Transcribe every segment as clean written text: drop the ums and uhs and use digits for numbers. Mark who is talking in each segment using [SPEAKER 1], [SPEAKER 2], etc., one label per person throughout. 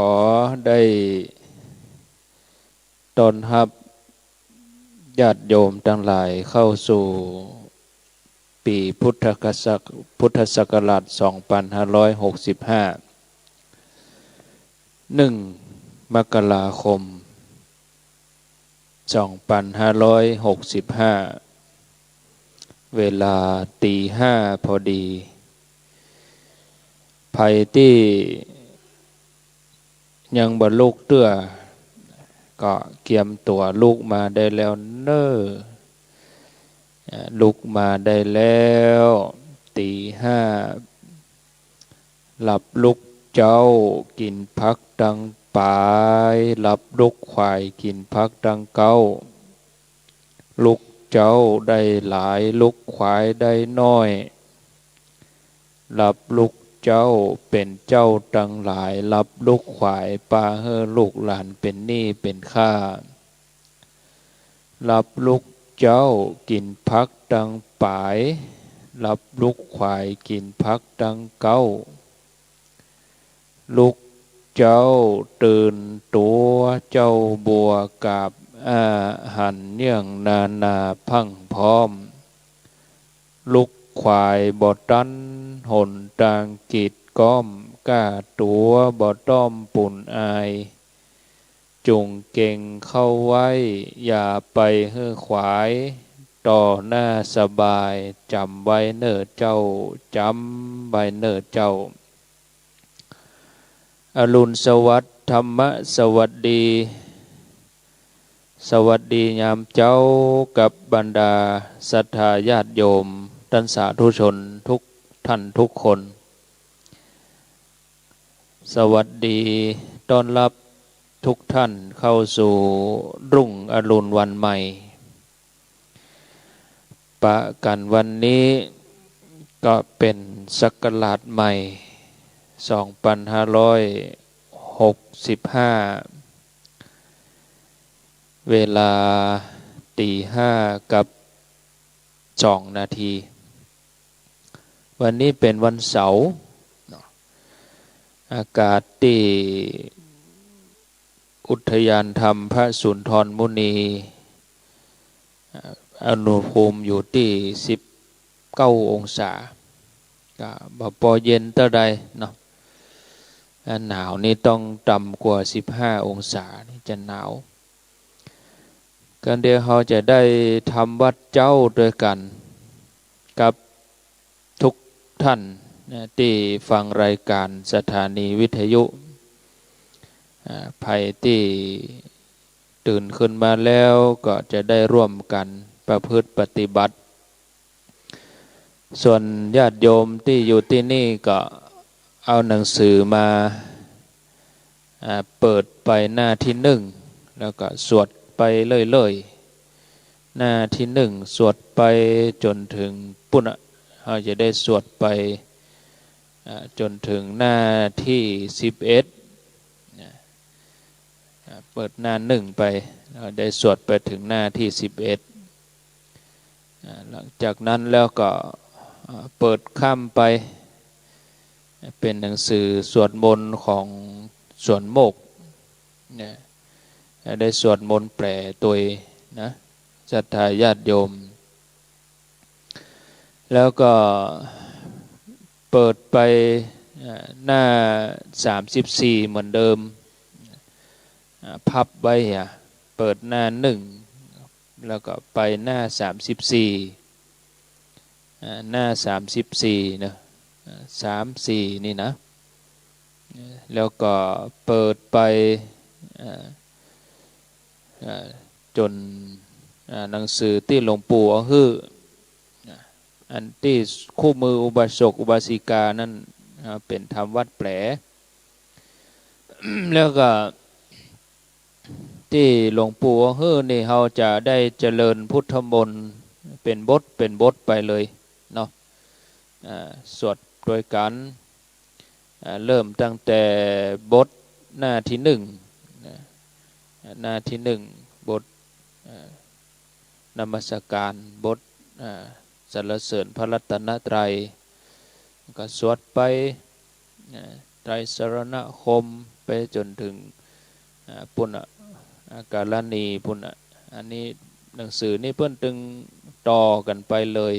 [SPEAKER 1] อได้ต้อนรับญาติโยมทั้งหลายเข้าสู่ปีพุทธศักราช 2565 1 มกราคม 2565 เวลาตี 5พอดีภัยที่ยังบ่ลุกเตื้อก็เกียมตัวลุกมาได้แล้วเน้อลุกมาได้แล้วตี 5หลับลุกเจ้ากินพักดังปายหลับลุกควายกินพักดังเก้าลุกเจ้าได้หลายลุกควายได้น้อยหลับลุกเจ้าเป็นเจ้าดังหลายหลับลุกควายปาเฮอลูกหลานเป็นหนี้เป็นข้าหลับลุกเจ้ากินพักดังปายหลับลุกควายกินพักดังเก้าลุกเจ้าตื่นตัวเจ้าบัวกาบอาหันเนื่องนาพังพร้อมลุกควายบ่ตันหนตางกิดก้อมก้าตัวบ่ต้อมปุ่นอายจุงเก่งเข้าไว้อย่าไปเฮือขวายต่อหน้าสบายจำไว้เนิ่อเจ้าจำไว้เนิ่อเจ้าอรุณสวัสดิ์ธรรมะสวัสดีสวัสดียามเจ้ากับบรรดาศรัทธาญาติโยมท่านสาธุชนทุกท่านทุกคนสวัสดีต้อนรับทุกท่านเข้าสู่รุ่งอรุณวันใหม่ปะกันวันนี้ก็เป็นศักราชใหม่2565เวลาตี 5กับ2 นาทีวันนี้เป็นวันเสาร์อากาศที่อุทยานธรรมพระสุนทรมุนีอุณหภูมิอยู่ที่19 องศาก็บ่พอเย็นเท่าใดเนาะหนาวนี่ต้องต่ำกว่า15 องศานี่จะหนาวกันเดี๋ยวเราจะได้ทำวัดเจ้าด้วยกันกับทุกท่านที่ฟังรายการสถานีวิทยุภัยที่ตื่นขึ้นมาแล้วก็จะได้ร่วมกันประพฤติปฏิบัติส่วนญาติโยมที่อยู่ที่นี่ก็เอาหนังสือมาเปิดไปหน้าที่1แล้วก็สวดไปเรื่อยๆหน้าที่1สวดไปจนถึงปุณณะเราจะได้สวดไปจนถึงหน้าที่11เปิดหน้า1ไปเราได้สวดไปถึงหน้าที่11หลังจากนั้นแล้วก็เปิดข้ามไปเป็นหนังสือสวดมนต์ของสวนโมกเนี่ยได้สวดมนต์แปลตัวนะศรัทธาญาติโยมแล้วก็เปิดไปหน้า34เหมือนเดิมพับไว้เปิดหน้า1แล้วก็ไปหน้า34หน้า34นะ34นี่นะแล้วก็เปิดไปจนหนังสือที่หลวงปู่เอาฮื้ออันที่คู่มืออุบาสกอุบาสิกานั่นเป็นธรรมวัดแปล แล้วก็ที่หลวงปู่เอาฮื้อนี่เราจะได้เจริญพุทธมนต์เป็นบทไปเลยเนาะสวดโดยการเริ่มตั้งแต่บทหน้าที่1หน้าที่1บทนมัสการบทสรรเสริญพระรัตนตรัยก็สวดไปไตรสรณคม ไปจนถึงปุณณกาลณีปุณณอันนี้หนังสือนี่เพิ่นตึงต่อกันไปเลย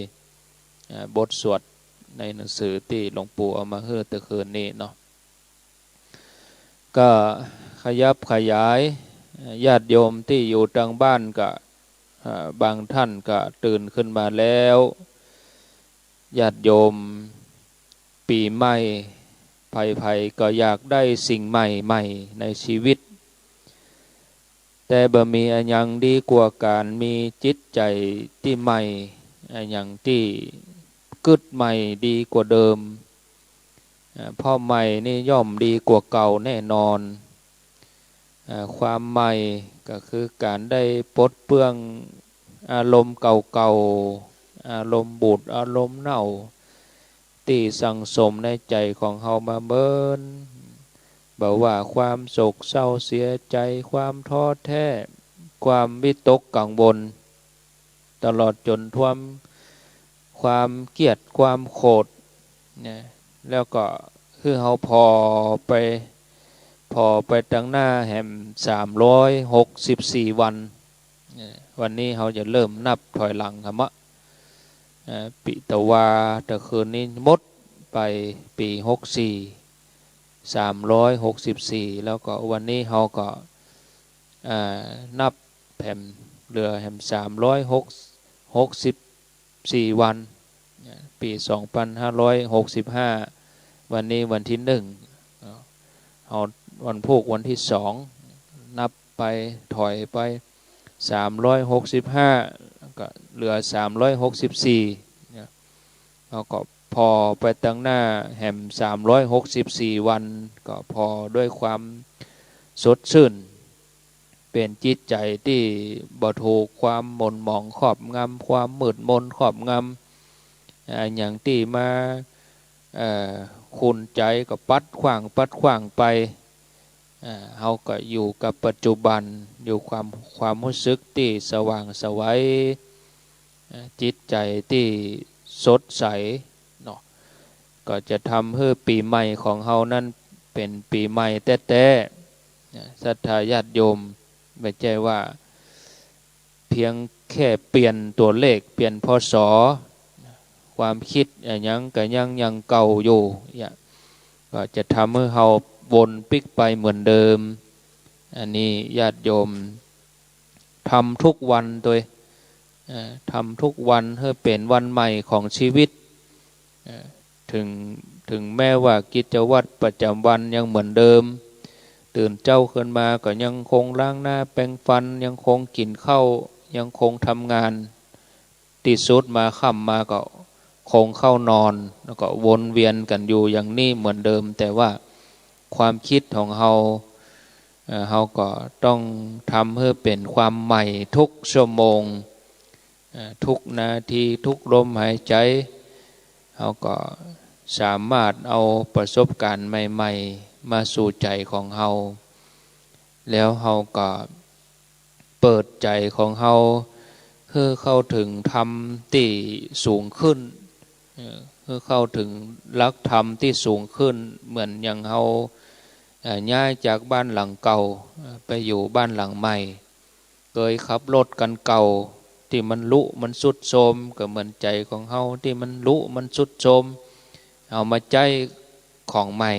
[SPEAKER 1] บทสวดในหนังสือที่หลวงปู่เอามาเฮือตะคืนนี้เนาะก็ขยับขยายญาติโยมที่อยู่ทางบ้านก็บางท่านก็ตื่นขึ้นมาแล้วญาติโยมปีใหม่ภัยก็อยากได้สิ่งใหม่ในชีวิตแต่บ่มีอันยังดีกว่าการมีจิตใจที่ใหม่อันยังที่กึดใหม่ดีกว่าเดิมเพราะใหม่นี่ย่อมดีกว่าเก่าแน่นอนความใหม่ก็คือการได้ปลดเปลื้องอารมณ์เก่าๆอารมณ์บูดอารมณ์เน่าที่สั่งสมในใจของเฮามาเบิ้นบอกว่าความโศกเศร้าเสียใจความท้อแท้ความวิตกกังวลตลอดจนท่วมความเกลียดความโกรธเนี่ยแล้วก็คือเฮาพอไปตั้งหน้าแห่ม364วันวันนี้เฮาจะเริ่มนับถอยหลังครับมะปีตะวาตะคืนนี้มดไปปี364แล้วก็วันนี้เฮาก็นับแผ่มเรือแห่ม364วันปี2565วันนี้วันที่1เอาวันพุธวันที่2นับไปถอยไป365ก็เหลือ364แล้วก็พอไปตั้งหน้าแห่ม364วันก็พอด้วยความสดชื่นเป็นจิตใจที่บ่ถูกความหม่นหมองครอบงำความมืดมนครอบงำอย่างที่มาขุ่นใจก็ปัดขว้างไปเฮาก็อยู่กับปัจจุบันอยู่ความรู้สึกที่สว่างไสวจิตใจที่สดใสเนาะก็จะทำให้ปีใหม่ของเฮานั้นเป็นปีใหม่แท้ๆศรัทธาญาติโยมไม่ใช่ว่าเพียงแค่เปลี่ยนตัวเลขเปลี่ยนพศความคิดยังก็ยังเก่าอยู่ก็จะทำให้เฮาวนปิกไปเหมือนเดิมอันนี้ญาติโยมทำทุกวันโดยทำทุกวันให้เป็นวันใหม่ของชีวิตถึงแม้ว่ากิจวัตรประจำวันยังเหมือนเดิมตื่นเจ้าขึ้นมาก็ยังคงล้างหน้าแปรงฟันยังคงกินข้าวยังคงทำงานติดสุดมาค่ำมาก็คงเข้านอนแล้วก็วนเวียนกันอยู่อย่างนี้เหมือนเดิมแต่ว่าความคิดของเราก็ต้องทำให้เป็นความใหม่ทุกชั่วโมงทุกนาทีทุกลมหายใจเราก็สามารถเอาประสบการณ์ใหม่ๆมาสู่ใจของเราแล้วเราก็เปิดใจของเราเพื่อเข้าถึงธรรมที่สูงขึ้นเพื่อเข้าถึงหลักธรรมที่สูงขึ้นเหมือนอย่างเราย้ายจากบ้านหลังเก่าไปอยู่บ้านหลังใหม่เคยขับรถกันเก่าที่มันลุมันสุดโทรมก็เหมือนใจของเราที่มันลุมันสุดโทรมเอามาใจของใหม่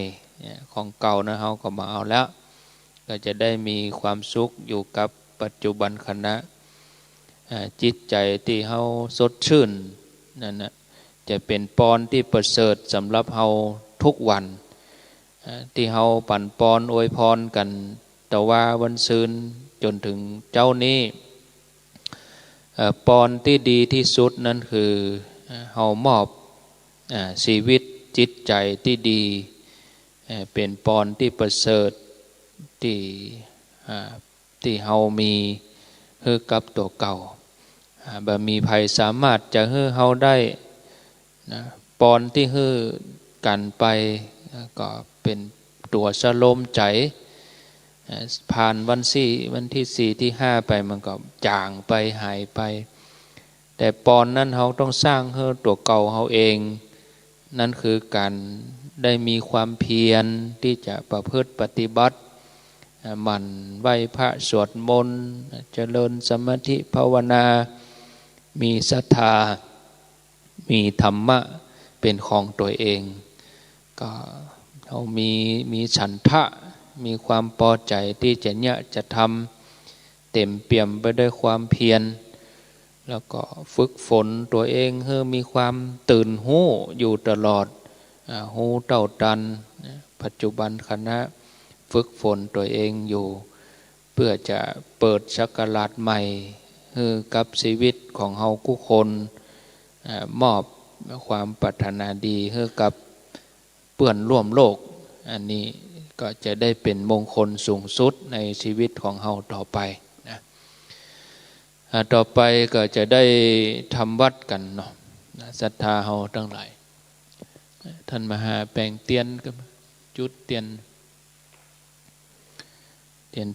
[SPEAKER 1] ของเก่านะเราก็มาเอาแล้วก็จะได้มีความสุขอยู่กับปัจจุบันขณะจิตใจที่เราสดชื่นนั่นนะจะเป็นปอนที่ประเสริฐสำหรับเราทุกวันที่เราปั่นปอนอวยพรกันแต่ว่าวันซืนจนถึงเจ้านี้ปอนที่ดีที่สุดนั่นคือเรามอบชีวิตจิตใจที่ดีเป็นปอนที่ประเสริฐที่เรามีคือกับตัวเก่าบ่มีภัยสามารถจะให้เราได้นะปอนที่ให้กันไปก็เป็นตัวสโลมใจผ่านวันที่4ที่5ไปมันก็จางไปหายไปแต่ปอนนั้นเราต้องสร้างให้ตัวเก่าเราเองนั่นคือการได้มีความเพียรที่จะประพฤติปฏิบัติ หมั่นไหว้พระสวดมนต์เจริญสมาธิภาวนามีศรัทธามีธรรมะเป็นของตัวเองก็เรามีฉันทะมีความพอใจที่จะทำเต็มเปี่ยมไปด้วยความเพียรแล้วก็ฝึกฝนตัวเองให้มีความตื่นหู้อยู่ตลอดหูเต่าตันปัจจุบันคณะฝึกฝนตัวเองอยู่เพื่อจะเปิดศักราชใหม่ให้กับชีวิตของเฮาทุกคนมอบความปรารถนาดีให้กับเพื่อนร่วมโลกอันนี้ก็จะได้เป็นมงคลสูงสุดในชีวิตของเฮาต่อไปนะต่อไปก็จะได้ทำวัดกันเนาะศรัทธาเฮาทั้งหลายท่านมหาแปลงเตียนก็จุดเตียน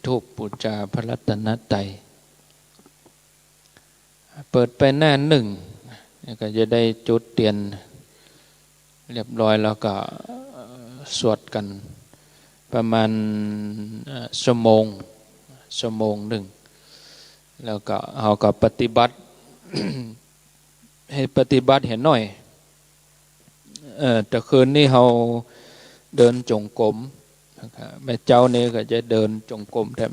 [SPEAKER 1] ทูปบูชาพระรัตนตรัยเปิดไปหน้าหนึ่งก็จะได้จุดเตียนเรียบร้อยแล้วก็สวดกันประมาณชั่วโมงหนึ่งแล้วก็เอากับปฏิบัติ ให้ปฏิบัติเห็นหน่อยแต่คืนนี้เราเดินจงกรมแม่เจ้านี่ก็จะเดินจงกรมแทบ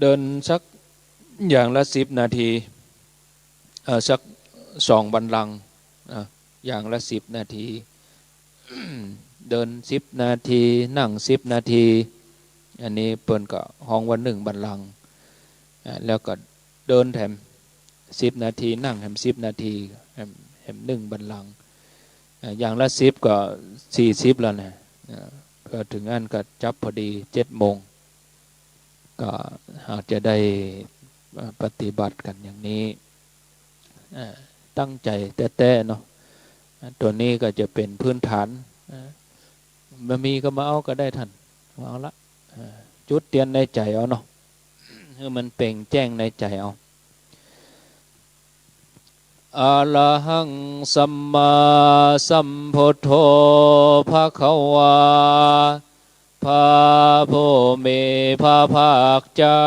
[SPEAKER 1] เดินสักอย่างละ10 นาทีสัก2 บัลลังก์อย่างละ10 นาที เดิน10 นาทีนั่ง10 นาทีอันนี้เปิ้นก็ห้องวัน1 บัลลังก์แล้วก็เดินแถม10 นาทีนั่งแถม10 นาทีแถม1 บัลลังก์อย่างละ10ก็40แล้วนะก็ถึงอันก็จับพอดี7 โมงก็อาจจะได้ปฏิบัติกันอย่างนี้ตั้งใจแต่เนาะตัวนี้ก็จะเป็นพื้นฐานมามีก็มาเอาก็ได้ท่านเอาละจุดเตียนในใจเอาเนาะให้มันเปล่งแจ้งในใจเอาอะระหังสัมมาสัมพุทโธภควาพระผู้มีพระภาคเจ้า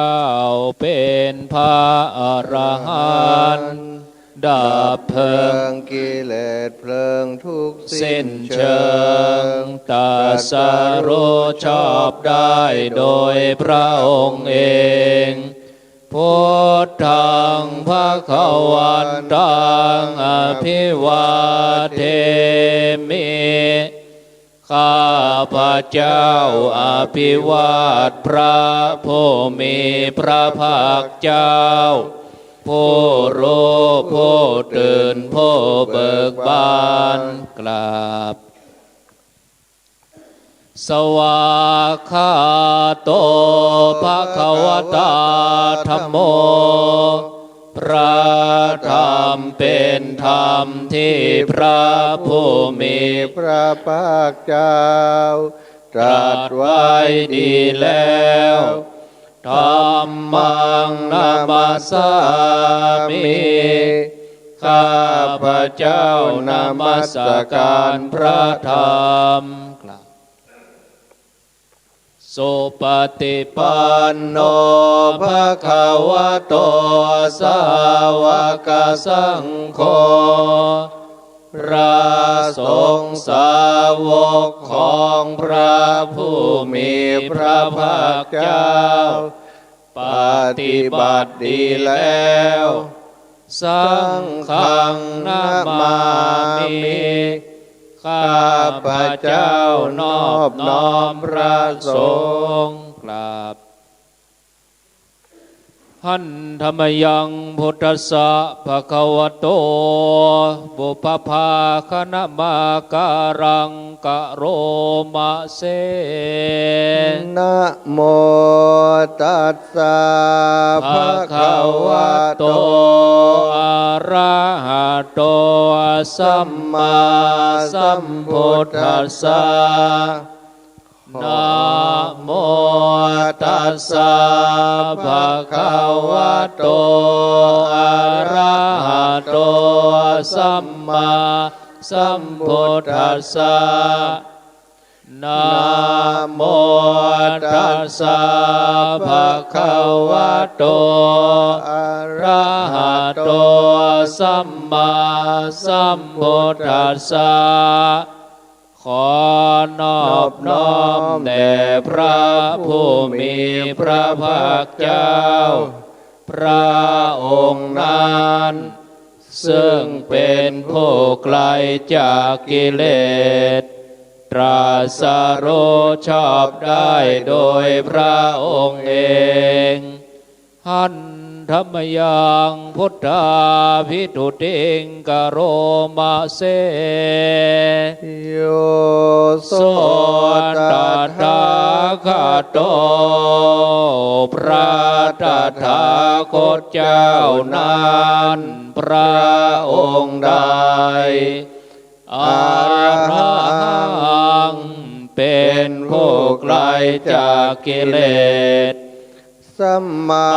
[SPEAKER 1] เป็นพระอรหันต์ดับเพลิง
[SPEAKER 2] กิเลสเพลิงทุก
[SPEAKER 1] สิ้นเชิงตรัสรู้ชอบได้โดยพระองค์เองพุทธังภวันตังอภิวาเทมิข้าพระเจ้าอภิวาทพระผู้มีพระภาคเจ้าผู้รู้ผู้ตื่นผู้เบิกบานกราบสวากขาโตภควตาธัมโมพระธรรมเป็นธรรมที่พระผู้มี
[SPEAKER 2] พระภาคเจ้าตรัสไว้ดีแล้วธัมมังนามัสสามิข้าพระเจ้านมัสการพระธรรมสุปฏิปันโนภควโตสาวกสังโฆพระสงฆ์สาวกของพระผู้มีพระภาคเจ้าปฏิบัติดีแล้วสังฆังนามามิข้าพระเจ้านอบน้อมพระสงฆ์กราบหันธรรมยังพุทธัสสะภะคะวะโตบุพพาคณมาการังกะโรมะเสนะโมตัสสะภะคะวะโต
[SPEAKER 1] อะระหะโตสัมมาสัมพุทธัสสะนะโมตัสสะภะคะวะโตอะระหะโตสัมมาสัมพุทธัสสะ
[SPEAKER 2] นะโมตัสสะภะคะวะโตอะระหะโตสัมมาสัมพุทธัสสะขอนอบน้อมแด่พระผู้มีพระภาคเจ้าพระองค์นั้นซึ่งเป็นผู้ไกลจากกิเลสตรัสรู้ชอบได้โดยพระองค์เองหันธรรมยังพุทธาภิทุติงกโรมาเส
[SPEAKER 3] โยโส
[SPEAKER 2] ตถาคโตพระตถาคตเจ้านั้นพระองค์ใดอรหังเป็นผู้ไกลจากกิเลส
[SPEAKER 3] สัมมา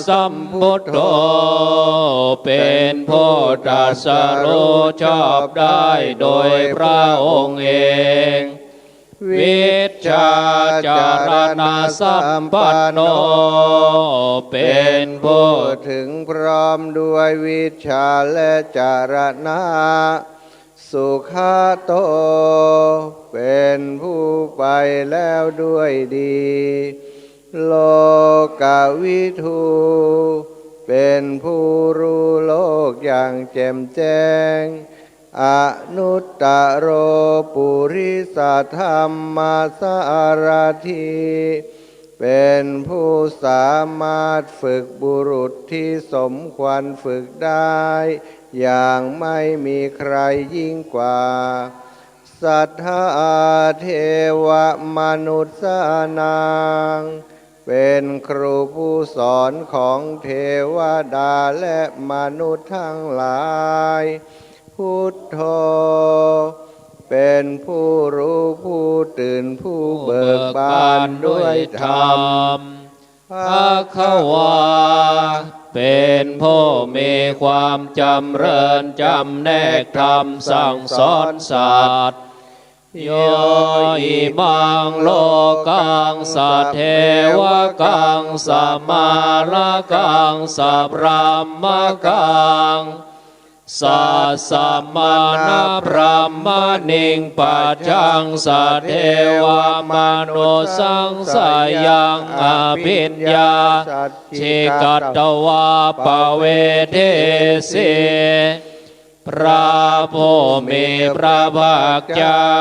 [SPEAKER 2] สัมพุทโธเป็นผู้ตรัสรู้ชอบได้โดยพระองค์เองวิชชาจารณะสัมปันโนเป็นผู้
[SPEAKER 3] ถึงพร้อมด้วยวิชชาและจารณะสุขโตเป็นผู้ไปแล้วด้วยดีโลกวิทูเป็นผู้รู้โลกอย่างแจ่มแจ้งอนุตตโรปุริสธรรมสารถีเป็นผู้สามารถฝึกบุรุษที่สมควรฝึกได้อย่างไม่มีใครยิ่งกว่าสัทธาเทวมนุษย์นางเป็นครูผู้สอนของเทวดาและมนุษย์ทั้งหลายพุทโธเป็นผู้รู้ผู้ตื่นผู้เบิกบานด้วยธรรม
[SPEAKER 2] ภควาเป็นผู้มีความจำเริญจำแนกธรรมสั่งสอนสัตว์โยอิมังโลกังสัทเทวกังสัมมาลกังสัพพมมกังสัสสะมานะพระมณิงปัจจังสัทเทวมนุสังสายังอภิญญาชิกัตตวาปเวเทสีพระผู้มีพระภาคเจ้า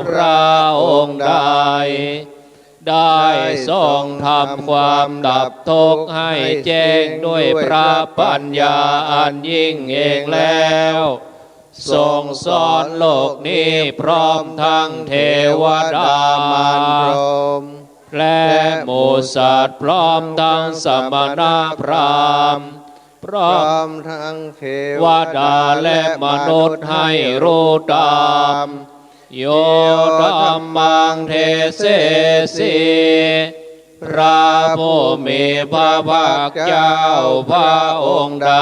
[SPEAKER 2] พระองค์ใดได้ทรงทำความดับทุกข์ให้แจ้งด้วยพระปัญญาอันยิ่งเองแล้วทรงสอนโลกนี้พร้อมทั้งเทวดามารพรหมและหมู่สัตว์พร้อมทั้งสมณพราหมณ์พร้อม
[SPEAKER 3] ทั้งเท
[SPEAKER 2] วดาและมนุษย์ให้รู้ตามโยธัมมังเทเสสีพระผู้มีพระภาคเจ้าพระองค์ใด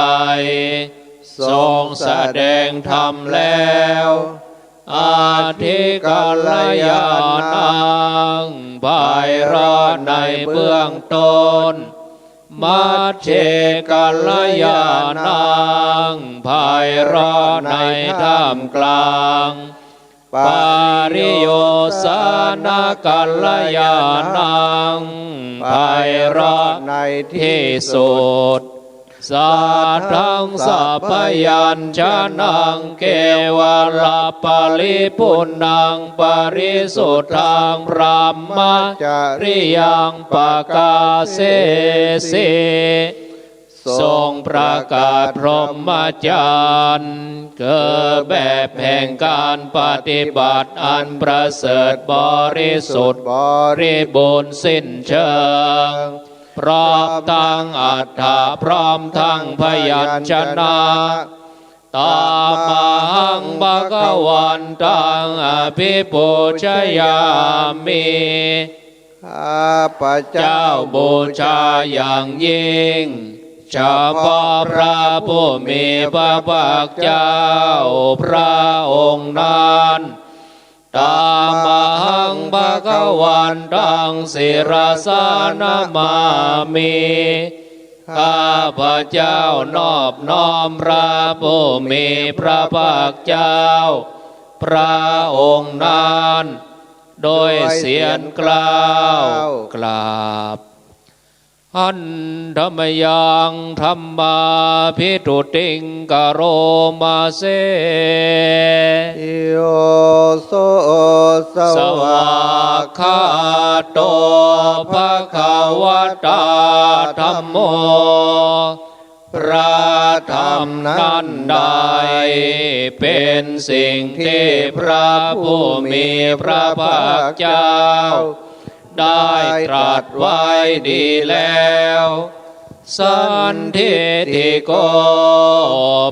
[SPEAKER 2] ทรงแสดงธรรมแล้วอาทิกัลยาณังไพเราะในเบื้องต้นมัชฌิกัลยาณังไพเราะในท่ามกลางปาริโยสานกัลยาณังไพเราะในที่สุดสัทธังสัพพยัญชนะเกวลาปริปุณังปริสุทธังพระมจริยังปกาเสสีทรงประกาศพรหมจรรย์เกิดแบบแห่งการปฏิบัติอันประเสริฐบริสุทธิ์บริบูรณ์สิ้นเชิงพร้อมทั้งอัฏฐะพร้อมทั้งพยัญชนะตามหังภวันตังอภิปูชยามิ
[SPEAKER 3] ข้าพเจ้า
[SPEAKER 2] เจ้าบูชาอย่างยิ่งเฉพาะพระผู้มีพระภาคเจ้าพระองค์นั้น ตามหังภะคะวันตังศิรสานามามิข้าพระเจ้านอบน้อมพระผู้มีพระภาคเจ้าพระองค์นั้นโดยเสียงกล่าวกราบอันธรรมยังธรรมาภิทุติงกโรมาเส
[SPEAKER 3] โยโสสวาก
[SPEAKER 2] ขาโตภะคะวะตาธัมโมพระธรรมนั้นใดเป็นสิ่งที่พระผู้มีพระภาคเจ้าได้ตรัสไว้ดีแล้วสันทิฏฐิโก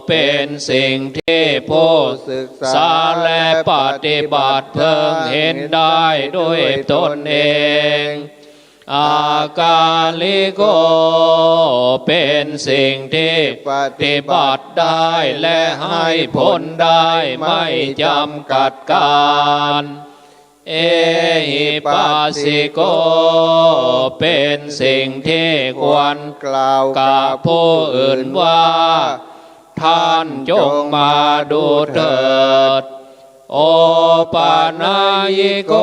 [SPEAKER 2] เป็นสิ่งที่ผู้ศึกษาและปฏิบัติเพิ่งเห็นได้ด้วยตนเองอากาลิโกเป็นสิ่งที่ปฏิบัติได้และให้ผลได้ไม่จำกัดการเอหิปัสสิโกเป็นสิ่งที่ควรกล่าวกับผู้อื่นว่าท่านจงมาดูเถิดโอปานายิโก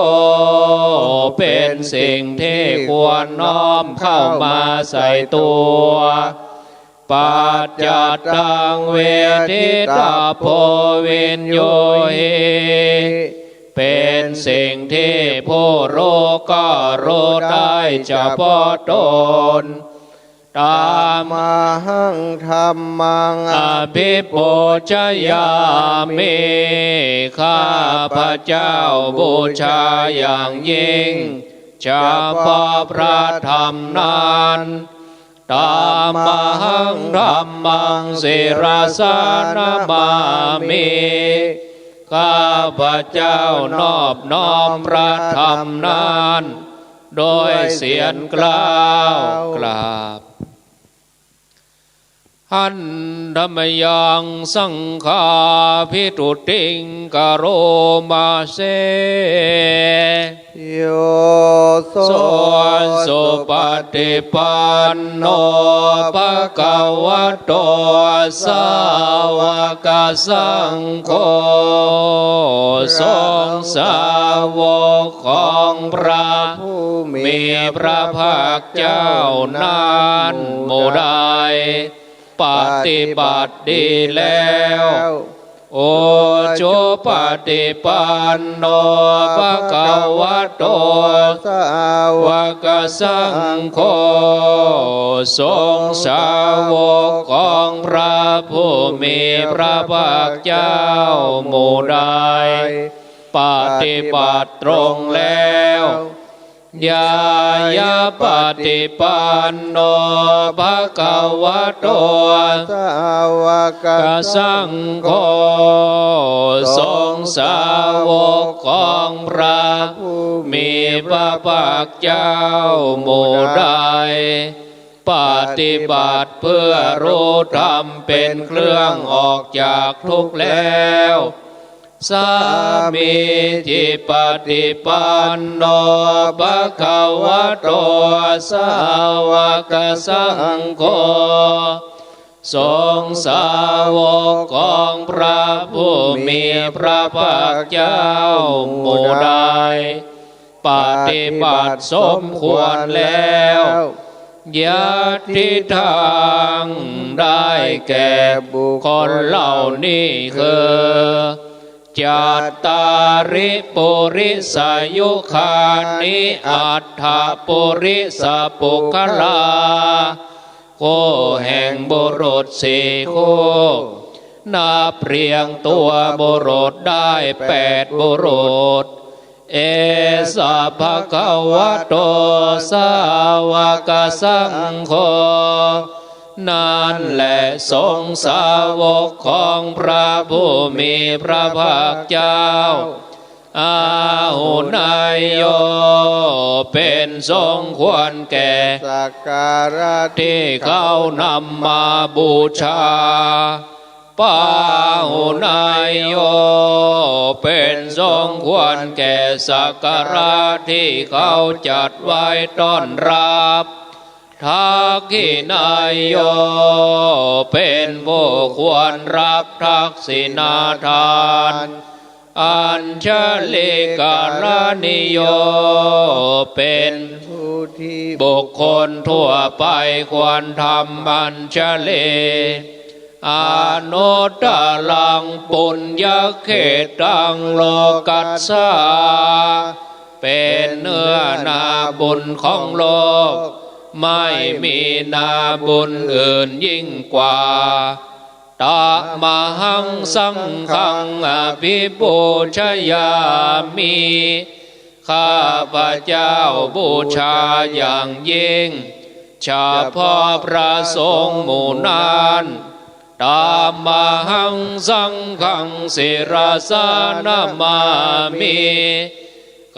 [SPEAKER 2] เป็นสิ่งที่ควรน้อมเข้ามาใส่ตัวปัจจัตตังเวทิตาโพวินโยหิเป็นสิ่งที่ผู้รู้ก็รู้ได้เฉพาะตนตาม
[SPEAKER 3] หังธรรมัง
[SPEAKER 2] อภิปูชยามิข้าพระเจ้าบูชาอย่างยิ่งเฉพาะพระธรรมนั้นตามหังธรรมังศิรสานามามิข้าพระเจ้านอบน้อมพระธรรมนั้นโดยเสียงกล่าวกราบหันธรรมยังสังฆาภิทุติงกโรมาเส
[SPEAKER 3] โยโส
[SPEAKER 2] สุปฏิปันโนภะคะวะโตสาวกสังโฆทรงสาวกของพระผู้มีพระภาคเจ้านั้นหมู่ใดปฏิบัติดีแล้วโอโจปฏิปันโนภะคะวะโตสาวกสังโฆทรงสาวกของพระผู้มีพระภาคเจ้าหมู่ใดปฏิบัติตรงแล้วยายาปฏิปันโนภะคะวะโต
[SPEAKER 3] สาวก
[SPEAKER 2] สังโฆทรงสาวกของพระผู้มีพระภาคเจ้าหมู่ใดปฏิบัติเพื่อรู้ธรรมเป็นเครื่องออกจากทุกข์แล้วสามีจิปฏิปันโนภะคะวะโตสาวกสังโฆทรงสาวกของพระผู้มีพระภาคเจ้าหมู่ใดปฏิบัติสมควรแล้วญาติทางได้แก่บุคคลเหล่านี้คือจัตตาริปุริสายุคานิอัฏฐปุริสปุคลาโคแห่งบุรุษสี่คู่นับเรียงตัวบุรุษได้8บุรุษเอสะภะคะวะโตสาวกสังโฆนั่นแหละทรงสาวกของพระผู้มีพระภาคเจ้าอาหุนายโยเป็นทรงควรแก่
[SPEAKER 3] สักการะ
[SPEAKER 2] ที่เขานำมาบูชา ปาหุนายโยเป็นสมควรแก่สักการะที่เขาจัดไว้ต้อนรับทักขินายโยเป็นผู้ควรรับทักษิณาทานอัญชลิกาลนิโยเป็น
[SPEAKER 3] ผู้ที่
[SPEAKER 2] บุคคลทั่วไปควรทำอัญชลีอนุตตรังปุญญเขตังโลกัสสาเป็นเนื้อนาบุญของโลกไม่มีนาบุญอื่นยิ่งกว่าตมหังสังฆังอภิปูชยามิข้าพระเจ้าบูชาอย่างยิ่งเฉพาะพระสงฆ์หมู่นั้นตมหังสังฆังศิรสานามามิ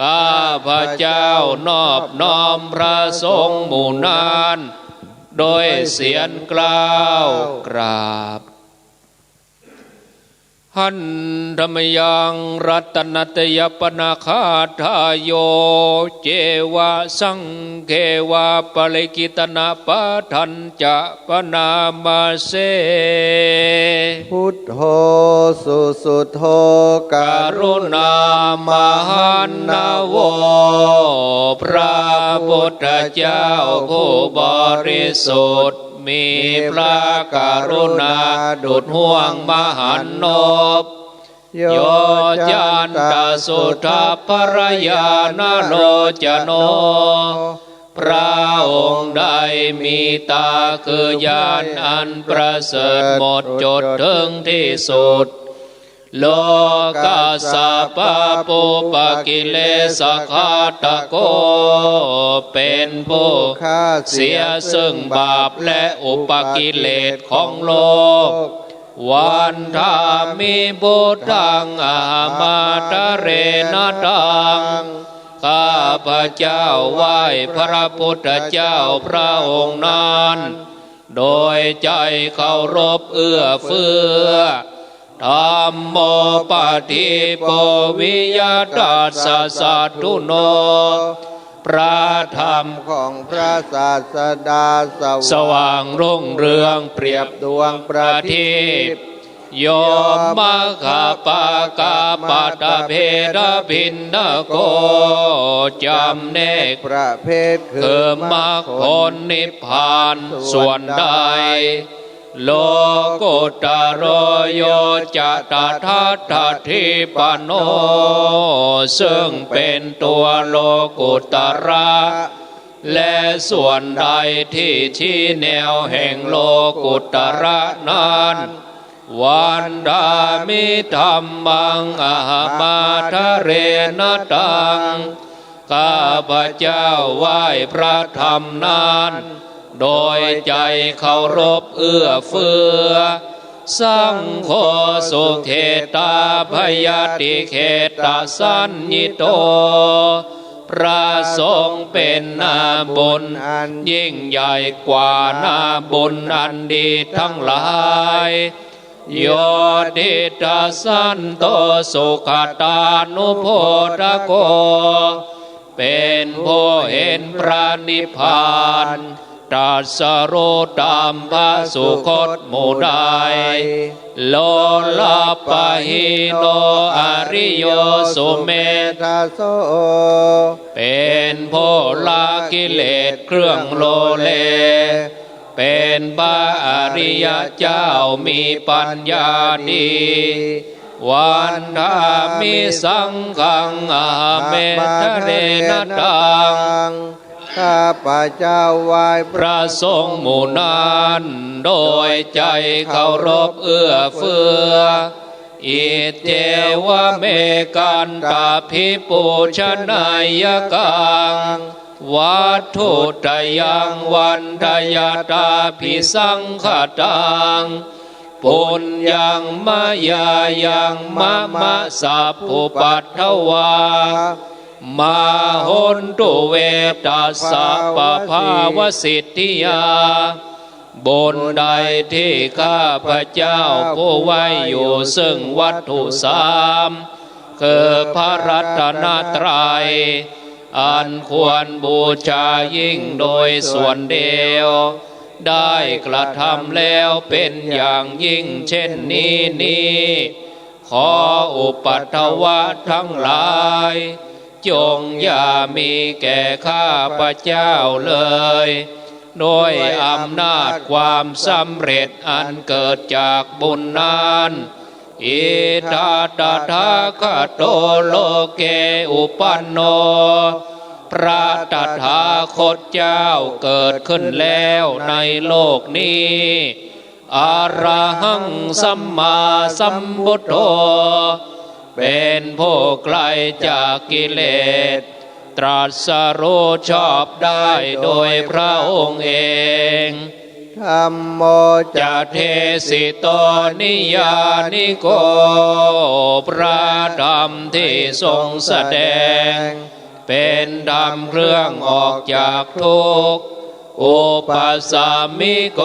[SPEAKER 2] ข้าพระเจ้านอบน้อมพระสงฆ์หมู่นั้นโดยเสียงกล่าวกราบหันธรรมยังรัตนตยปนาคาทายโยเจวะสังเกวะปะลิกิตนาปะทันจะปนามาเส
[SPEAKER 3] พุทโธสุโธ
[SPEAKER 2] กรุณามหันนาโวพระพุทธเจ้าผู้บริสุทธิ์มีพระกรุณาดุจห่วงมหันนบโยจันตสุทัพพรยานโลจโนพระองค์ใดมีตาคือญาณอันประเสริฐหมดจดถึงที่สุดโลกัสสะปะปุปกิเลสขาตโกเป็นผู้เสียซึ่งบาปและอุปกิเลสของโลกวันธามิพุทธังอามาตเรนตังข้าพระเจ้าไหว้พระพุทธเจ้าพระองค์นั้นโดยใจเคารพเอื้อเฟื้อธัมโมปฏิปวิยตัสสะสัตตุโนพระธรรม
[SPEAKER 3] ของพระศาสดา
[SPEAKER 2] สว่างรุ่งเรืองเปรียบดวงประทีปโยมมะขปากาปัตตเพดพินนโกจำเนก
[SPEAKER 3] ประเภท
[SPEAKER 2] คือมรรคผลนิพพานส่วนใดโลกุตโรโยจะตถาคทิปโนซึ่งเป็นตัวโลกุตระและส่วนใดที่ชี้แนวแห่งโลกุตระนั้นวันดามิธรรมังอามาทเรนตังข้าพระเจ้าไหว้พระธรรมนั้นโดยใจเคารพเอื้อเฟื้อสังโฆสุเขตาพยติเขตาสัญญิโตพระสงฆ์เป็นนาบุญยิ่งใหญ่กว่านาบุญอันดีทั้งหลายโยติตาสันโตสุขตานุโพธโกเป็นผู้เห็นพระนิพพานตรัสรู้ตามพระสุคตหมู่ใดโลลาปะหิโนอริโยสุเม
[SPEAKER 3] ธาโส
[SPEAKER 2] เป็นผู้ละกิเลสเครื่องโลเลเป็นพระอริยเจ้ามีปัญญาดีวันธามิสังฆังอาเมทเรนตัง
[SPEAKER 3] ข้าพระเจ้าไหว้
[SPEAKER 2] พระสงฆ์หมู่นั้นโดยใจเคารพเอื้อเฟื้ออิเทวเมกันตาภิปูชนายกังวัตถุตยังวันทยตาภิสังขตังปุญญังมายายังมะมะสัพพุปัตถวามหนตุเวตัสสะปะภาวสิทธิยา บุญใดที่ข้าพเจ้าผู้ไว้อยู่ซึ่งวัตถุสามคือพระรัตนตรัยอันควรบูชายิ่งโดยส่วนเดียวได้กระทำแล้วเป็นอย่างยิ่งเช่นนี้ขออุปัฏฐวะทั้งหลายจงอย่ามีแก่ข้าพเจ้าเลยโดยอำนาจความสำเร็จอันเกิดจากบุญนั้นอิทาตถาคโตโลเกอุปันโนพระตถาคตเจ้าเกิดขึ้นแล้วในโลกนี้อรหังสัมมาสัมพุทโธเป็นผู้ไกลจากกิเลสตรัสรู้ชอบได้โดยพระองค์เอง
[SPEAKER 3] ธัมโม
[SPEAKER 2] จะเทสิโตนิยานิโกพระธรรมที่ทรงแสดงเป็นธรรมเครื่องออกจากทุกข์อุปสามิโก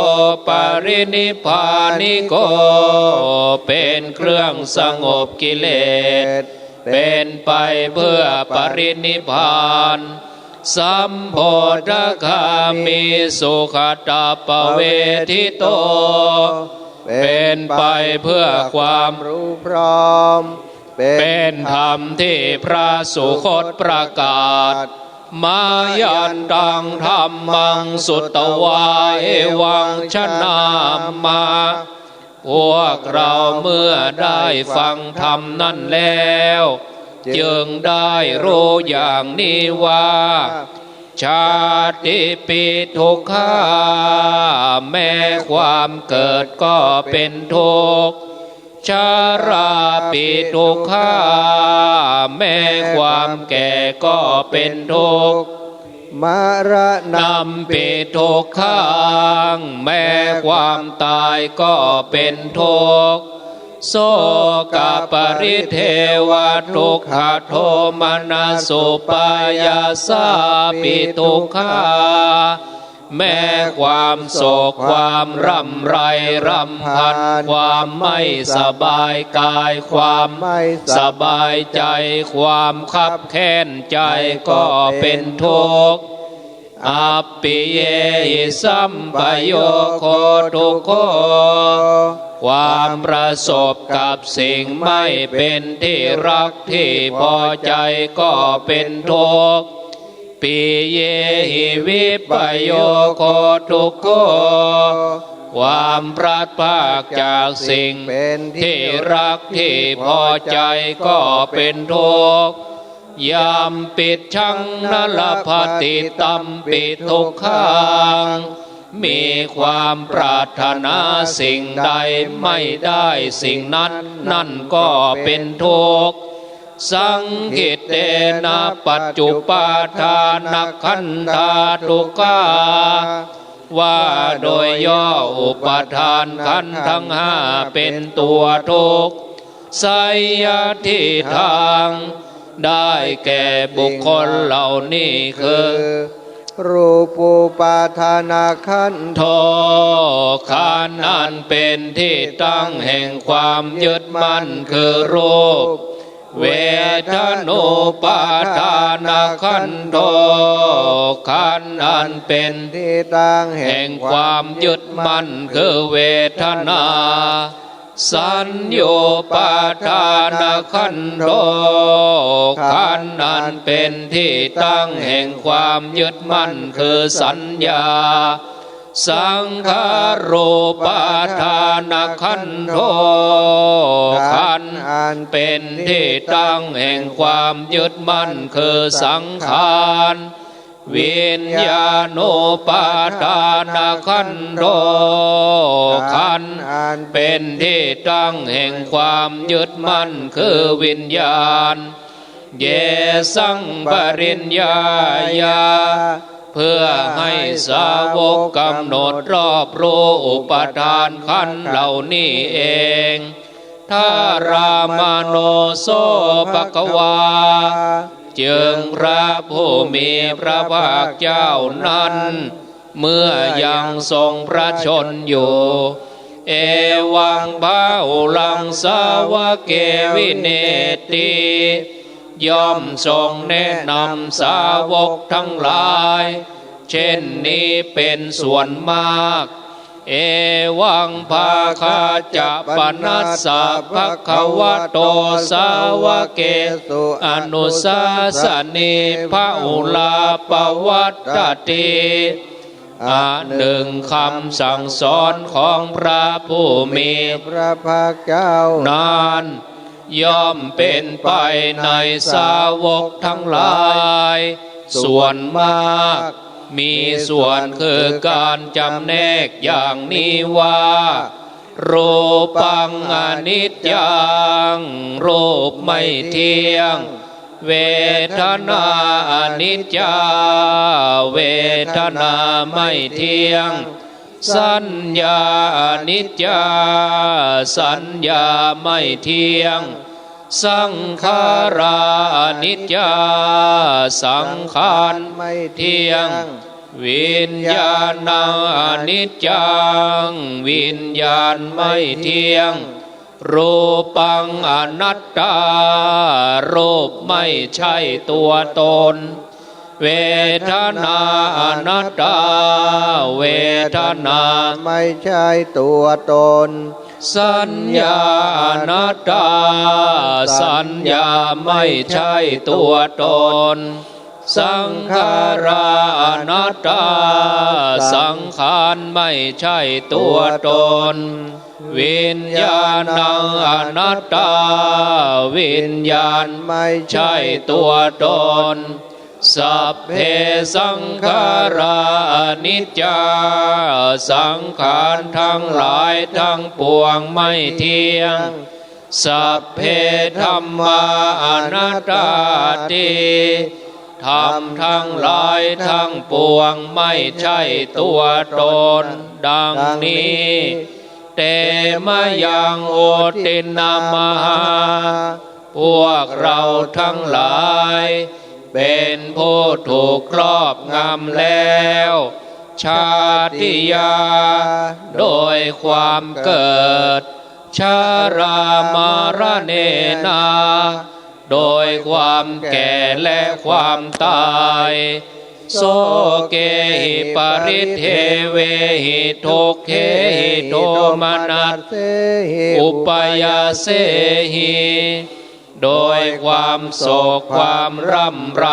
[SPEAKER 2] ปรินิพพานิโกเป็นเครื่องสงบกิเลสเป็นไปเพื่อปรินิพพานสัมโพธคามิสุขตาปเวทิโตเป็นไปเพื่อความ
[SPEAKER 3] รู้พร้อม
[SPEAKER 2] เป็นธรรมที่พระสุคตประกาศมายันตังธรรมังสุตวาเอวังชนะมาพวกเราเมื่อได้ฟังธรรมนั้นแล้วจึงได้รู้อย่างนี้ว่าชาติปิทุกขาแม้ความเกิดก็เป็นทุกข์ชาราปิทุกขาแม้ความแก่ก็เป็นทุกข์
[SPEAKER 3] มรณะ
[SPEAKER 2] ปิทุกขังแม้ความตายก็เป็นทุกข์โสกปริเทวทุกขโทมนัสสุปายาสาปิทุกขาแม้ความโศกความร่ำไรรำพันความไม่สบายกายความไม่สบายใจความคับแค้นใจก็เป็นทุกข์อัปปิเยหิสัมปโยโคทุกโขความประสบกับสิ่งไม่เป็นที่รักที่พอใจก็เป็นทุกข์ปิเยหิวิปโยโคทุกโขความพลัดพรากจากสิ่งที่รักที่พอใจก็เป็นทุกข์ยามปิดชังนลภติตัมปิทุกขังมีความปรารถนาสิ่งใดไม่ได้สิ่งนั้นนั่นก็เป็นทุกข์สังคิตเตนะปัจจุปาทานขันธาทุกขาว่าโดยย่ออุปทานขันธ์ทั้งห้าเป็นตัวทุกข์ไสยทิทางได้แก่บุคคลเหล่านี้คือ
[SPEAKER 3] รูปูปาทานาขันธ์
[SPEAKER 2] โทขันธ์อันเป็นที่ตั้งแห่งความยึดมั่นคือรูปเวทนุปาทานาขันธ์โทขันธ์อันเป็น
[SPEAKER 3] ที่ตั้งแห่ง
[SPEAKER 2] ความยึดมั่นคือเวทนาสัญโยปาทานขันโธขันธ์อันเป็นที่ตั้งแห่งความยึดมั่นคือสัญญาสังขารรูปาทานขันโธขันธ์อันเป็นที่ตั้งแห่งความยึดมั่นคือสังขารวิญญาณุปาทานขันโธขันธ์อันเป็นที่ตั้งแห่งความยึดมั่นคือวิญญาณเยสังปริญญายาเพื่อให้สาวกกำหนดรอบรู้อุปทานขันธ์เหล่านี้เองถ้ารามโนโสภควาจึงพระผู้มีพระภาคเจ้านั้น เมื่อยังทรงพระชนอยู่เอวังภาหุลังสาวเกวิเนติย่อมทรงแนะนำสาวกทั้งหลายเช่นนี้เป็นส่วนมากเอวังภาคาจะปนัสสะภะคะวะโตสาวเกสุอนุสาสนีภาหุลาปวัตติหนึ่งคำสั่งสอนของพระผู้มี
[SPEAKER 3] พระภาคเจ้า
[SPEAKER 2] นั้นย่อมเป็นไปในสาวกทั้งหลายส่วนมากมีส่วนคือการจำแนกอย่างนี้ว่ารูปังอนิจจังรูปไม่เที่ยงเวทนาอนิจจาเวทนาไม่เที่ยงสัญญาอนิจจาสัญญาไม่เที่ยงสังขาราอนิจจาสังขารไม่เที่ยงวิญญาณังอนิจจังวิญญาณไม่เที่ยงรูปังอนัตตารูปไม่ใช่ตัวตนเวทนาอนัตตาเวทนา
[SPEAKER 3] ไม่ใช่ตัวตน
[SPEAKER 2] สัญญาอนัตตาสัญญาไม่ใช่ตัวตนสังขาราอนัตตาสังขารไม่ใช่ตัวตนวิญญาณังอนัตตาวิญญาณไม่ใช่ตัวตนสัพเพสังขาราอนิจจาสังขารทั้งหลายทั้งปวงไม่เที่ยงสัพเพธัมมาอนัตตาติธรรมทั้งหลายทั้งปวงไม่ใช่ตัวตนดังนี้เตมะยังโอตินามหาพวกเราทั้งหลายเป็นผู้ถูกครอบงำแล้วชาติยาโดยความเกิดชารามรณนาโดยความแก่และความตายโสเกหิปริเทเวหิทุกเขหิโทมนัสอุปยาเสหิโดยความโศกความร่ำไร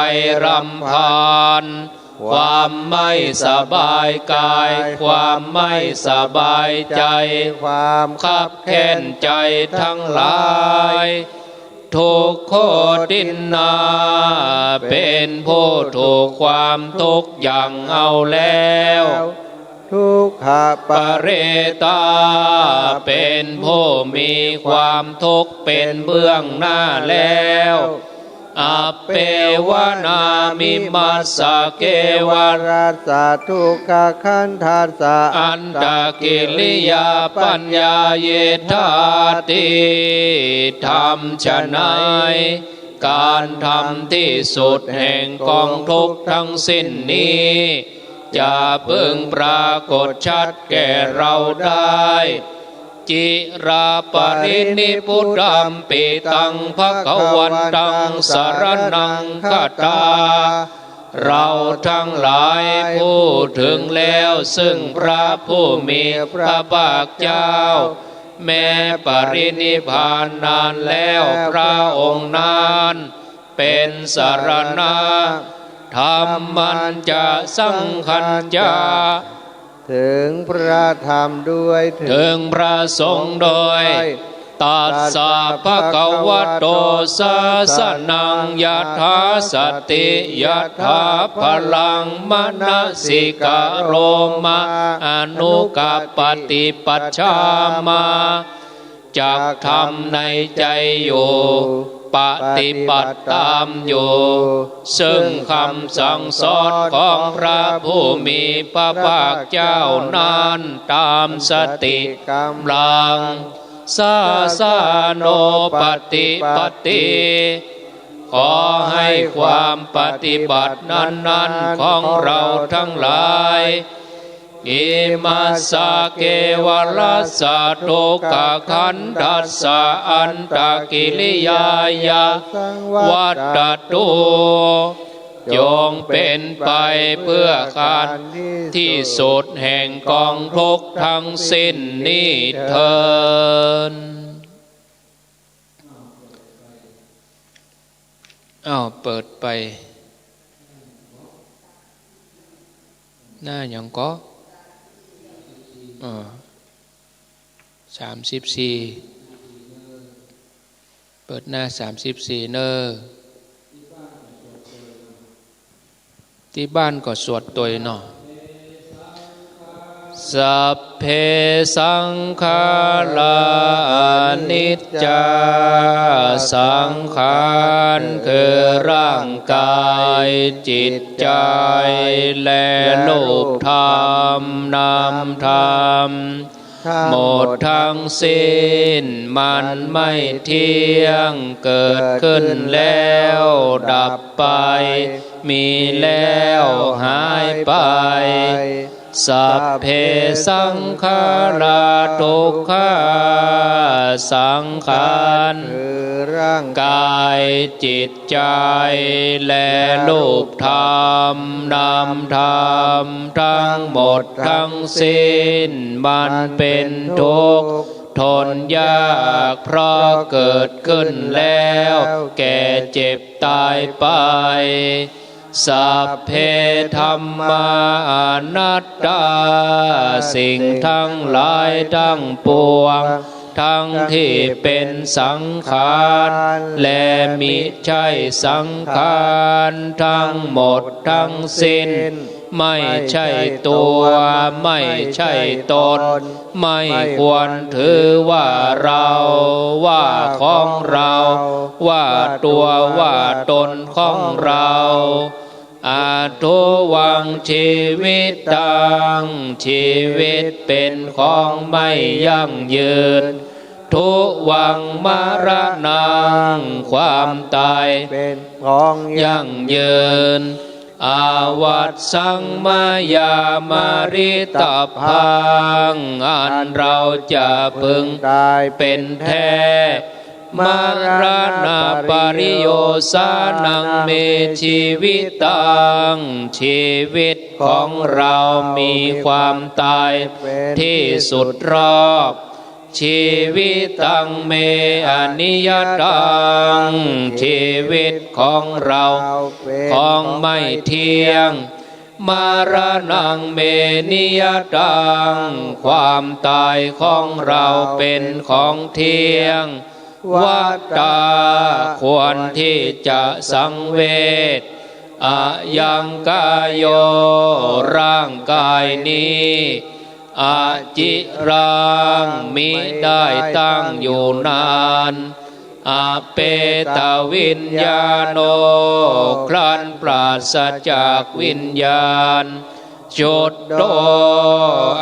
[SPEAKER 2] รำพันความไม่สบายกายความไม่สบายใจความคับแค้นใจทั้งหลายทุกโคตินนาเป็นผู้ถูกความทุกข์อย่างเอาแล้ว
[SPEAKER 3] ทุกข
[SPEAKER 2] ปเรตาเป็นผู้มีความทุกข์เป็นเบื้องหน้าแล้วอัปเปวนามิมัสสะเกวรัสสะ
[SPEAKER 3] ทุกขขันธัสสะ
[SPEAKER 2] อันตกิริยาปัญญาเยธาติธรรมฉะไหนการทำที่สุดแห่งกองทุกข์ทั้งสิ้นนี้จะพึงปรากฏชัดแก่เราได้จิราปรินิพุตตัมปิตังภคะวันตังสรณังคตาเราทั้งหลายพูดถึงแล้วซึ่งพระผู้มีพระภาคเจ้าแม้ปรินิพพานนานแล้วพระองค์นั้นเป็นสรณะธรรมันจะสังขัญจา
[SPEAKER 3] ถึงพระธรรมด้วย
[SPEAKER 2] ถึงพระสงฆ์โดยตัสสะภะคะวะโตสาสนังยะถาสติยะถาพลังมนสิกะโรมะอนุกัปปติปัชฌามาจักทำในใจอยู่ปฏิบัติตามอยู่ซึ่งคำสั่งสอนของพระผู้มีพระภาคเจ้านั้นตามสติกำลังสาสาโนปฏิปติขอให้ความปฏิบัตินั้นๆของเราทั้งหลาย อิมัสสะเกวรัสสะทุกขขันธัสสะอันตกิริยายะวัตตุจงเป็นไปเพื่อการที่สุดแห่งกองทุกข์ทั้งสิ้นนี้เถิดเปิดไปหน้าอย่างก็34เปิดหน้า34เนอที่บ้านก็สวดตัวเนาะสัพเพสังขารานิจจาสังขารคือร่างกายจิตใจและรูปธรรมนามธรรมหมดทั้งสิ้นมันไม่เที่ยงเกิดขึ้นแล้วดับไปมีแล้วหายไปสัพเพสังขาราทุกขาสังขาร
[SPEAKER 3] คือร่าง
[SPEAKER 2] กายจิตใจและรูปธรรมนามธรรมทั้งหมดทั้งสิ้นมันเป็นทุกข์ทนยากเพราะเกิดขึ้นแล้วแก่เจ็บตายไปสัพเพธัมมาอนัตตาสิ่งทั้งหลายทั้งปวงทั้งที่เป็นสังขารและมิใช่สังขารทั้งหมดทั้งสิ้นไม่ใช่ตัวไม่ใช่ตนไม่ควรถือว่าเราว่าของเราว่าตัวว่าตนของเราอาทุวังชีวิตตังชีวิตเป็นของไม่ยั่งยืนทุวังมรณังความตาย
[SPEAKER 3] เป็นของ
[SPEAKER 2] ยั่งยืนอาวัตสังมายามาริตพังอันเราจะพึง
[SPEAKER 3] ตาย
[SPEAKER 2] เป็นแท้มรณะปริโยสานังเมชีวิตตังชีวิตของเรามีความตายที่สุดรอบชีวิตตังเมอนิยตังชีวิตของเราของไม่เที่ยงมรณังเมนิยตังความตายของเราเป็นของเที่ยงวัตตาควรที่จะสังเวชอายังกายโยร่างกายนี้อาจิรังมิได้ตั้งอยู่นานอาเปตวิญญาโนครั้นปราศจากวิญญาณจุดโต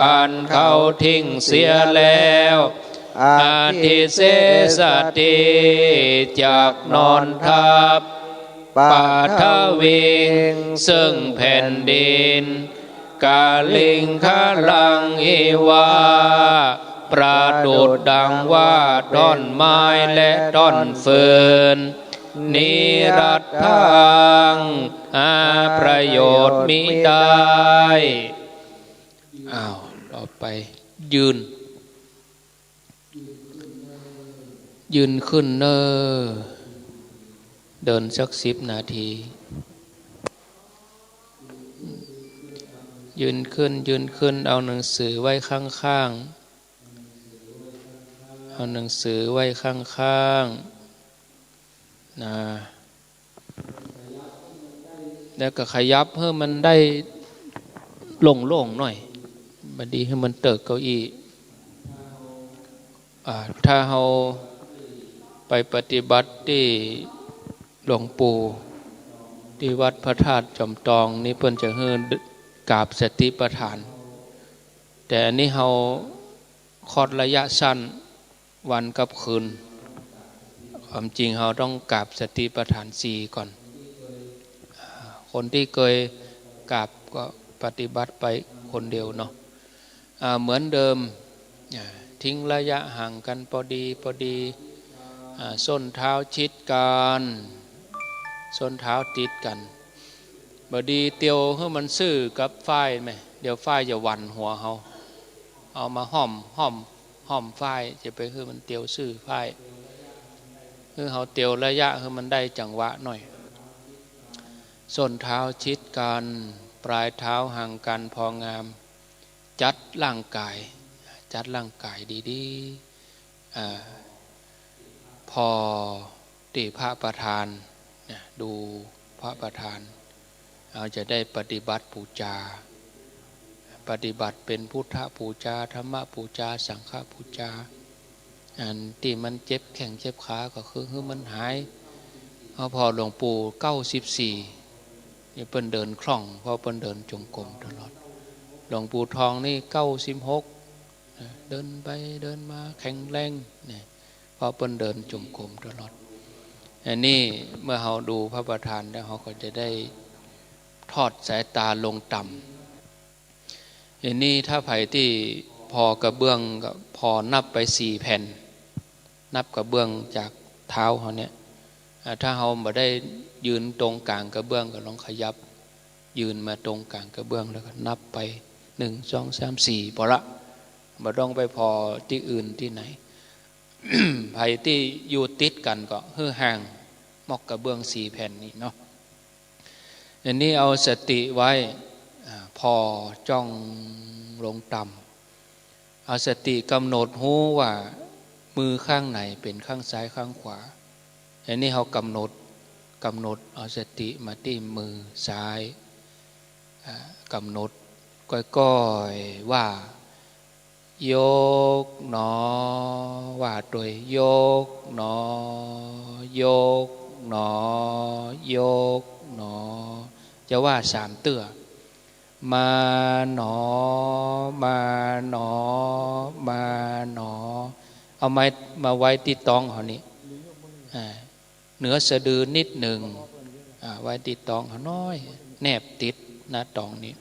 [SPEAKER 2] อันเขาทิ้งเสียแล้วอาทิเสสติจากนอนทับปาทวิงซึ่งแผ่นดินกาลิงคลังอีวาประดุจดังว่าต้นไม้และต้นฟืนนิรัตถังประโยชน์มิได้ต่อไปยืนขึ้นเนอเดินสัก10 นาทียืนขึ้นเอาหนังสือไว้ข้างๆเอาหนังสือไว้ข้างๆนะแล้วก็ขยับให้มันได้โล่งๆหน่อยบัดนี้ให้มันเติกเก้าอี้ถ้าเราไปปฏิบัติที่หลวงปู่ที่วัดพระธาตุจอมทองนี่เพิ่นจะให้กราบสติปัฏฐานแต่อันนี้เราคอดระยะสั้นวันกับคืนความจริงเราต้องกราบสติปัฏฐาน4ก่อนคนที่เคยกราบก็ปฏิบัติไปคนเดียวเนาะ
[SPEAKER 1] เหมือนเดิมทิ้งระยะห่างกันพอดีส้นเท้าชิดกันส้นเท้าติดกันบดีเตียวให้มันซื่อกับฝ้ายไหมเดี๋ยวฝ้ายจะหวั่นหัวเขาเอามาห้อมฝ้ายจะไปให้มันเตียวซื่อฝ้ายให้เขาเตียวระยะให้มันได้จังหวะหน่อยส้นเท้าชิดกันปลายเท้าห่างกันพองามจัดร่างกายดีๆพอตีพระประธานดูพระประธานเราจะได้ปฏิบัติปูจาปฏิบัติเป็นพุทธปูจาธรรมปูจาสังฆปูจาอันที่มันเจ็บแข้งเจ็บขาก็คือมันหายพอหลวงปู่94นี่เปิ้นเดินคล่องเพราะเปิ้นเดินจงกรมตลอดหลวงปู่ทองนี่96เดินไปเดินมาแข็งแรงเนี่ยเพราะเปิ้นเดินจงกรมตลอดอันนี้เมื่อเราดูพระประธานแล้วเราก็จะได้ทอดสายตาลงต่ำอันนี้ถ้าไผ่ที่พอกระเบื้องก็พอนับไป4 แผ่นนับกระเบื้องจากเท้าเขาเนี่ยถ้าเราไม่ได้ยืนตรงกลางกระเบื้องก็ลองขยับยืนมาตรงกลางกระเบื้องแล้วก็นับไป1 2 3 4พอละไม่ต้องไปพอที่อื่นที่ไหน ไผ่ที่อยู่ติดกันก็ห่างมอกกระเบื้อง4 แผ่นนี่เนาะอันนี้เอาสติไว้พอจ้องลงต่ำเอาสติกำหนดหูว่ามือข้างไหนเป็นข้างซ้ายข้างขวาอันนี้เขากำหนดเอาสติมาที่มือซ้ายกำหนดก้อยๆว่ายกหนอว่าโดยยกหนอยกหนอยกหนอจะว่า3 เตื้อมาหนอมาหนอมาหนอเอาไม้มาไว้ที่ตองเขานี้เหนือสะดือนิดหนึ่งไว้ที่ตองเขาน้อยแนบติดหน้าตองนี้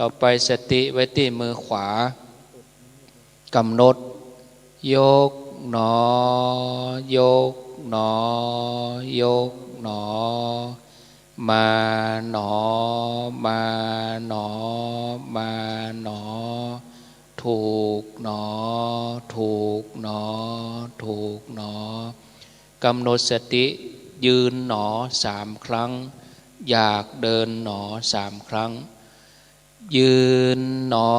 [SPEAKER 1] ต่อไปสติไว้ที่มือขวากำหนดยกหนอยกหนอยกหนอมาหนอมาหนอมาหนอถูกหนอถูกหนอถูกหนอกำหนดสติยืนหนอ3 ครั้งอยากเดินหนอ3 ครั้งยืนหนอ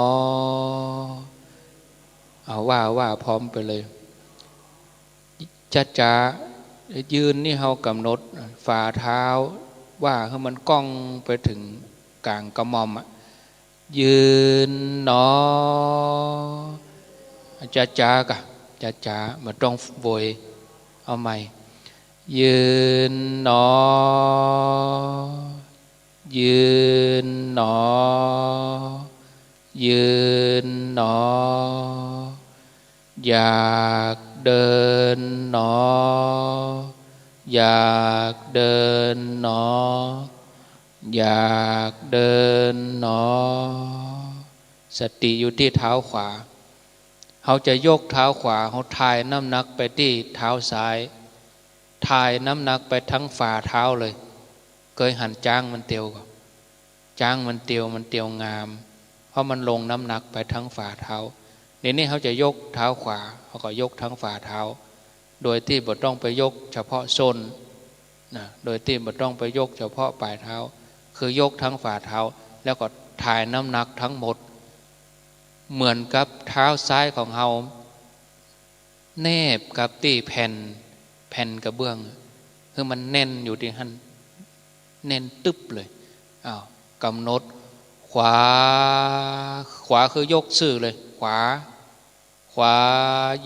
[SPEAKER 1] เอาว่าพร้อมไปเลยจ้ายืนนี่เรากำหนดฝ่าเท้าว่าให้มันก้องไปถึงกลางกระหม่อมยืนหนอจ้ากะจ้ามันต้องโวยเอาใหม่ยืนหนอยืนหนอยืนหนออยากเดินหนออยากเดินหนออยากเดินหนอสติอยู่ที่เท้าขวาเขาจะยกเท้าขวาเขาถ่ายน้ำหนักไปที่เท้าซ้ายถ่ายน้ำหนักไปทั้งฝ่าเท้าเลยเคยหันจ้างมันเตียวก่อนจ้างมันเตียวงามเพราะมันลงน้ำหนักไปทั้งฝ่าเท้าเดี๋ยวนี้เขาจะยกเท้าขวาเขาก็ยกทั้งฝ่าเท้าโดยที่บ่ต้องไปยกเฉพาะส้นนะโดยที่บ่ต้องไปยกเฉพาะปลายเท้าคือยกทั้งฝ่าเท้าแล้วก็ถ่ายน้ำหนักทั้งหมดเหมือนกับเท้าซ้ายของเราแนบกับที่แผ่นกระเบื้องคือมันแน่นอยู่ที่หันแน่นตึ๊บเลยกำหนดขวาคือยกซื่อเลยขวา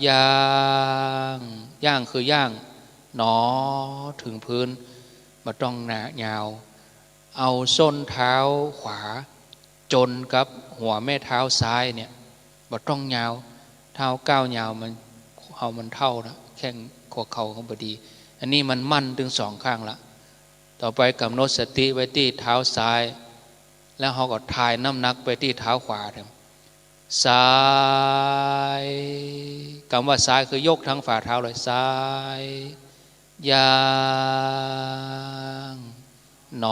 [SPEAKER 1] ย่างคือย่างหนอถึงพื้นมาต้องหนายาวเอาส้นเท้าขวาจนกับหัวแม่เท้าซ้ายเนี่ยมาต้องยาวเท้าก้าวยาวมันเท่านะแข้งข้อเข่าของบดีอันนี้มันมั่นถึง2 ข้างละต่อไปกำหนดสติไว้ที่เท้าซ้ายแล้วเขาก็ถ่ายน้ำหนักไปที่เท้าขวา ซ้ายคำว่าซ้ายคือยกทั้งฝ่าเท้าเลยซ้ายย่างห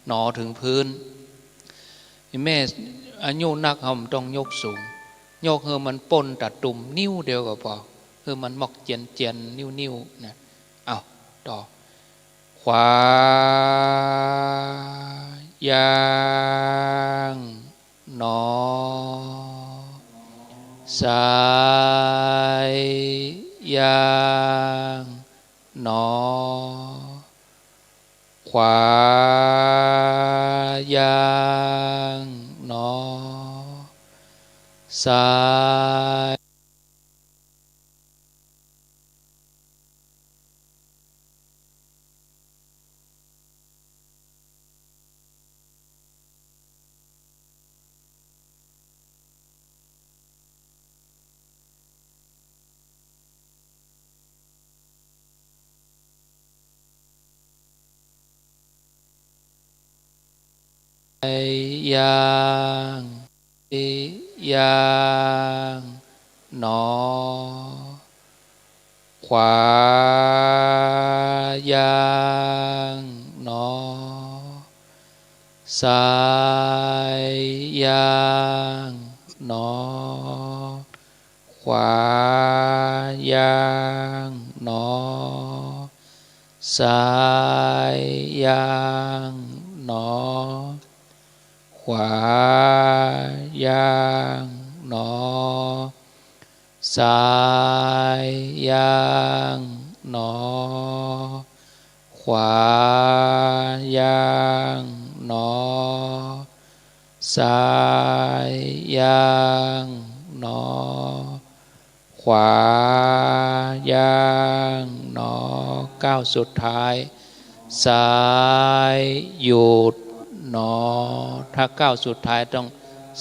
[SPEAKER 1] นอถึงพื้นแม่อายุนักเราต้องยกสูงยกเฮือมันปนตัดตุ่มนิ้วเดียวก็พอคือมันมอกเจียนนิ้วนะเอาต่อขวาย่างหนอซ้ายย่างหนอขวาย่างหนอซ้ายย่างย่างหนอขวาย่างหนอซ้ายย่างหนอขวาย่างหนอซ้ายย่างหนอขวาย่างหนอซ้ายย่างหนอขวาย่างหนอซ้ายย่างหนอขวาย่างหนอก้าวสุดท้ายซ้ายหยุดหนอถ้าก้าวสุดท้ายต้อง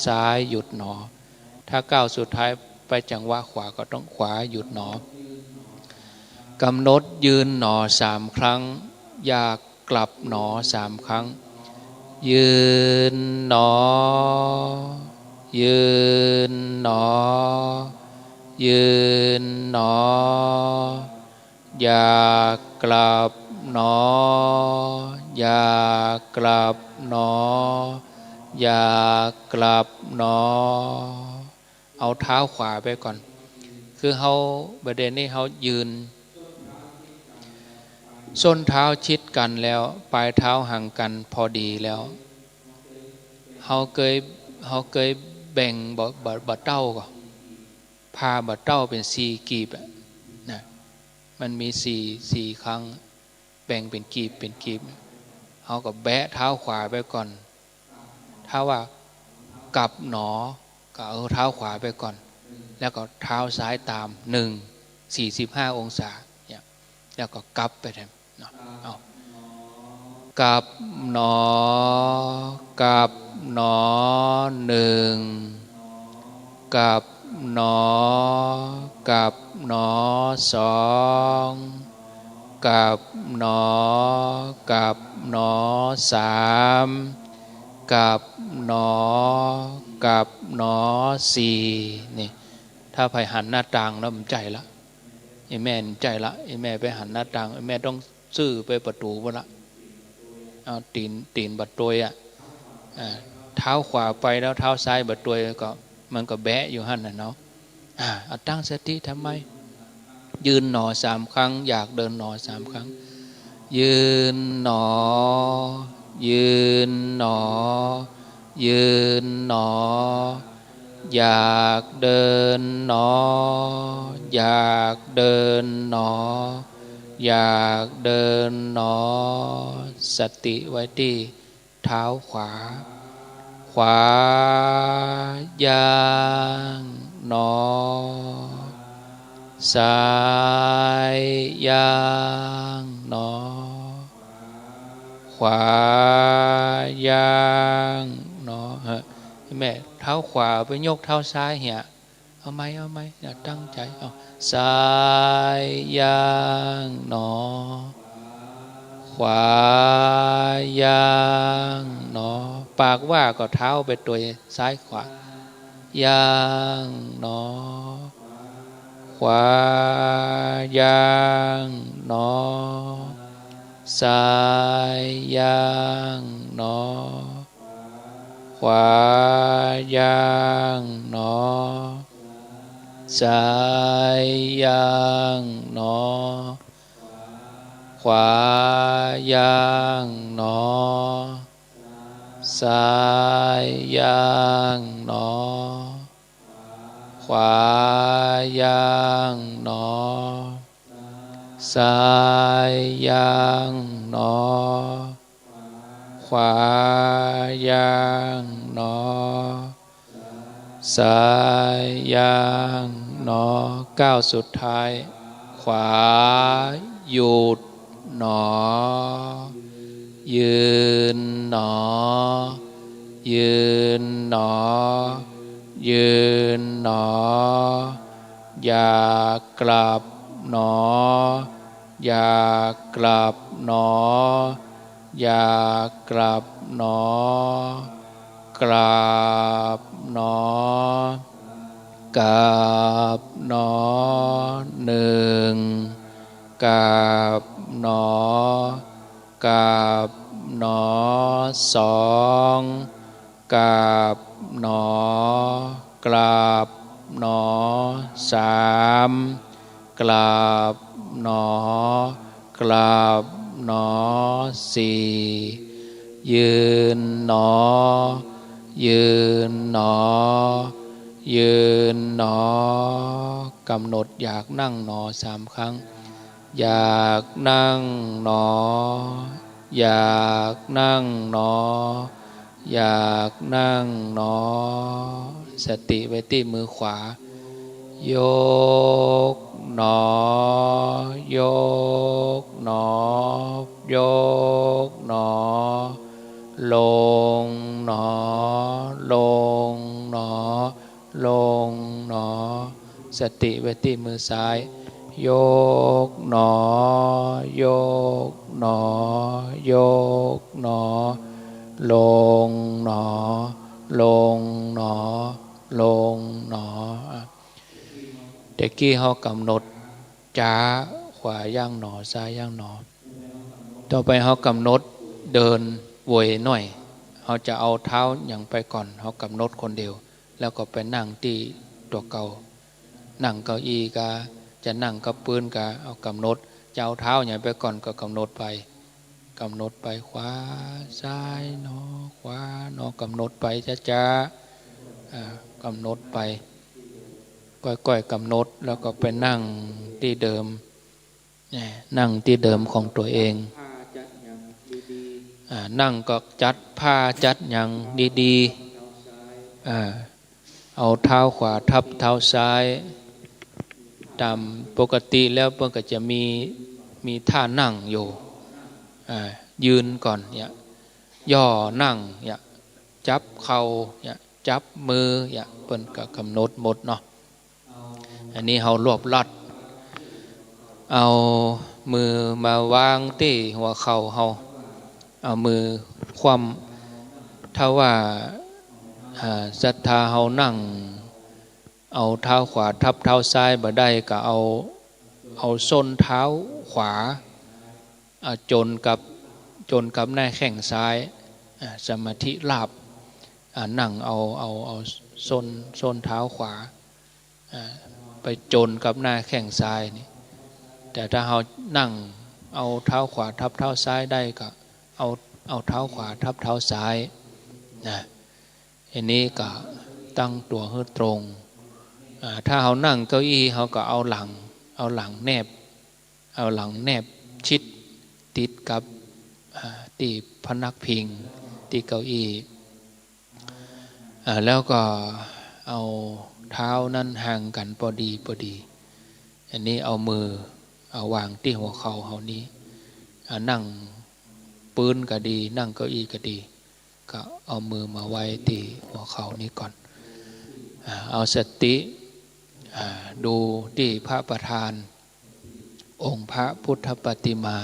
[SPEAKER 1] ซ้ายหยุดหนอถ้าก้าวสุดท้ายไปจังหวะขวาก็ต้องขวาหยุดหนอกำหนดยืนหนอ3 ครั้งอยากกลับหนอ3 ครั้งยืนหนอยืนหนอยืนหนออยากกลับหนออยากกลับหนออยากกลับหนอเอาเท้าขวาไปก่อนคือเฮาประเด็นนี้เฮายืนส้นเท้าชิดกันแล้วปลายเท้าห่างกันพอดีแล้วเฮาเคยแบ่งบ่เต้าก่อนพาบ่เต้าเป็น4 กีบนะมันมี4 ครั้งแบ่งเป็นกีบเฮาก็แบะเท้าขวาไปก่อนถ้าว่ากลับหนอก็เอาเท้าขวาไปก่อนแล้วก็เท้าซ้ายตาม45 องศาเนี่ยแล้วก็กลับไปแทนเอากลับหนอกลับหนอ1กลับหนอกลับหนอ2กลับหนอกลับหนอ3กลับหนอกลับหนอ4นี่ถ้าไปหันหน้าต่างแล้วมันใจละไอ้แม่ใจละไอ้แม่ไปหันหน้าต่างไอ้แม่ต้องซื้อไปประตูวะละเอาตีนบัดตัวเท้าขวาไปแล้วเท้าซ้ายบัดตัวก็มันก็แบะอยู่หั่นน่ะเนาะเอาตั้งสติทำไมยืนหนอ3 ครั้งอยากเดินหนอ3 ครั้งยืนหนอยืนหนอยืนหนออยากเดินหนออยากเดินหนออยากเดินหนอสติไว้ที่เท้าขวาขวาย่างหนอซ้ายย่างหนอขวาย่างหนอแม่เท้าขวาไปยกเท้าซ้ายเหี่ยเอาไหมอย่าตั้งใจเอาซ้ายย่างหนอขวาย่างหนอปากว่าก็เท้าไปตัวซ้ายขวา ย่างหนอขวาย่างหนอซ้ายย่างหนอขวาย่างหนอซ้ายย่างหนอขวาย่างหนอซ้ายย่างหนอขวาย่างหนอซ้ายย่างหนอขวาย่างหนอซ้ายย่างหนอก้าวสุดท้ายขวาหยุดหนอยืนหนอยืนหนอยืนหนออย่ากลับหนออย่ากลับหนออย่ากลับหนอกราบหนอกราบหนอหนึ่งกราบหนอกราบหนอสองกราบหนอกราบหนอสามกราบหนอกราบหนอสี่ยืนหนอยืนหนอยืนหนอกำหนดอยากนั่งหนอสามครั้งอยากนั่งหนออยากนั่งหนออยากนั่งหนอสติไว้ที่มือขวายกหนอยกหนอยกหนอลงหนอลงหนอลงหนอสติไว้ที่มือซ้ายยกหนอยกหนอยกหนอลงหนอลงหนอลงหนอเด็กกี้เขากำหนดจ้าขวาย่างหนอซ้ายย่างหนอต่อไปเขากำหนดเดินเวยหน่อยเขาจะเอาเท้าอย่างไปก่อนเขากำหนดคนเดียวแล้วก็ไปนั่งที่ตัวเก่านั่งเก้าอี้กาจะนั่งกับปืนกาเอากำหนดจะเอาเท้าอย่างไปก่อนก็กำหนดไปกำหนดไปขวาซ้ายหนอขวาหนอกำหนดไปจ้ากำหนดไปก้อยๆกำหนดแล้วก็ไปนั่งที่เดิมนั่งที่เดิมของตัวเองนั่งก็จัดผ้าจัดอย่างดีๆเอาเท้าขวาทับเท้าซ้ายตามปกติแล้วเพิ่นก็จะมีท่านั่งอยู่ยืนก่อนเนี่ยย่อนั่งเนี่ยจับเข่าเนี่ยจับมือเนี่ยเพิ่นก็กำหนดหมดเนาะอันนี้เฮารวบลัดเอามือมาวางที่หัวเข่าเฮาเอามือคว่ำถ้าว่าศรัทธาเฮานั่งเอาเท้าขวาทับเท้าซ้ายบ่ได้ก็เอาส้นเท้าขวาจนกับหน้าแข้งซ้ายสมาธิลาบนั่งเอาส้นเท้าขวาไปจนกับหน้าแข้งซ้ายนี่แต่ถ้าเรานั่งเอาเท้าขวาทับเท้าซ้ายได้ก็เอาเท้าขวาทับเท้าซ้ายนะอันนี้ก็ตั้งตัวให้ตรงถ้าเรานั่งเก้าอี้เราก็เอาหลังแนบชิดติดกับที่พนักพิงที่เก้าอี้แล้วก็เอาเท้านั้นห่างกันพอดีอันนี้เอามือเอาวางที่หัวเข่าเฮานี้นั่งปืนก็ดีนั่งเก้าอี้ก็ดีก็เอามือมาไว้ที่หัวเข่านี้ก่อนเอาสติดูที่พระประธานองค์พระพุทธปฏิมา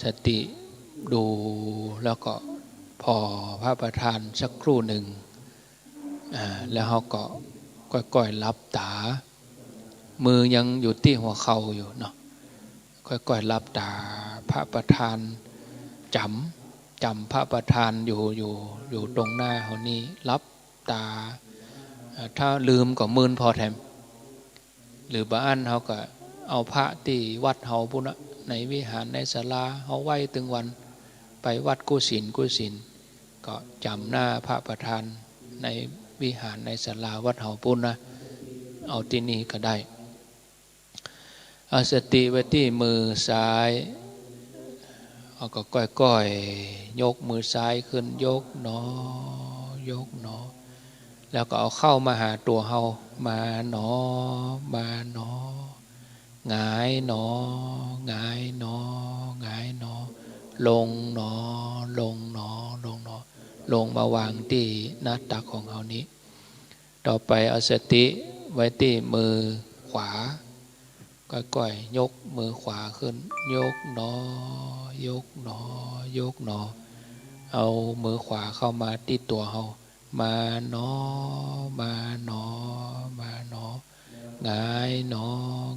[SPEAKER 1] สติดูแล้วก็พอพระประธานสักครู่หนึ่ง แล้วเขาก็ก้อยๆรับตามือยังอยู่ที่หัวเข่าอยู่เนาะค่อยๆรับตาพระประธานจำพระประธานอยู่ตรงหน้าเขานี่รับตาถ้าลืมก็มืนพอแถมหรือบ้านเขาก็เอาพระที่วัดเขาพุ่นในวิหารในศาลาเขาไหว้ตึงวันไปวัดกุศินก็จำหน้าพระประธานในวิหารในศาลาวัดเขาพุ่นนะเอาที่นี่ก็ได้เอาสติไว้ที่มือซ้ายเอาก็ก้อยๆยกมือซ้ายขึ้นยกหนอยกหนอแล้วก็เอาเข้ามาหาตัวเฮามาหนอมาหนอหงายหนอหงายหนอหงายหนอลงหนอลงหนอลงหนอลงมาวางที่หน้าตักของเฮานี้ต่อไปเอาสติไว้ที่มือขวาก้อยๆยกมือขวาขึ้นยกหนอยกหนอยกหนอเอามือขวาเข้ามาที่ตัวเฮามาหนอมาหนอมาหนอหงายหนอ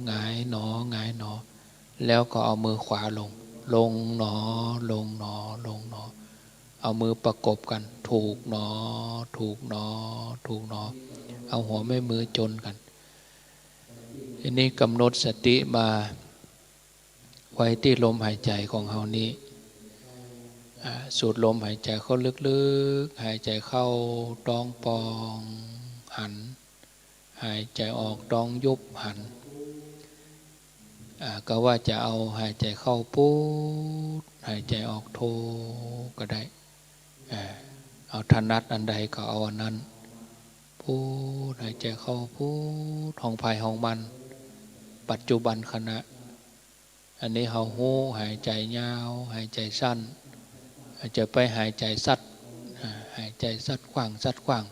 [SPEAKER 1] หงายหนอหงายหนอแล้วก็เอามือขวาลงหนอลงหนอลงหนอเอามือประกบกันถูกหนอถูกหนอถูกหนอเอาหัวแม่มือจนกันทีนี้กำหนดสติมาไว้ที่ลมหายใจของเฮานี้สูดลมหายใจเข้าลึกๆหายใจเข้าท้องปองหันหายใจออกท้องยุบหันก็ว่าจะเอาหายใจเข้าปูดหายใจออกโทก็ได้เอาถนัดอันใดก็เอาอันนั้นปูดหายใจเข้าปูดห้องภายห้องมันปัจจุบันขณะอันนี้เฮาหูหายใจยาวหายใจสั้นจะไปหายใจสัดหายใจสัดกว้าง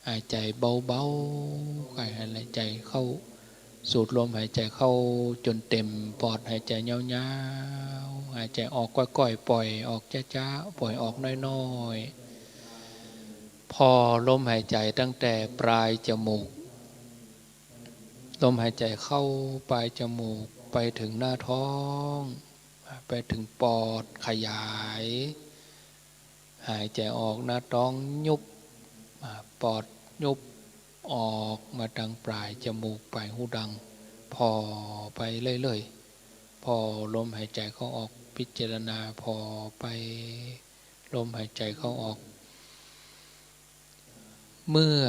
[SPEAKER 1] หายใจเบาๆหายใจเข้าสูดลมหายใจเข้าจนเต็มปอดหายใจยาวๆหายใจออกก้อยๆปล่อยออกช้าๆปล่อยออกน้อยๆพอลมหายใจตั้งแต่ปลายจมูกลมหายใจเข้าปลายจมูกไปถึงหน้าท้องไปถึงปอดขยายหายใจออกหน้าท้องยุบปอดยุบออกมาทางปลายจมูกปลายหูดังพอไปเรื่อยๆพอลมหายใจเข้าออกพิจารณาพอไปลมหายใจเข้าออกเมื่อ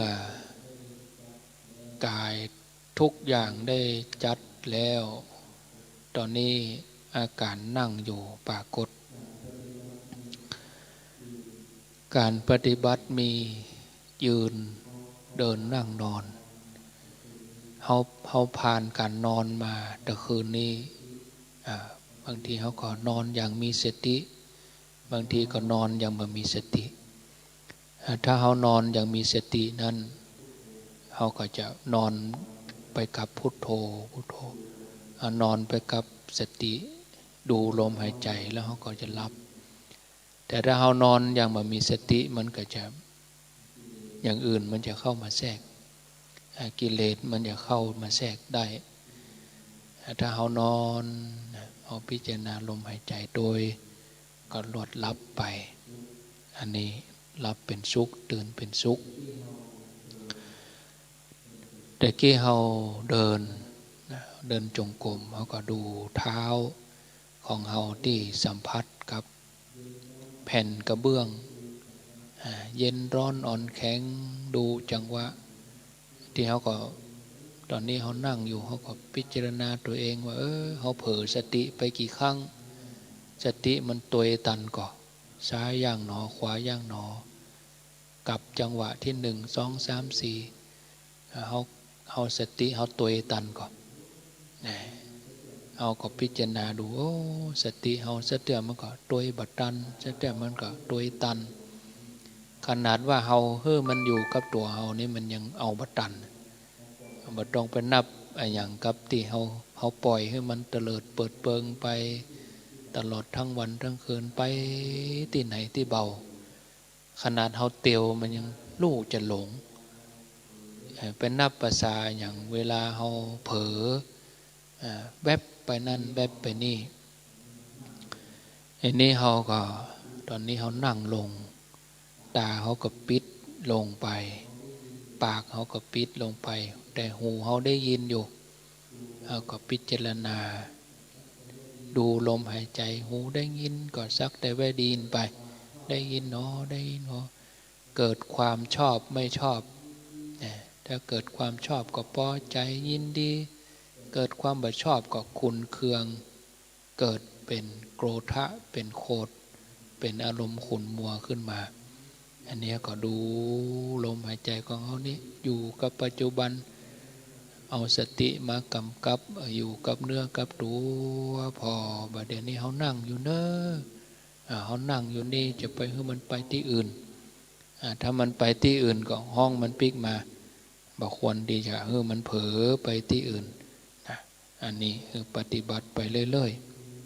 [SPEAKER 1] กายทุกอย่างได้จัดแล้วตอนนี้อาการนั่งอยู่ปรากฏการปฏิบัติมียืนเดินนั่งนอนเขาผ่านการนอนมาแต่คืนนี้บางทีเขาก็นอนอย่างมีสติบางทีก็นอนอย่างไม่มีสติถ้าเขานอนอย่างมีสตินั้นเขาก็จะนอนไปกับพุทโธนอนไปกับสติดูลมหายใจแล้วเขาก็จะหลับแต่ถ้าเขานอนอย่างไม่มีสติมันก็จะอย่างอื่นมันจะเข้ามาแทรกกิเลสมันจะเข้ามาแทรกได้ถ้าเขานอนเอาพิจารณาลมหายใจโดยก็หลดลับไปอันนี้ลับเป็นสุขตื่นเป็นสุขแต่กี้เขาเดินจงกรมเขาก็ดูเท้าของเขาที่สัมผัสกับแผ่นกระเบื้องเย็นร้อนอ่อนแข็งดูจังหวะที่เขาก็ตอนนี้เขานั่งอยู่เขาก็พิจารณาตัวเองว่าเขาเผลอสติไปกี่ครั้งสติมันตัวตันก่อซ้ายย่างหนอขวาย่างหนอกับจังหวะที่1 2 3 4เขาสติเขาตัวตันก่อนเอาก็พิจารณาดูโอ้สติเขาสติมันก็ตัวบัดตันสติมันก็ตัวตันขนาดว่าเฮามันอยู่กับตัวเฮานี่มันยังเอาบัดตันบ่ต้องไปนับอย่างกับที่เฮาปล่อยให้มันเตลิดเปิดเปิงไปตลอดทั้งวันทั้งคืนไปที่ไหนที่เบาขนาดเฮาเตียวมันยังรู้จะหลง เป็นนับภาษาอย่างเวลาเราเผลอแวบไปนั่นแวบไปนี่อันนี้เราก็ตอนนี้เรานั่งลงตาเขาก็ปิดลงไปปากเขาก็ปิดลงไปแต่หูเขาได้ยินอยู่เขาก็พิจารณาดูลมหายใจหูได้ยินก็สักแต่ว่าดีนไปได้ยินเนาะได้ยินเนาะเกิดความชอบไม่ชอบถ้าเกิดความชอบก็พอใจยินดีเกิดความไม่ชอบก็ขุ่นเคืองเกิดเป็นโกรธะเป็นโคตรเป็นอารมณ์ขุ่นมัวขึ้นมาอันนี้ก็ดูลมหายใจของเขานี่อยู่กับปัจจุบันเอาสติมากำกับอยู่กับเนื้อกับตัวพอบัดเดี๋ยวนี้เขานั่งอยู่เนอะเขานั่งอยู่นี่จะไปให้มันไปที่อื่นถ้ามันไปที่อื่นก็ห้องมันปิกมาบอกควรดีจะให้มันเผลอไปที่อื่นนะอันนี้คือปฏิบัติไปเรื่อย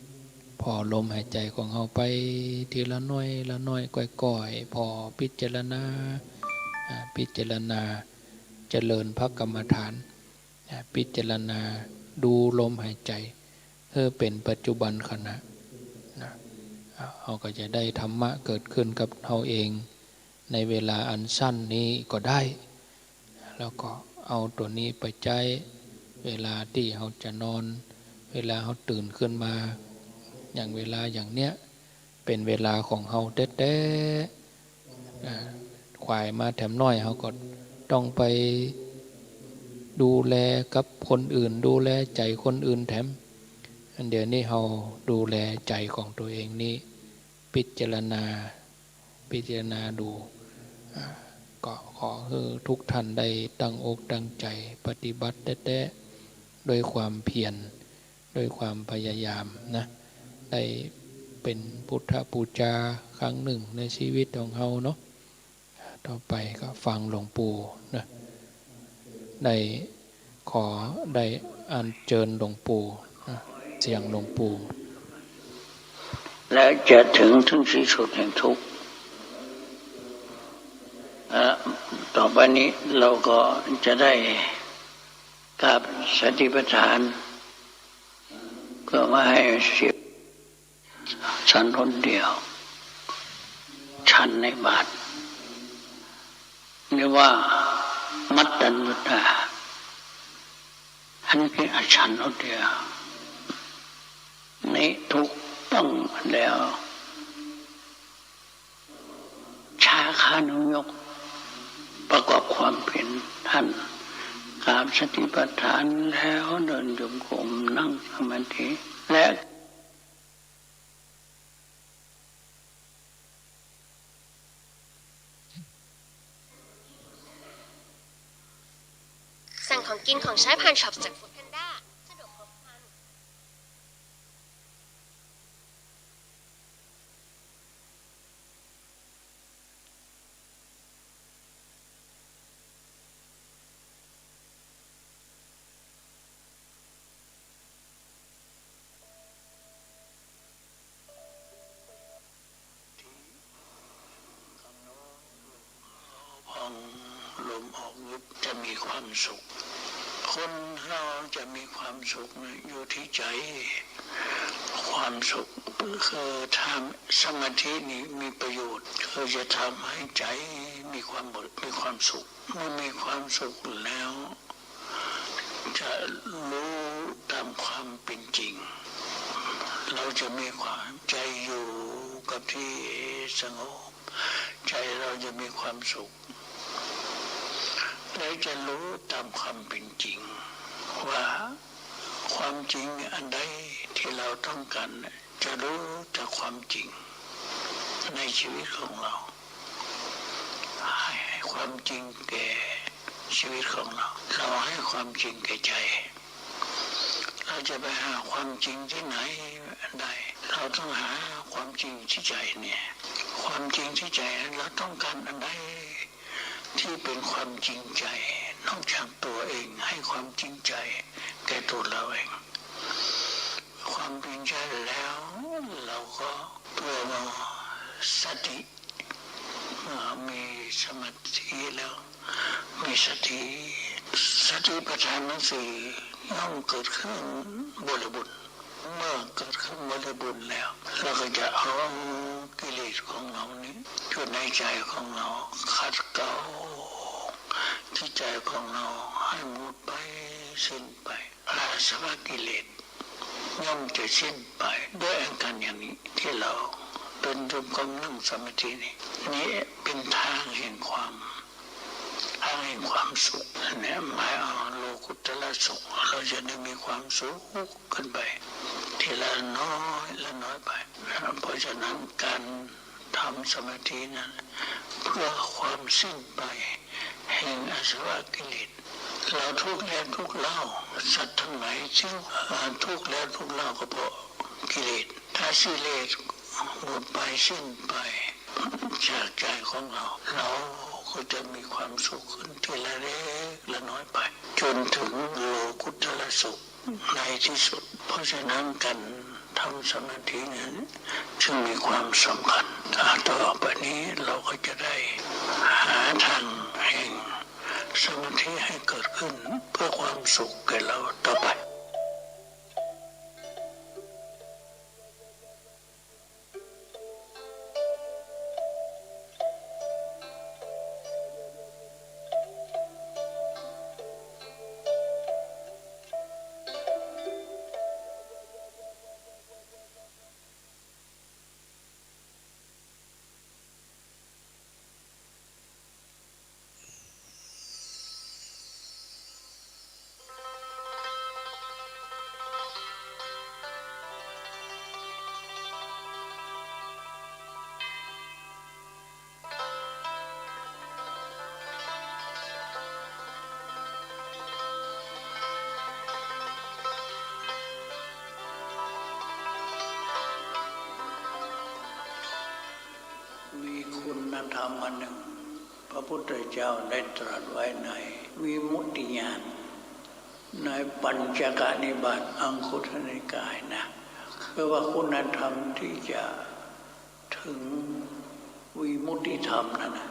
[SPEAKER 1] ๆพอลมหายใจของเขาไปทีละน้อยละน้อยก่อยๆพอพิจารณาเจริญพระกรรมฐานพิจารณาดูลมหายใจเพื่อเป็นปัจจุบันขณะนะเราก็จะได้ธรรมะเกิดขึ้นกับเราเองในเวลาอันสั้นนี้ก็ได้แล้วก็เอาตัวนี้ไปใช้เวลาที่เราจะนอนเวลาเราตื่นขึ้นมาอย่างเวลาอย่างเนี้ยเป็นเวลาของเราแท้ๆควายมาแถมน้อยเราก็ต้องไปดูแลกับคนอื่นดูแลใจคนอื่นแถมอันเดี๋ยวนี้เราดูแลใจของตัวเองนี้พิจารณาดูก็ขอให้ทุกท่านได้ตั้งอกตั้งใจปฏิบัติแท้ๆโดยความเพียรโดยความพยายามนะได้เป็นพุทธบูชาครั้งหนึ่งในชีวิตของเราเนาะต่อไปก็ฟังหลวงปู่นะได้ขอได้อัญเชิญหลวงปู่นะเสียงหลวงปู่
[SPEAKER 4] และจะถึงที่สุดแห่งทุกข์ต่อไปนี้เราก็จะได้กับสติปัฏฐานก็มาให้เสียฉันคนเดียวฉันในบาทเรียกว่ามัตตัญญุตาอันนี้คือฉันคนเดียวนี่ทุกต้องแล้วชาคานุยกประกอบความเป็นท่านกราบสติปัฏฐานแล้วเดินจงกรมนั่งสมาธิและ
[SPEAKER 5] สั่งของกินของใช้ผ่านช็อปจากฟู้ดแพนด้าสะดวกครบครัน
[SPEAKER 4] พองลมออกยุบจะมีความสุขคนเราจะมีความสุขอยู่ที่ใจความสุขคือทำสมาธินี้มีประโยชน์คือจะทำให้ใจมีความสุขเมื่อมีความสุขแล้วจะรู้ตามความเป็นจริงเราจะมีความใจอยู่กับที่สงบใจเราจะมีความสุขและจะรู้ตามความเป็นจริงว่าความจริงอันใดที่เราต้องการจะรู้จากความจริงในชีวิตของเราให้ความจริงแก่ชีวิตของเราให้ความจริงแก่ใจเราจะไปหาความจริงที่ไหนอันใดเราต้องหาความจริงที่ใจเนี่ยความจริงที่ใจเราต้องการอันใดที่เป็นความจริงใจนอกจากตัวเองให้ความจริงใจแก่ตัวเราเองความจริงใจแล้วเราก็เพื่อเราสติมีสมาธิแล้วมีสติ สติปัฏฐานทั้งสี่ย่อมเกิดขึ้นบริบูรณ์เมื่อเกิดขึ้นบริบูรณ์แล้วเราก็จะเอากิเลสของเรานี้อยู่ในใจของเราขัดเกลาที่ใจของเราให้หมดไปสิ้นไปอาสวะกิเลสย่อมจะสิ้นไปด้วยอาการอย่างนี้ที่เราเดินจงกรมนั่งสมาธินี่เป็นทางแห่งความสุขเนี่ยหมายเอาโลกุตละสุขเราจะได้มีความสุขขึ้นไปทีละน้อยละน้อยไปเพราะฉะนั้นการทำสมาธินั้นเพื่อความสิ้นไปแห่งอาสวะกิเลสเราทุกข์แล้วทุกข์เล่าสัตว์ทั้งหลายจึงทุกข์แล้วทุกข์เล่าก็เพราะกิเลสถ้ากิเลสหมดไปสิ้นไปจากใจของเราก็จะมีความสุขขึ้นทีละเล็กละน้อยไปจนถึงโลกุตละสุขในที่สุดเพราะฉะนั้นการทำสมาธินั้นจึงมีความสำคัญต่อไปนี้เราก็จะได้หาทางแห่งสมาธิให้เกิดขึ้นเพื่อความสุขแก่เราต่อไปมีคุณธรรมอันหนึ่งพระพุทธเจ้าได้ตรัสไว้ในวิมุตติญาณในปัญจกนิบาตอังคุตรนิกายนะคือว่าคุณธรรมที่จะถึงวิมุตติธรรมนั่นนะ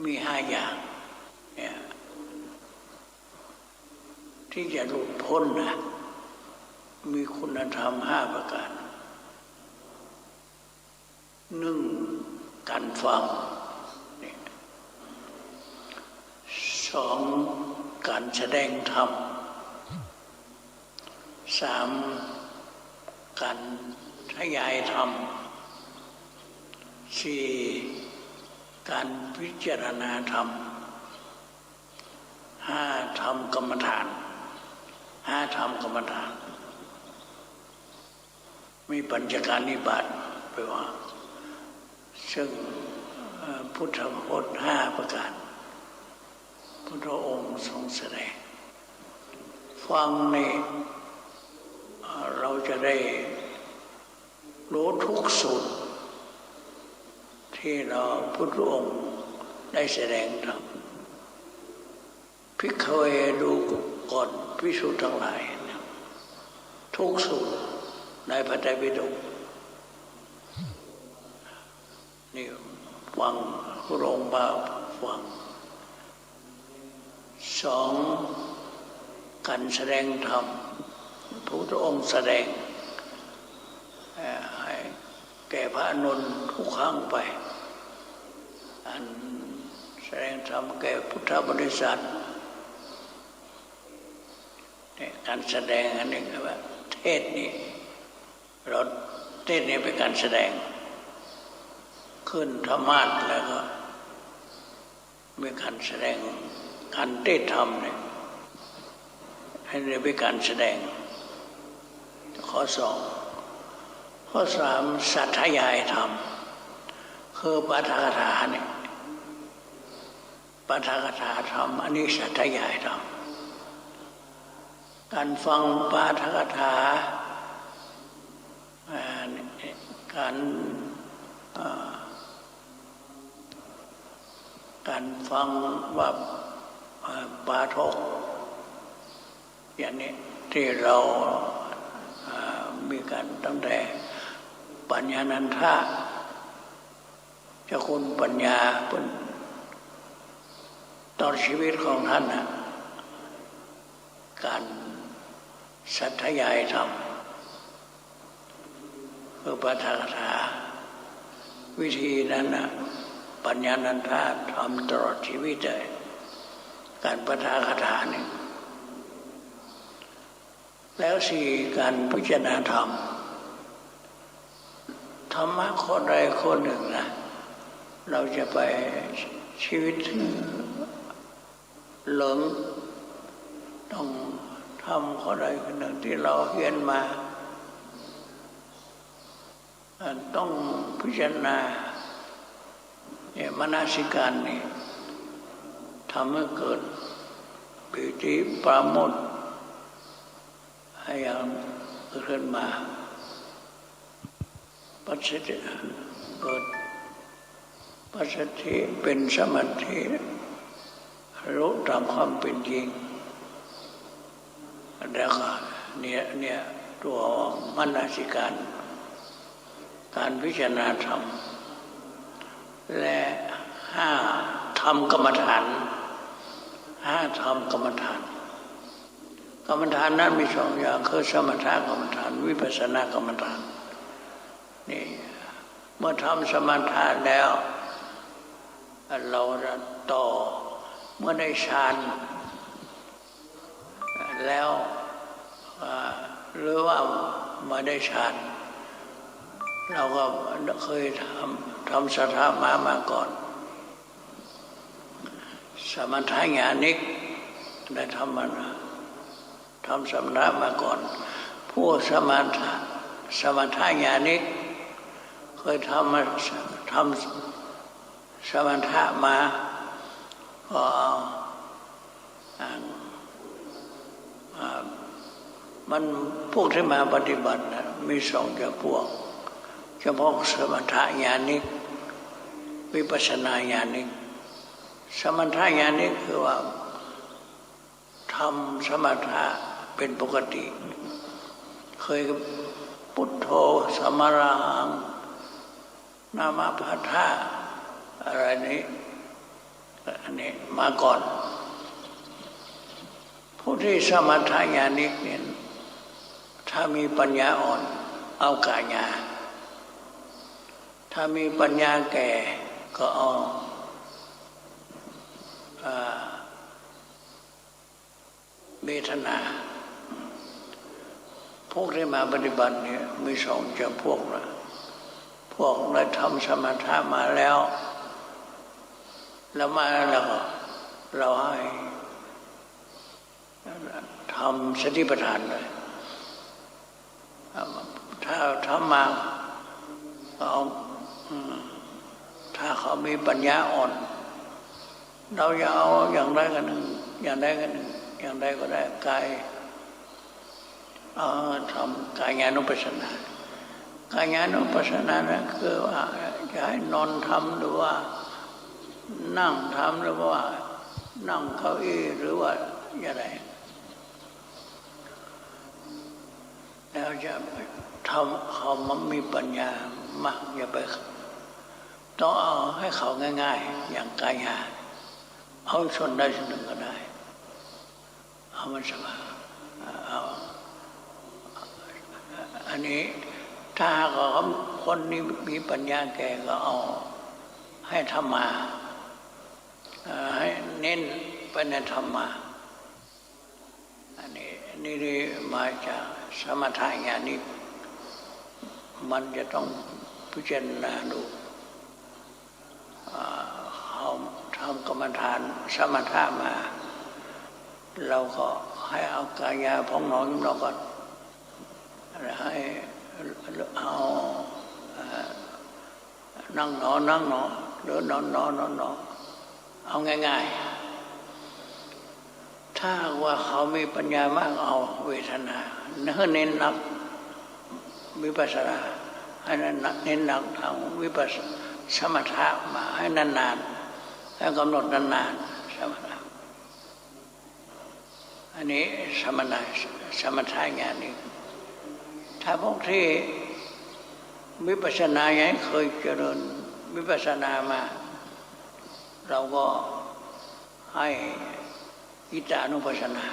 [SPEAKER 4] มี5 อย่างเนี่ยที่จะหลุดพ้นนะมีคุณธรรม5 ประการ1การฟัง2การแสดงธรรม3การขยายธรรม4การพิจารณาธรรม5ธรรมกรรมฐานมีปัญจการนิบาตแปลว่าซึ่งพุทธพจน์5 ประการพุทธองค์ทรงแสดงฟังนี่เราจะได้รู้ทุกสูตรที่เราพุทธองค์ได้แสดงธรรมภิกขุดูก่อนภิกษุทั้งหลายทุกสูตรในพระไตรปิฎกนี่ฟังโรงบาฟัง2การแสดงธรรมพระพุทธองค์แสดงให้แก่พระอานนท์ทุกครั้งไปอันแสดงธรรมแก่พุทธบริษัทการแสดงอันหนึ่งว่าเทศนี่เราเทศนี่เป็นการแสดงขึ้นธรรมาสแล้วก็มีการแสดงการเทศธรรมเนี่ยให้เรียกเป็นการแสดงข้อ2ข้อ3สัทยายธรรมคือปาฐกถาเนี่ยปาฐกถาธรรมอันนี้สัทยายธรรมการฟังปาฐกถาการฟังว่าปาฐกอย่างนี้ที่เรามีการตั้งแต่ปัญญานันทะเจ้าคุณปัญญาเป็นตอนชีวิตของท่านนะ การสัทยายธรรมคือปาฐกถาวิธีนั้นนะปัญญานันทาทำตลอดชีวิตเลยการปาฐกถานี่แล้วสี่การพิจารณาธรรมธรรมะข้อใดข้อหนึ่งนะเราจะไปชีวิตหลงต้องทำข้อใดข้อหนึ่งที่เราเรียนมาต้องพิจารณาเนี่ยมนสิการนี่ทำให้เกิดปิติปราโมทย์ให้ยังขึ้นมาปัจจิเกิดปัจจิเป็นสมาธิรู้ตามความเป็นจริงแล้วก็เนี่ยตัวมนสิการการพิจารณาธรรมและ5ธรรมกรรมฐาน5ธรรมกรรมฐานกรรมฐานนั้นมี2อย่างคือสมถะกรรมฐานวิปัสสนากรรมฐานนี่เมื่อทำสมถะแล้วเราจะต่อเมื่อได้ฌานแล้วหรือว่ามาได้ฌานเราก็เคยทำสถามาก่อนสมถะญาณิกได้ทำสมถะมาก่อนผู้สมถะญาณิกเคยทำสมถะมาก็มันพวกที่มาปฏิบัตินะมี2 พวกเฉพาะสมถะญาณิกวิปัสสนาญาณิกสมถะญาณิกคือว่าทำสมถะเป็นปกติเคยพุทโธสมราหังนามพัทธะอะไรนี้อันนี้มาก่อนผู้ที่สมถะญาณิกเนี่ยถ้ามีปัญญาอ่อนเอากายาถ้ามีปัญญาแก่ก็เอาเวทนาพวกที่มาปฏิบัติเนี่ยมี2 พวกนะพวกได้ทำสมถะมาแล้วก็เราให้ทำสติปัฏฐานเลยถ้าทำมาเอาถ้าเขามีปัญญาอ่อนเราอย่าเอาอย่างใดก็หนึ่งอย่างใดก็หนึ่งอย่างใดก็ได้กายทำกายานุปัสสนากายานุปัสสนานะคือว่าจะให้นอนทำหรือว่านั่งทำหรือว่านั่งเก้าอี้หรือว่าอะไรแล้วจะทำเขามันมีปัญญามากอย่าไปต้องเอาให้เขาง่ายๆอย่างกายาเอาชนได้ชนหนึ่งก็ได้เอามันสบายเอาอันนี้ถ้าหากคนนี้มีปัญญาแก่ก็เอาให้ธรรมาให้เน้นไปในธรรมะอันนี้มาจากสมถะญาณิกมันจะต้องพิจารณาดูเขาทำกรรมฐานสมถะมาเราก็ให้เอากายาพองหนอยุบหนอก่อนให้เอานั่งหนอหรือนอนเอาง่ายๆถ้าว่าเขามีปัญญามากเอาเวทนาเน้นหนักวิปัสสนาให้เน้นหนักทางวิปัสสมถะมาให้นานๆให้กำหนดนานๆสมถะอันนี้สมถะญาณิกถ้าพวกที่วิปัสสนายังเคยเจริญวิปัสสนามาเราก็ให้อิตานุปัสสนา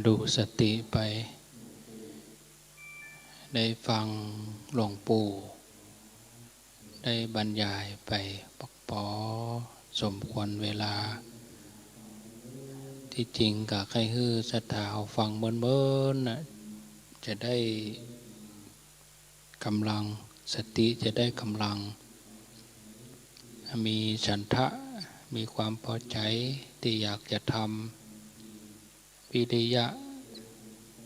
[SPEAKER 1] ดูสติไปได้ฟังหลวงปู่ได้บรรยายไปปักปอสมควรเวลาที่จริงก็ใครฮื้อศรัทธาเอาฟังเบิ้นๆน่ะจะได้กำลังสติจะได้กำลังมีฉันทะมีความพอใจที่อยากจะทำวิริยะ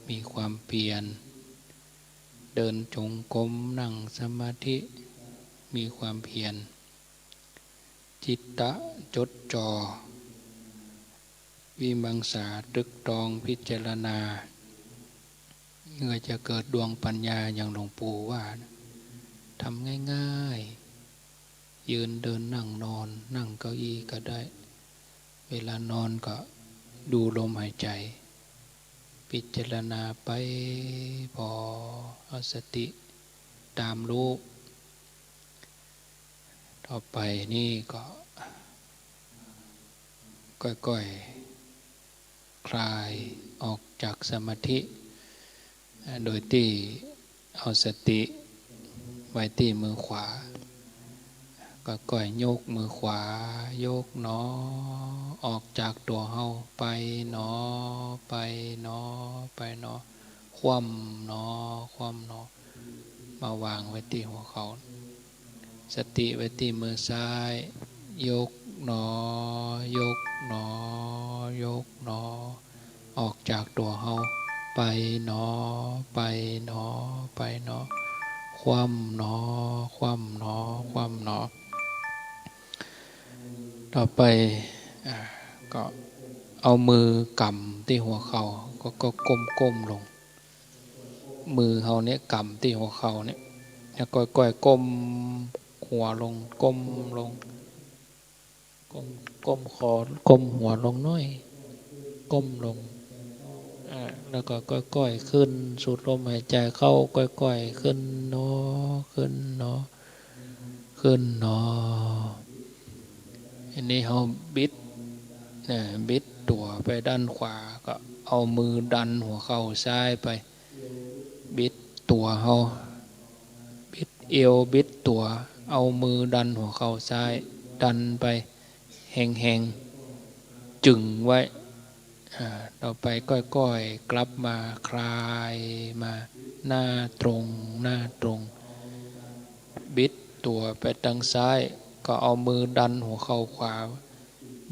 [SPEAKER 1] มีความเพียรเดินจงกรมนั่งสมาธิมีความเพียรจิตตะจดจ่อวิมังสาตรึกตรองพิจารณาเมื่อจะเกิดดวงปัญญาอย่างหลวงปู่ว่าทำง่ายๆยืนเดินนั่งนอนนั่งเก้าอี้ก็ได้เวลานอนก็ดูลมหายใจพิจารณาไปพอเอาสติตามรู้ต่อไปนี่ก็ค่อยๆคลายออกจากสมาธิโดยที่เอาสติไว้ที่มือขวาค่อยๆยกมือขวายกหนอออกจากตัวเฮาไปหนอไปหนอไปหนอคว่ำหนอคว่ำหนอมาวางไว้ที่หัวเขาสติไว้ที่มือซ้ายยกหนอยกหนอยกหนอออกจากตัวเฮาไปหนอไปหนอไปหนอคว่ำหนอคว่ำหนอคว่ำหนอต่อไปก็เอามือกำที่หัวเข่าก็ก้มลงมือเขาเนี่ยกำที่หัวเข่าเนี่ยแล้วก้อยก้มหัวลงก้มลงก้มคอก้มหัวลงน้อยก้มลงแล้วก็ก้อยขึ้นสูดลมหายใจเข้าก้อยขึ้นเนาะขึ้นเนาะขึ้นเนาะอันนี้เขาบิดตัวไปด้านขวาก็เอามือดันหัวเข่าซ้ายไปบิดตัวเขาบิดเอวบิดตัวเอามือดันหัวเข่าซ้ายดันไปแห้งๆจึงไว้ต่อไปก้อยๆกลับมาคลายมาหน้าตรงบิดตัวไปทางซ้ายก็เอามือดันหัวเข่าขวา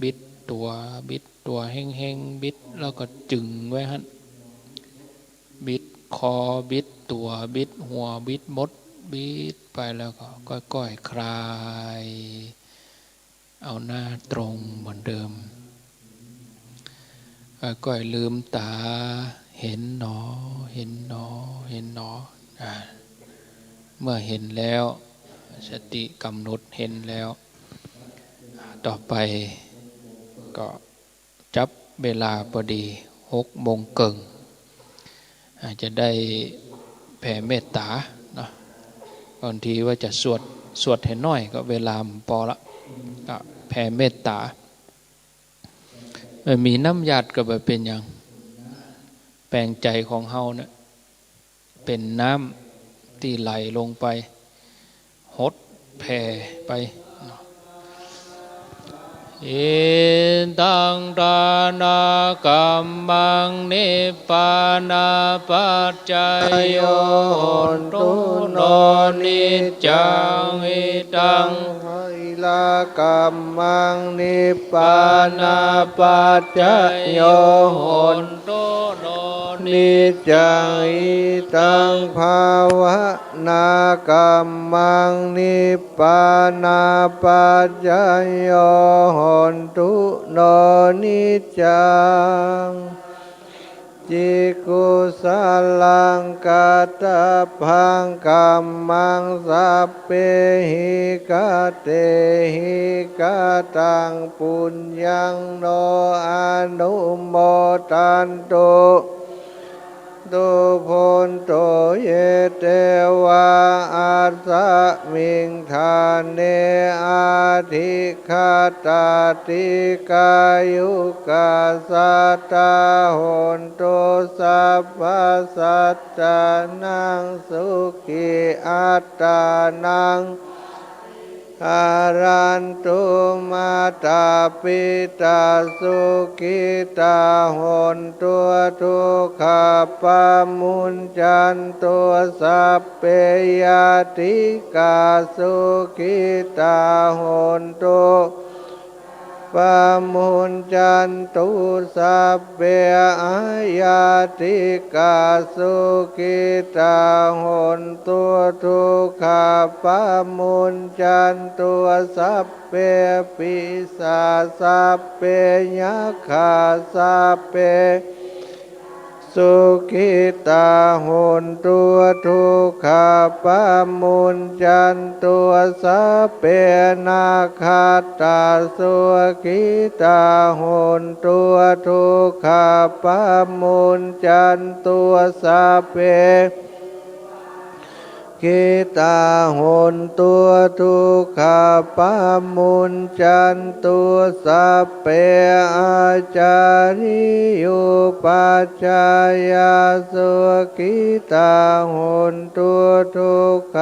[SPEAKER 1] บิดตัวแห้งๆบิดแล้วก็จึงไว้ฮะบิดคอบิดตัวบิดหัวบิดมดบิดไปแล้วก็ค่อยๆคลายเอาหน้าตรงเหมือนเดิมค่อยๆลืมตาเห็นหนอเห็นหนอเห็นหนอเมื่อเห็นแล้วสติกำหนดเห็นแล้วต่อไปก็จับเวลาพอดี18:30อาจจะได้แผ่เมตตาเนาะบางทีว่าจะสวดให้น้อยก็เวลาพอละก็แผ่เมตตามีน้ำหยาดก็แบบเป็นอย่างแปลงใจของเฮาเนี่ยเป็นน้ำที่ไหลลงไปหดแผ่ไปอิตังทานากรรมังนิพพานาปัจจายโยโหตุโนนิจจังอิตัง
[SPEAKER 3] วิลากรรมังนิพพานาปัจจายโยโหตุโนนิจจังอิตังภาวนากรรมังนิพพานาปัจจายโยโหตุโนนิจจังจิกุสลังกัตถพังกัมมังสัพเพหิกเตหิกตังปุญญังโนอนุโมทันตุตุพนโตเยเตวะอัสสมิงทานเนอา ธิคาตาติกายุกาสัตตาโหนตุสัพพสัตตานังสุขีอัตตานังอารันตุมาตาปิตาสุขิตาโหนตัวทุกขปามุญจันตัวสัพเพยติกาสุขิตาโหนตุปามุญจันตุสัพเพอายาติกาสุขิตาโหนตัวทุกขปามุญจันตุสัพเพปิสาสัพเพยัคฆาสัพเพสุขิตาโหนตัวทุกขปามุญจันตัวสัพเพนาคาตาสุขิตาโหนตัวทุกขปามุญจันตัวสัพเพกิตาโหนตัวทุกขปามุญจันตุสัพเพอาจาริโยปัจจายาสุขิตาโหนตัวทุกข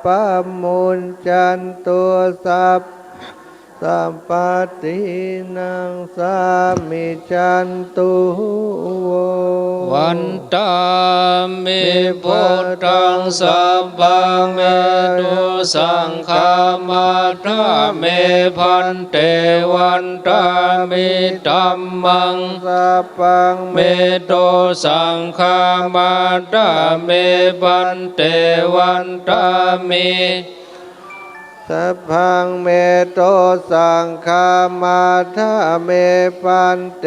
[SPEAKER 3] ปามุญจันตุสัพสัมปตินังสามิจันตุ
[SPEAKER 2] วันตามิพุทธังสัพพังเมตุสังฆามาทาเมพันเตวันตามิธัมมัง
[SPEAKER 3] สัพพัง
[SPEAKER 2] เมตุสังฆามาทาเมพันเตวันตามิ
[SPEAKER 3] สัพพังเมโตสังฆามาทาเมปันเต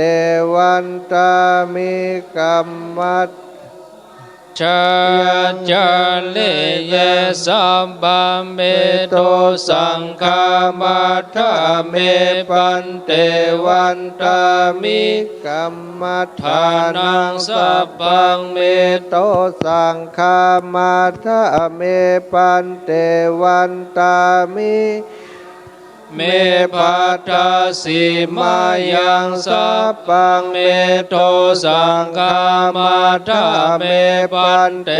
[SPEAKER 3] วันตามิกัมมัต
[SPEAKER 2] ชาจาเลเยสัพพะเมโตสังฆามาทาเมปันเตวันตามิ
[SPEAKER 3] กัมมัฏ
[SPEAKER 2] ทานังสัพพังเม
[SPEAKER 3] โตสังฆามาทาเมปันเตวันตามิ
[SPEAKER 2] เมปัตตาสีมายังสัพพังเมโตสังฆามาทาเมปันเต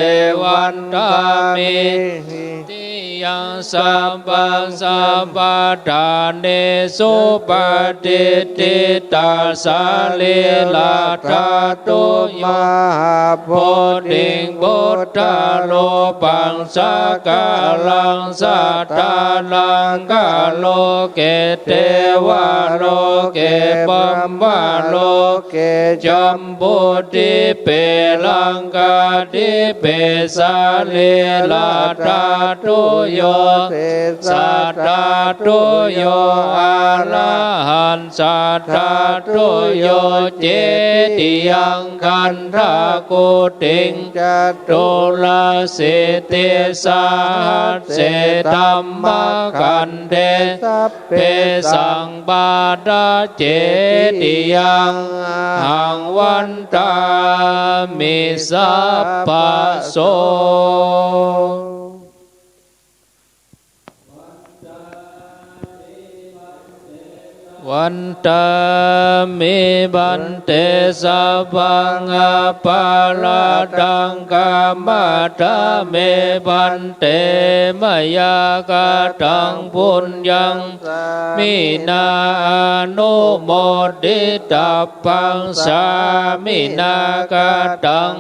[SPEAKER 2] วันตามิติยังสัพพังสัพพะทาเนสุปฏิทิตาสาลีลาทาตุโย
[SPEAKER 3] มหาโพ
[SPEAKER 2] ธิบุตตาโลปังสักกาลังสัตตานังกาโลเกเทวะโลเกปัมวะโล
[SPEAKER 3] เก
[SPEAKER 2] จัมปุติเปลังกาติเปสาลีลาทาตุโยสัตตาตุโยอะระหันสัตตาตุโยเจติยังคันธากุติง
[SPEAKER 3] จั
[SPEAKER 2] ตุลาสิติสาหัสเสธัมมกันเท
[SPEAKER 3] สัพเพ
[SPEAKER 2] สังบาดาเจติยังหังวันตามิสัพพะโสวันตามิบันเตสัพพังอปาราตังกามาทาเมบันเตมยากาตังปุญญังมินาอนุโมดิตาปังสามินากาตัง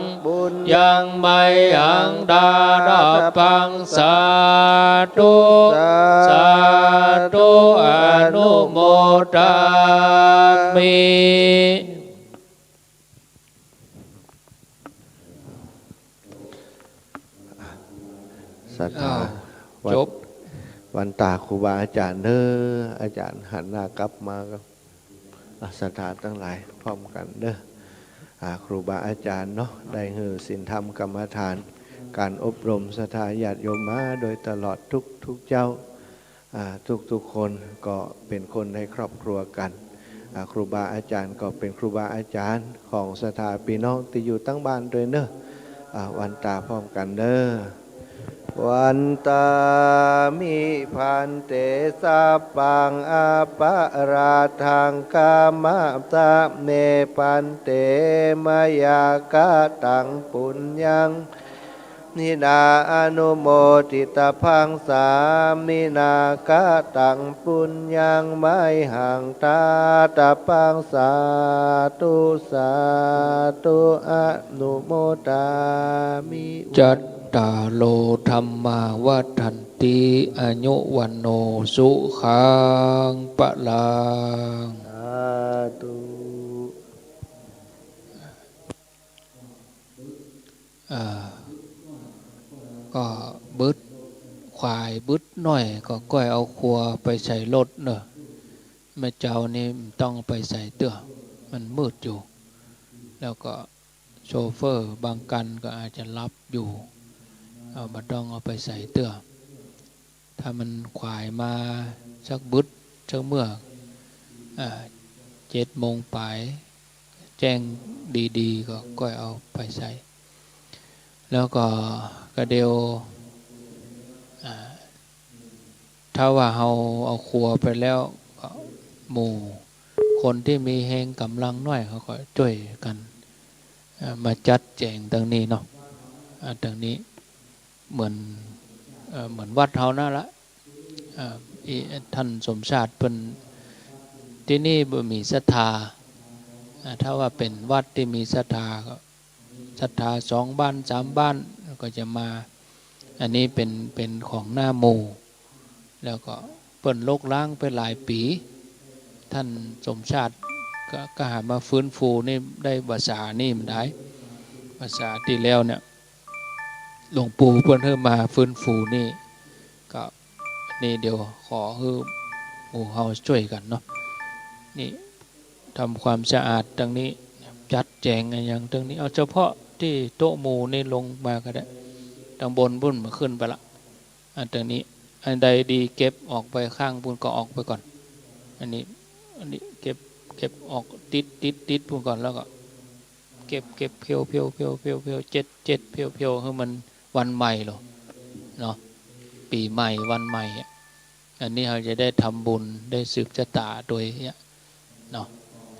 [SPEAKER 2] ยังไม่อังดาดาปังสาธุสาธุอนุโมทามิ
[SPEAKER 3] ศรัทธา
[SPEAKER 2] จบ
[SPEAKER 3] วันตาครูบาอาจารย์เด้ออาจารย์หันหน้ากลับมาก็ศรัทธาทั้งหลายพร้อมกันเด้อครูบาอาจารย์เนาะได้หือศีลธรรมกรรมฐานการอบรมศรัทธาญาติโยมมาโดยตลอดทุกเจ้าทุกคนก็เป็นคนในครอบครัวกันครูบาอาจารย์ก็เป็นครูบาอาจารย์ของศรัทธาพี่น้องที่อยู่ตั้งบ้านด้วยเนอะวันตาพร้อมกันเด้อ วันตามิพันเตสัพพังอาปะราทังกามะตะเมพันเตมยากะตังปุญญังนินาอนุโมทิตาพังสามินากะตังปุญญังไมหังตาตาปังสาธุอนุโมทามิ
[SPEAKER 1] จัตตาโลธรรมาวัฏันติอายุวันโนสุขังปะลัง
[SPEAKER 3] สาธุ
[SPEAKER 1] ก็บึดควายบึดหน่อยก็ก้อยเอาครัวไปใส่รถเนอะแม่เจ้านี่ต้องไปใส่เตื้อมันมืดอยู่แล้วก็โชเฟอร์บางกันก็อาจจะรับอยู่เอามาต้องเอาไปใส่เตื้อถ้ามันควายมาสักบึดสักเมื่อ7 โมงปลายแจ้งดีๆก็ก้อยเอาไปใส่แล้วก็กระเดียวถ้าว่าเราเอาครัวไปแล้วก็หมู่คนที่มีแหงกำลังน้อยเขาก็ช่วยกันมาจัดแจงตรงนี้เนาะตรงนี้เหมือนวัดเฮานั่นละท่านสมชาติเป็นที่นี่บ่มีศรัทธาถ้าว่าเป็นวัดที่มีศรัทธาก็ศรัทธา2 บ้าน 3 บ้านก็จะมาอันนี้เป็นของหน้าหมู่แล้วก็เปิ้นลกล้างไปหลายปีท่านสมชาติก็หามาฟื้นฟูนี่ได้ภาษานี่มันได้ภาษาที่แล้วเนี่ยหลวงปู่เพิ่นเพิ่มมาฟื้นฟูนี่ก็นี่เดี๋ยวขอให้หมู่เฮาช่วยกันเนาะนี่ทำความสะอาดตรงนี้จัดแจงอย่างตรงนี้เอาเฉพาะที่โต๊ะหมู่นี่ลงมาก็ได้ทางบนบุ่นมาขึ้นไปละตรงนี้อันใดดีเก็บออกไปข้างบุญก็ออกไปก่อนอันนี้เก็บออกติดบุญก่อนแล้วก็เก็บเพียวเจ็ดเพียวให้มันวันใหม่หรอเนาะปีใหม่วันใหม่อันนี้เราจะได้ทำบุญได้สืบชะตาโดยเนาะ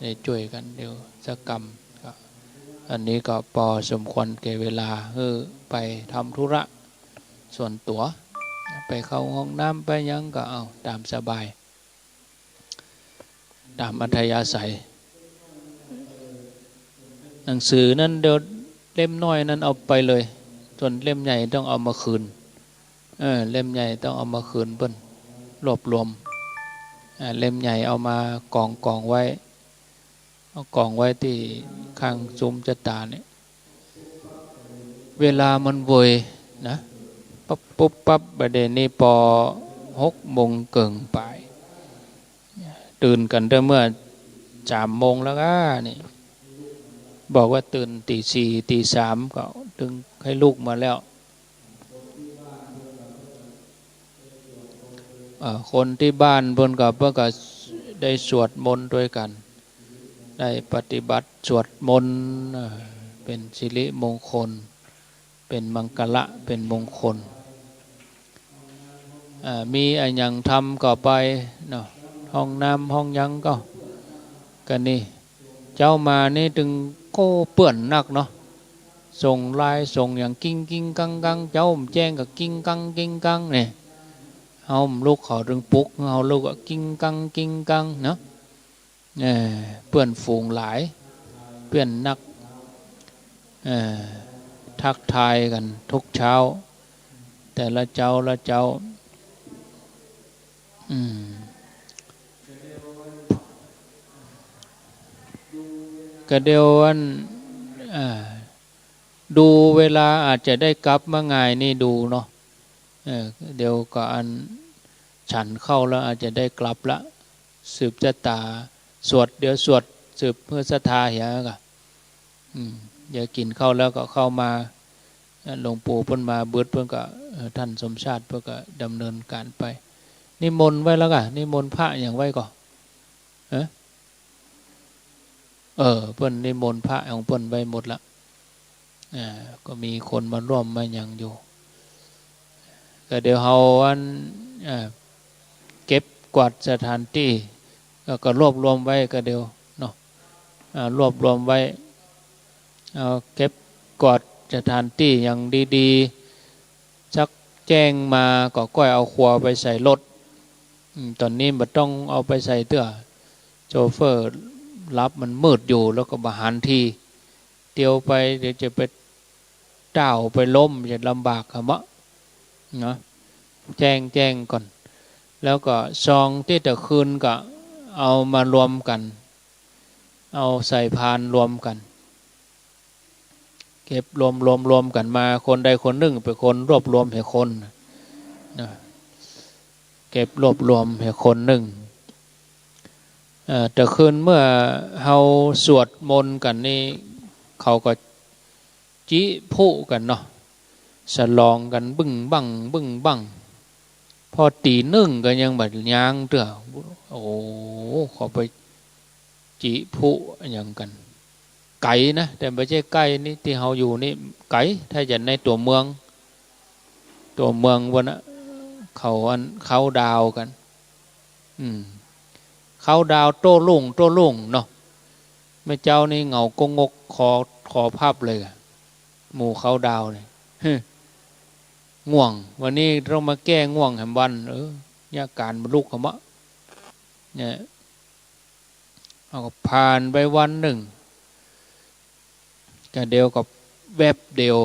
[SPEAKER 1] ได้ช่วยกันเดี๋ยวสักกรรมก็อันนี้ก็พอสมควรแก่เวลาไปทำธุระส่วนตัวไปเข้าห้องน้ำไปยังก็เอาตามสบายตามอัธยาศัยหนังสือนั้นเดี๋ยวเล่มน้อยนั้นเอาไปเลยส่วนเล่มใหญ่ต้องเอามาคืนเล่มใหญ่ต้องเอามาคืนเปิ้นรวบรวมเล่มใหญ่เอามากองไว้เอากองไว้ที่ข้างซุ้มจัตตาเนี่ยเวลามันโวยนะปุ๊บประเด็นนี้พอ6 โมงเกิงไปตื่นกันได้เมื่อ3 โมงแล้วก็นี่บอกว่าตื่นตี 4 ตี 3ก็ดึงให้ลูกมาแล้วคนที่บ้านเพิ่นก็ได้สวดมนต์ด้วยกันได้ปฏิบัติสวดมนต์เป็นสิริมงคลเป็นมังกละเป็นมงคลมีอะไรอย่างทำก็ไปเนาะห้องน้ำห้องยังก็กันนี่เจ้ามานี่ถึงโก้เปื่อนนักเนาะส่งไลน์ส่งอย่างกิ้งกังเจ้าแจ้งกับกิ้งกังเนี่ยเอาลูกเขาถึงปุ๊กเอาลูกก็กิ้งกังเนาะเปื่อนฝูงหลายเปื่อนนักทักทายกันทุกเช้าแต่ละเจ้าก็เดียวอันดูเวลาอาจจะได้กลับมาง่ายนี่ดูเนาะเดี๋ยวก็อันฉันเข้าแล้วอาจจะได้กลับละสืบชะตาสวดเดี๋ยวสวดสืบเพื่อศรัทธาเหี่ยก็อย่ากินเข้าแล้วก็เข้ามาหลวงปู่เพิ่นมาเบิดเพิ่นก็ท่านสมชาติเพิ่นก็ดำเนินการไปนิมนต์ไว้แล้วก็นิมนต์พระอย่างไว้ก่อนเพิ่นนิมนต์พระของเพิ่นไว้หมดละก็มีคนมาร่วมมาอย่างอยู่ ก็เดี๋ยวเฮาอันเก็บกวาดสถานที่ก็รวบรวมไว้ก็เดี๋ยวเนาะรวบรวมไว้เอาเก็บกวาดสถานที่อย่างดีๆชักแจ้งมาก็ก้อยเอาครัวไปใส่รถตอนนี้มันต้องเอาไปใส่เตื้อโชเฟอร์รับมันมืดอยู่แล้วก็บาหันทีเดียวไปเดี๋ยวจะไปเต้าไปล้มจะลำบากครับมะเนาะแจ้งก่อนแล้วก็ซองที่จะคืนก็เอามารวมกันเอาใส่พานรวมกันเก็บรวมกันมาคนใดคนหนึ่งเป็นคนรวบรวมให้คนนะเก็บรวบรวมให้คนหนึ่งแต่คืนเมื่อเฮาสวดมนต์กันนี่เขาก็จิพุกันเนาะฉลองกันบึ้งบังพอตีหนึ่งก็ยังแบบย่างเตื้อโอ้เขาไปจิพุอย่างกันไก่นะแต่ไม่ใช่ใกล้นี่ที่เฮาอยู่นี่ไก่ถ้าอย่างในตัวเมืองวันนะเขาดาวกันเขาดาวโต้ลุ่งเนาะแม่เจ้านี่เหงากงกคอภาพเลยหมู่เขาดาวเลยง่วงวันนี้เรามาแก้ง่วงแห่งวันเนี่ยการบรรลุขมะเนี่ยเอาผ่านไปวันหนึ่งก็เดียวกับแวบเดียว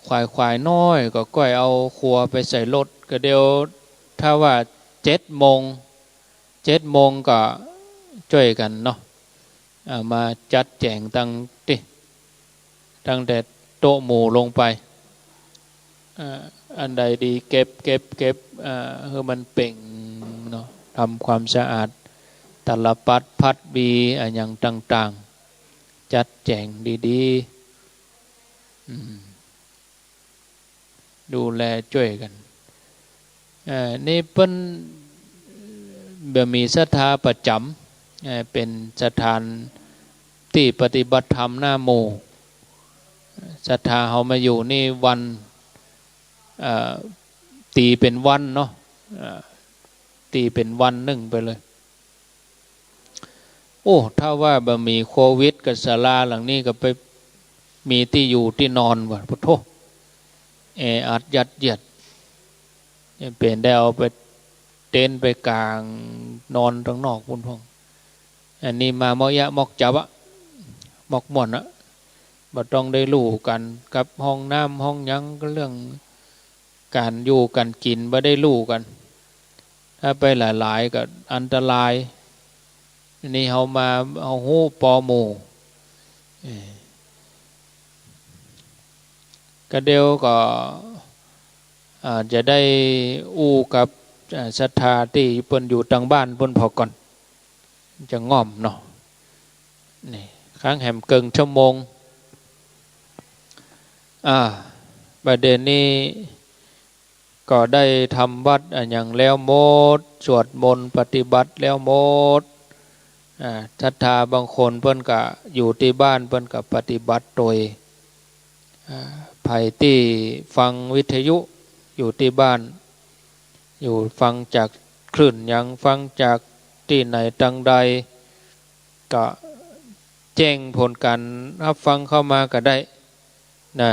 [SPEAKER 1] ควายน้อยก็ก้อยเอาครัวไปใส่รถก็เดียวถ้าว่า7 โมงก็ช่วยกันเนาะมาจัดแจงตั้งแต่โต๊ะหมู่ลงไปอันใดดีเก็บให้มันเป่งเนาะทำความสะอาดตลับปัดพัดบีอย่างต่างๆจัดแจงดีๆดูแลช่วยกันนี่เป็นมีศรัทธาประจำเป็นสถานที่ปฏิบัติธรรมหน้าหมู่ศรัทธาเขามาอยู่นี่วันตีเป็นวันเนาะตีเป็นวันหนึ่งไปเลยโอ้ถ้าว่าบะมีโควิดกับศาลาหลังนี้ก็ไปมีที่อยู่ที่นอนว่ะพุทโธอัดยัดเยียดเปลี่ยนได้เอาไปเต็นไปกลางนอนตรงนอกพุ่นพงอันนี้มามอยะมอกจับอะมอกหม่อนอะบ่ต้องได้รู้กันกับห้องน้ำห้องยังก็เรื่องการอยู่กันกินบ่ได้รู้กันถ้าไปหลายๆก็อันตรายนี่เฮามาเอาหู้ปอหมู่ก็เดียวก็จะได้อู้กับศรัทธาที่เพิ่นอยู่ทางบ้านเพิ่นพอก่อนจะง่อมเนาะนี่ค้างแหมเกิงชั่วโมงประเด็นนี้ก็ได้ทำวัดอย่างแล้วหมดสวดมนต์ปฏิบัติแล้วหมดศรัทธาบางคนเพิ่นก็อยู่ที่บ้านเพิ่นก็ปฏิบัติโดยไผที่ฟังวิทยุอยู่ที่บ้านอยู่ฟังจากคลื่นยังฟังจากที่ไหนตังใดก็แจ้งผลการรับฟังเข้ามาก็ได้นะ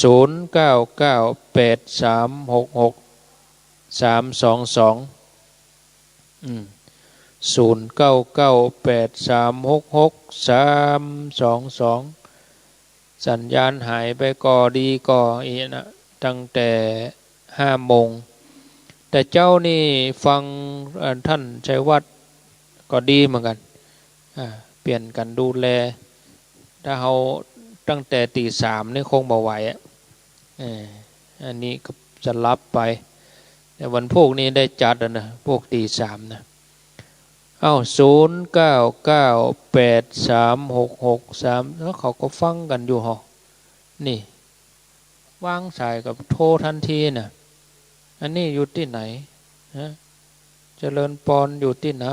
[SPEAKER 1] 0998366322 สัญญาณหายไปก่อดีก่ออีนะตั้งแต่5 โมงแต่เจ้านี่ฟังท่านชัยวัฒน์ก็ดีเหมือนกันเปลี่ยนกันดูแลถ้าเราตั้งแต่ตี 3นี่คงบ่ไหวอันนี้ก็จะรับไปแต่วันพวกนี้ได้จัดนะพวกตี 3นะ09983663แล้วเขาก็ฟังกันอยู่หรอนี่วางสายกับโทรทันทีนะอันนี้อยู่ที่ไหนเจริญปอนอยู่ที่ไหน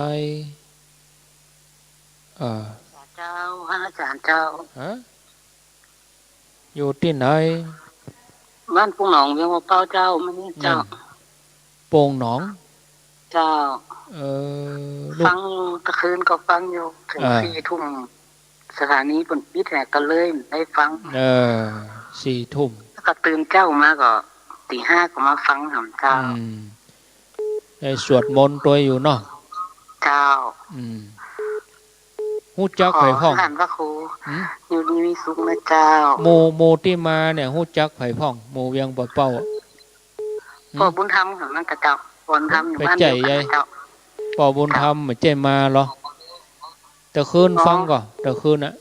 [SPEAKER 6] เจ้าอาจารย์เจ้า
[SPEAKER 1] อยู่ที่ไหน
[SPEAKER 6] บ้านปุงหนองเวียงว่าเป้าเจ้ามันนี่เจ้า
[SPEAKER 1] โป่งหนอง
[SPEAKER 6] เจ้า
[SPEAKER 1] ลู
[SPEAKER 6] ฟั
[SPEAKER 1] ก
[SPEAKER 6] งตะคืนก็ฟังอยู่ถึง4 ทุ่มสถานีเพิ่นปิดแหกกันเลยได้ฟัง
[SPEAKER 1] 4 ทุ่ม
[SPEAKER 6] แล้วก็ตื่นเจ้ามาก็ตี 5ก็มาฟังหำเจ้า
[SPEAKER 1] ได้สวดมนต์ตัวอยู่เนาะ
[SPEAKER 6] เจ้า
[SPEAKER 1] ฮู้จักไผพ้อง
[SPEAKER 6] ท่านพระครูอยู่ดีมีสุขนะเจ้า
[SPEAKER 1] โมที่มาเนี่ยฮู้จักไผพ้องโมเวียงบ่เป้า
[SPEAKER 6] พ่อบุญธรรมของนั่นกะเจ้าบุญธรรมอยู่บ้านเดียวกันเจ้า
[SPEAKER 1] พ่อบุญธรรมใจมาเหรอแต่คืนฟังก่อนแต่คืนน่ะ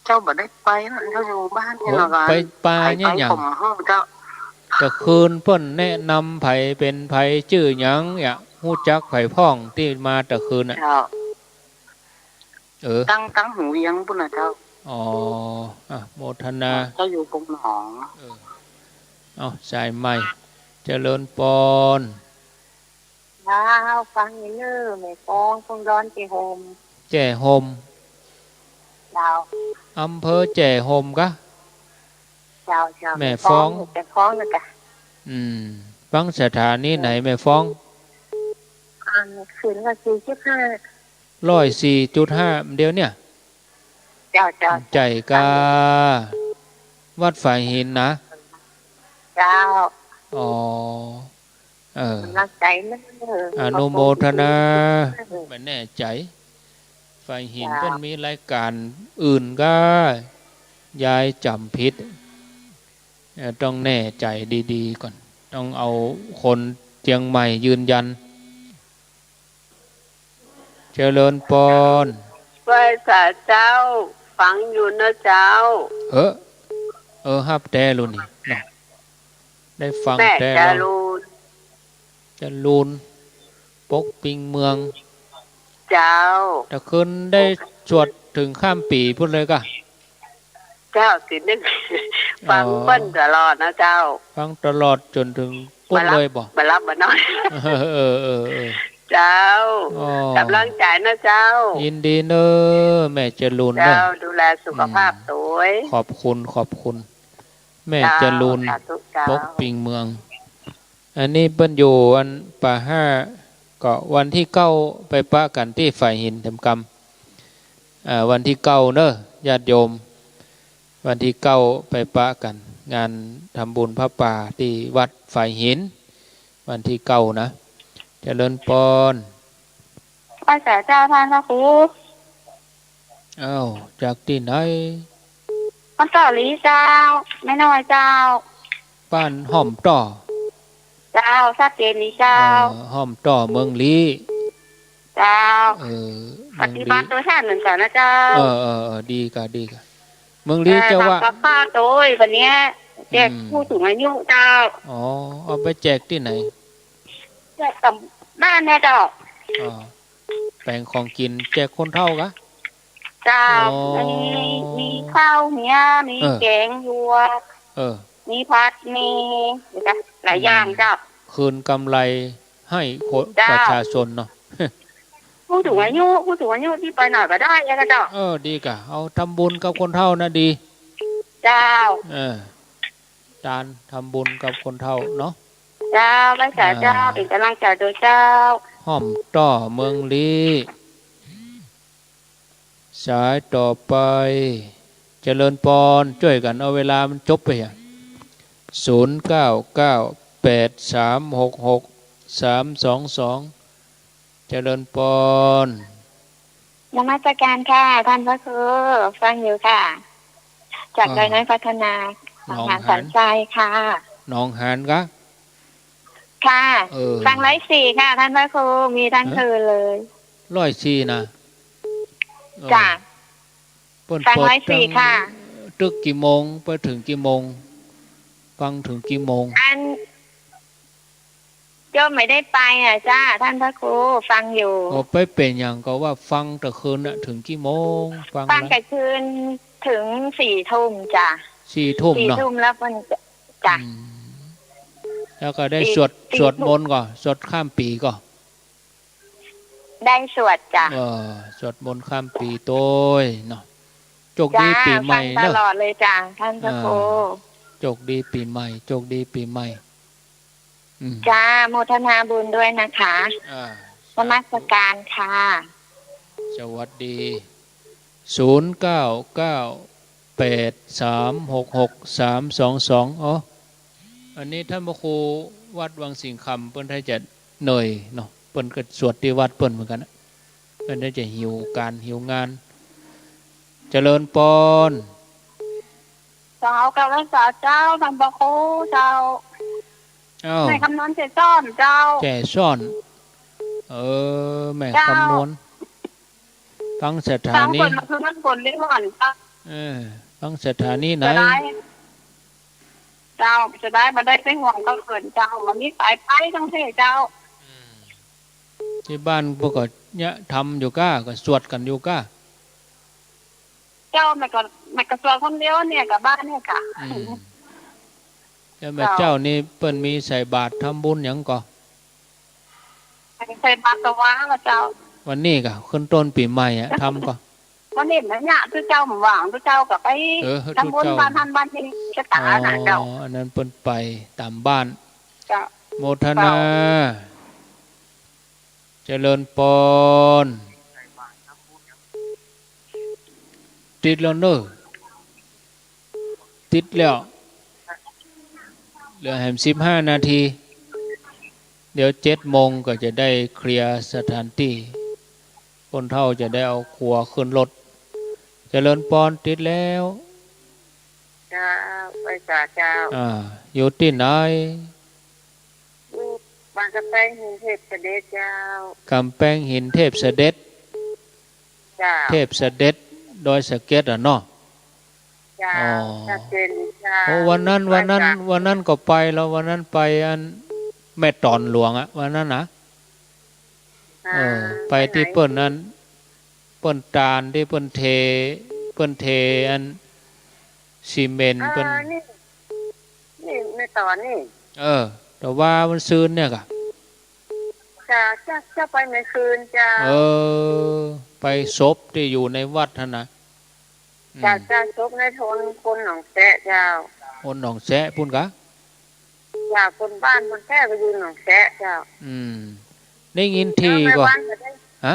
[SPEAKER 6] เจ้าบ่ได้ไปนะเจ้าอยู่บ้านนี่ล่ะ
[SPEAKER 1] ไปป่าเนี่ยหยังแต่คืนเพิ่นแนะนำไผเป็นไผชื่อหยังเนี่ยฮู้จักไผพ้องที่มาแต่คืนน่ะ
[SPEAKER 6] ตั้งหูเวียงพุ่นน่ะเจ้า
[SPEAKER 1] โมทนา
[SPEAKER 6] เจ้าอยู่ปุงหนอง
[SPEAKER 1] สายใหม่เจริญปน
[SPEAKER 6] ฟังนี่เด้อแม่ฟ้องคงร้อนโฮม
[SPEAKER 1] แจ่โฮมอำเภอแจ่โฮมกะแม่ฟ้อง
[SPEAKER 6] แม่ฟ้องนะกะ
[SPEAKER 1] ฟังสถานีไหนแม่ฟ้อง
[SPEAKER 6] คืนละ4.5
[SPEAKER 1] 104.5เดี๋ยวเนี่ยใจกาวัดฝ่ายหินนะ
[SPEAKER 6] เจ้า
[SPEAKER 1] รักใจนะอนุโมทนาไม่แน่ใจฝ่ายหินเพิ่นมีรายการอื่นก็ยายจำผิดต้องแน่ใจดีๆก่อนต้องเอาคนเชียงใหม่ยืนยันเจริญปน
[SPEAKER 6] ไหว้สาเจ้าฟังอยู่นะเจ้า
[SPEAKER 1] ฮับแต่ลุนี่เนาะได้ฟังแต่จะลูนปกปิงเมือง
[SPEAKER 6] เจ้า
[SPEAKER 1] แต่คืนได้สวดถึงข้ามปีพูดเลยก็
[SPEAKER 6] เจ้าสินึกฟังเปิ้นตลอดนะเจ้า
[SPEAKER 1] ฟังตลอดจนถึงปุ้นเลยบ่
[SPEAKER 6] บ่รับบ่นอนเจ้ากำลังใจนะเจ้า
[SPEAKER 1] ยินดีเนอะแม่จะลูน
[SPEAKER 6] เจ้าดูแลสุขภาพตัว
[SPEAKER 1] ขอบคุณแม่จะลูนปกปิงเมืองอันนี้เปิ้นอยู่วันป่า5ก็วันที่9ไปปะกันที่ฝ่ายหินทำกรรมวันที่9เนอะญาติโยมวันที่9ไปปะกันงานทำบุญพระป่าที่วัดฝ่ายหินวันที่9นะเจริญปน
[SPEAKER 6] พระเจ้าท่านพระครู
[SPEAKER 1] จากที่ไหน
[SPEAKER 6] มันต่อลีเจ้าไม่น้อยเจ้า
[SPEAKER 1] บ้านห้อมต่อ
[SPEAKER 6] เจ้าชัดเจนลีเจ้า
[SPEAKER 1] ห้อมต่อเมืองลี
[SPEAKER 6] เจ้าปฏิบัติตัวแทนเหมือนกันนะเจ้า
[SPEAKER 1] ดีกะเมืองลีเจ้าว่า
[SPEAKER 6] ป้าโต้ยวันนี้แจกผู้สูงอายุเจ้า
[SPEAKER 1] เอาไปแจกที่ไหน
[SPEAKER 6] แจกกับบ้านแน่เจ้า
[SPEAKER 1] แบ่งของกินแจกคนเท่ากะ
[SPEAKER 6] เจ้ามีข้าวเนี้ยมีแกงยัวมีพัดมีหลายอย่างเจ้า
[SPEAKER 1] คืนกำไรให้ประชาชนเนาะ
[SPEAKER 6] ผู้สูงอายุที่ไปหน่อยก็ได้นะเจ้า
[SPEAKER 1] ดีกะเอาทำบุญกับคนเฒ่านะดี
[SPEAKER 6] เจ้า
[SPEAKER 1] การทำบุญกับคนเฒ่าเนาะ
[SPEAKER 6] เจ้าพระเจ้าเป็นกำลังใจโดยเจ้า
[SPEAKER 1] ห้อมต่อเมืองลีสายต่อไปเจริญปนช่วยกันเอาเวลามันจบไป0998366322เจริญปน
[SPEAKER 6] นมัสการค่ะท่านพระครูฟังอยู่ค่ะจากดอยน้อยพัฒนาหนองหานสันทรายค่ะ
[SPEAKER 1] หนองหานกะ
[SPEAKER 6] ค่ะฟัง104ค่ะท่านพระครูมีทั้งคืนเลย
[SPEAKER 1] 104นะ
[SPEAKER 6] จ้ะฟัง104ค่ะ
[SPEAKER 1] ตึกกี่โมงไปถึงกี่โมงฟังถึงกี่โมง
[SPEAKER 6] โยมไม่ได้ไปจ้าท่านพระครูฟังอยู่
[SPEAKER 1] ไปเป็นอย่างก็ว่าฟังแต่คืนน่ะถึงกี่โมง
[SPEAKER 6] ฟังแต่คืนถึง4 ทุ่มจ้ะ
[SPEAKER 1] 4 ทุ่มเนาะ
[SPEAKER 6] 4 ทุ่มแล้วมันจ้ะ
[SPEAKER 1] แล้วก็ได้สวดมนต์ก่อนสวดข้ามปีก่อน
[SPEAKER 6] ได้สวดจ้ะ
[SPEAKER 1] สวดมนต์ข้ามปีโต้ยเนาะโชคดีปีใหม่
[SPEAKER 6] เนอะตลอดเลยจ้ะท่านพระครู
[SPEAKER 1] โช จกดีปีใหม่โจกดีปีใหม่
[SPEAKER 6] จ้าโมทนาบุญด้วยนะคะนมัสการค่ะ
[SPEAKER 1] สวัสดี0998366322อ๋ออันนี้ท่านพระครูวัดวังสิงห์คำเพิ่นให้จะเหนื่อยเนาะเพิ่นก็สวดที่วัดเพิ่นเหมือนกันนะเพิ่นได้จะหิวงานเจริญปอน
[SPEAKER 6] เจ้ากับรักษาเจ้าท่านพระครูเจ้าแม่คำนวณเจซ่อนเจ้า
[SPEAKER 1] แก่ซ่อนแม่คำนวณฟังสถานี
[SPEAKER 6] คือมันฝนได้หว่อน
[SPEAKER 1] ฟังสถานีไหน
[SPEAKER 6] เจ้าจะได้มาได้ไปห่วงก็เกินเจ้าวันนี้สายไปทั้งเทเจ้า
[SPEAKER 1] ที่บ้านพวกก็เนี่ยทำอยู่ก้าก็สวดกันอยู่ก้า
[SPEAKER 6] เจ้าไม่ก็สวดคนเดียวเนี่ยกับบ้านเนี่ยค่ะ
[SPEAKER 1] แล้วแม่เจ้านี่เปิ้นมีใส่บาตรทำบุญหยังก่อ
[SPEAKER 6] ใส่บาตรตะว้าละเจ้า
[SPEAKER 1] วันนี้ก็ขึ้นต้นปีใหม่ทำก่อ
[SPEAKER 6] วันนี้นะเนี่ยทุกเจ้าหวังทุกเจ้ากับไปทำบุญบ้านท่านบ้านที่จะตาหนาเจ้า
[SPEAKER 1] อันนั้นเปิ้นไปตามบ้านโมทนาเจริญปอนติดแล้วเนอะติดแล้วเหลือแหม15 นาทีเดี๋ยว7 โมงก็จะได้เคลียร์สถานที่คนเฒ่าจะได้เอาครัวขึ้นรถเจริญปอนติดแล้ว
[SPEAKER 6] จ้าไปจ้าเจ้า
[SPEAKER 1] อยู่ที่ไหน
[SPEAKER 6] บางกำแพงหินเทพเสด็จเจ้าก
[SPEAKER 1] ำแพงหินเทพเสด็จเทพเสด็จดอยสะเก็ดเนาะ
[SPEAKER 6] จ้าชัดเจนจ้า
[SPEAKER 1] โอ้วันนั้นก็ไปแล้ววันนั้นไปอันแม่ตอนหลวงวันนั้นนะไปที่เปิ้นนั้นเปิ้นตาลที่เปิ้นเทอันซีเมนต์เปิ้น
[SPEAKER 6] นี่แม่ตอนนี่
[SPEAKER 1] แต่ว่ามันซืนเนี่ยกะ
[SPEAKER 6] จะไปไม่คืนจ้า
[SPEAKER 1] ไปศพที่อยู่ในวัดท่านนะ
[SPEAKER 6] จ้าศพในทนคนหนองแสะเจ้า
[SPEAKER 1] คนหนองแสะพุ่นกะ
[SPEAKER 6] จ้าคนบ้านคนแท้ก็อยู่หนองแสะเจ้า
[SPEAKER 1] ได้ยินทีก็ฮะ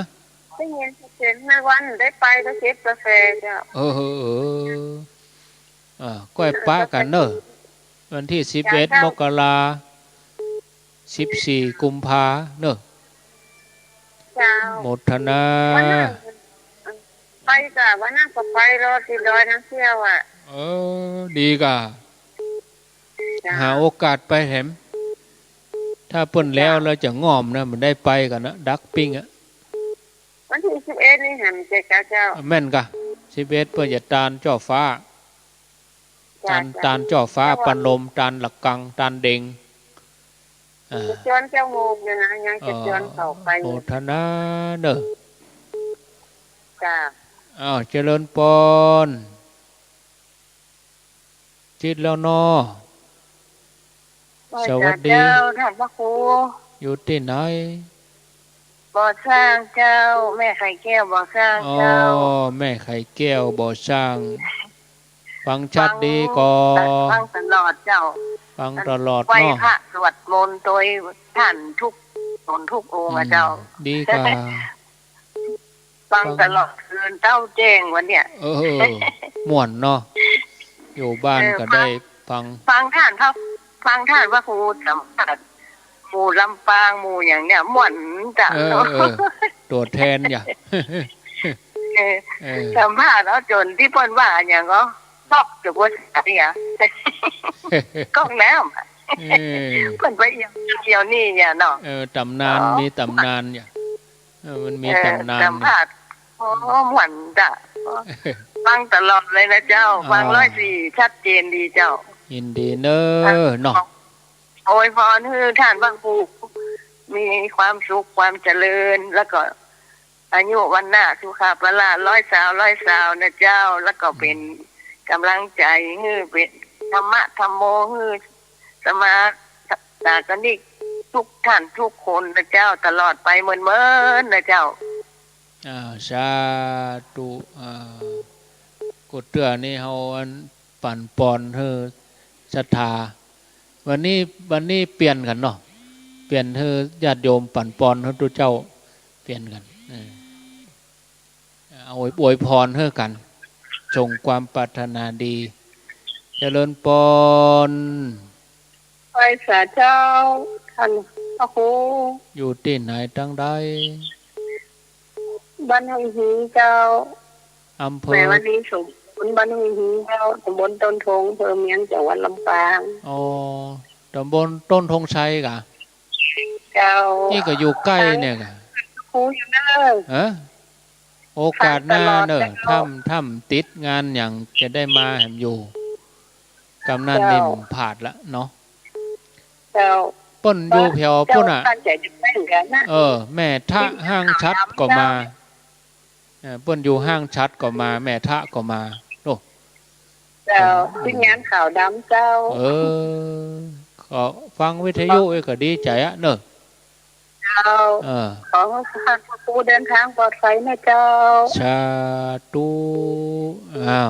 [SPEAKER 6] ได้ยินเห็นในวันได้ไปก็เก็บกาแฟเจ้า
[SPEAKER 1] ก้อยป้ากันเนอะวันที่11 มกรา14 กุมภาเนอะโมทนา
[SPEAKER 6] ไปจ้ะวันนั้นก็ไปรอที่ดอยน้ำเที่ยว
[SPEAKER 1] ดีกะหาโอกาสไปแถมถ้าเปิ้นแล้วเราจะง่อมนะมันได้ไปกันนะดักปิ้ง
[SPEAKER 6] วันที่11นี่หันเจ้า
[SPEAKER 1] แม่นกะ11เปิ้นจะตานจ่อฟ้าตานจ่อฟ้าปันลมตานหลักกังตานเด้ง
[SPEAKER 6] จะจวนเจ้างูอยู่นะยังจะจวนเข้าไป
[SPEAKER 1] โมทนาเด้อ
[SPEAKER 6] จ้า
[SPEAKER 1] เจริญปอนจิตแล้วนอสวัสดี
[SPEAKER 6] ท่านพระครู
[SPEAKER 1] อยู่ที่ไหน
[SPEAKER 6] บ่อสร้างเจ้าแม่ไข่แก้วบ่อสร้างเจ้า
[SPEAKER 1] แม่ไข่แก้วบ่อสร้างฟังชัดดีก่อ
[SPEAKER 6] ฟังตลอดเจ้า
[SPEAKER 1] ฟังตลอด
[SPEAKER 6] ไหว้พระสวดมนต์โดยท่านทุกองค์เจ้า
[SPEAKER 1] ดีกว่า
[SPEAKER 6] ฟังตลอดคืนเต้าแจ้งวันเนี้ย
[SPEAKER 1] ม่วนเนาะอยู่บ้านก็ได้
[SPEAKER 6] ฟังท่านว่าครูสัมผัสหมู่ลำปางหมู่อย่างเนี้ยม่วนจ้ะ
[SPEAKER 1] ตัวแทนอย่า
[SPEAKER 6] สัมภาษณ์แล้วจนที่เปิ้นว่าอย่างก็ชอบจะว่าเนี่ยก้องน้ำเปิ้นไปเดียวนี่เนี่ยเนาะ
[SPEAKER 1] ตำนานมีตำนานเนี่ยมันมีตำนาน
[SPEAKER 6] สัมภาษณ์ม่วนจ้ะฟังตลอดเลยนะเจ้าฟัง104ชัดเจนดีเจ้า
[SPEAKER 1] ยินดีเนเนาะ
[SPEAKER 6] โอ้ยพรคือท่านพระครูมีความสุขความเจริญแล้วก็อายุวันหน้าสุขาภละ100 สาวนะเจ้าแล้วก็เป็นกำลังใจฮือเป็นธรรมะธรรมโมฮือสมาสากนิกทุกท่านทุกคนนะเจ้าตลอดไปเหมือนนะเจ้า
[SPEAKER 1] สาธุกดเตือนี่เฮาปั่นปอนเฮอ ศรัทธาวันนี้เปลี่ยนกันเนาะเปลี่ยนเธอญาติโยมปั่นปอนเขาตัวเจ้าเปลี่ยนกันเอาอวยพรเธอกันส่งความปรารถนาดีเจริญปอน
[SPEAKER 6] ไปสาเจ้าท่านพระครู
[SPEAKER 1] อยู่ที่ไหนตั้งใด
[SPEAKER 6] บ้านห้วยหินเจ้า
[SPEAKER 1] อำเภอ
[SPEAKER 6] แม่วันนี้สมบุญบ้านห้วยหินเจ้าตำบลต้นทงอำเภอเมียงจังหวัดลำปาง
[SPEAKER 1] อ๋อตำบลต้นธงชัยกะ
[SPEAKER 6] เจ้า
[SPEAKER 1] นี่ก็อยู่ใกล้เนี่ยกะ
[SPEAKER 6] ครูอยู่เด้อ
[SPEAKER 1] โอกาสหน้าเนอะถ้ำติดงานอย่างจะได้มาแหมอยู่กำนันนิ่มผาดละเนาะ
[SPEAKER 6] เจ้า
[SPEAKER 1] ป้นอยู่แถวพุ่นอ่ะแม่ทะห้างชัดก็มาป้นอยู่ห้างชัดก็มาแม่ทะก็มาโอ้
[SPEAKER 6] เจ้าที่งานข่าวดำเจ้า
[SPEAKER 1] ก็ฟังวิทยุก็ดีใจอะเนอะ
[SPEAKER 6] เจ้าขอท่านพระครูเดินทางปลอดภัยนะเจ้า
[SPEAKER 1] สาธุ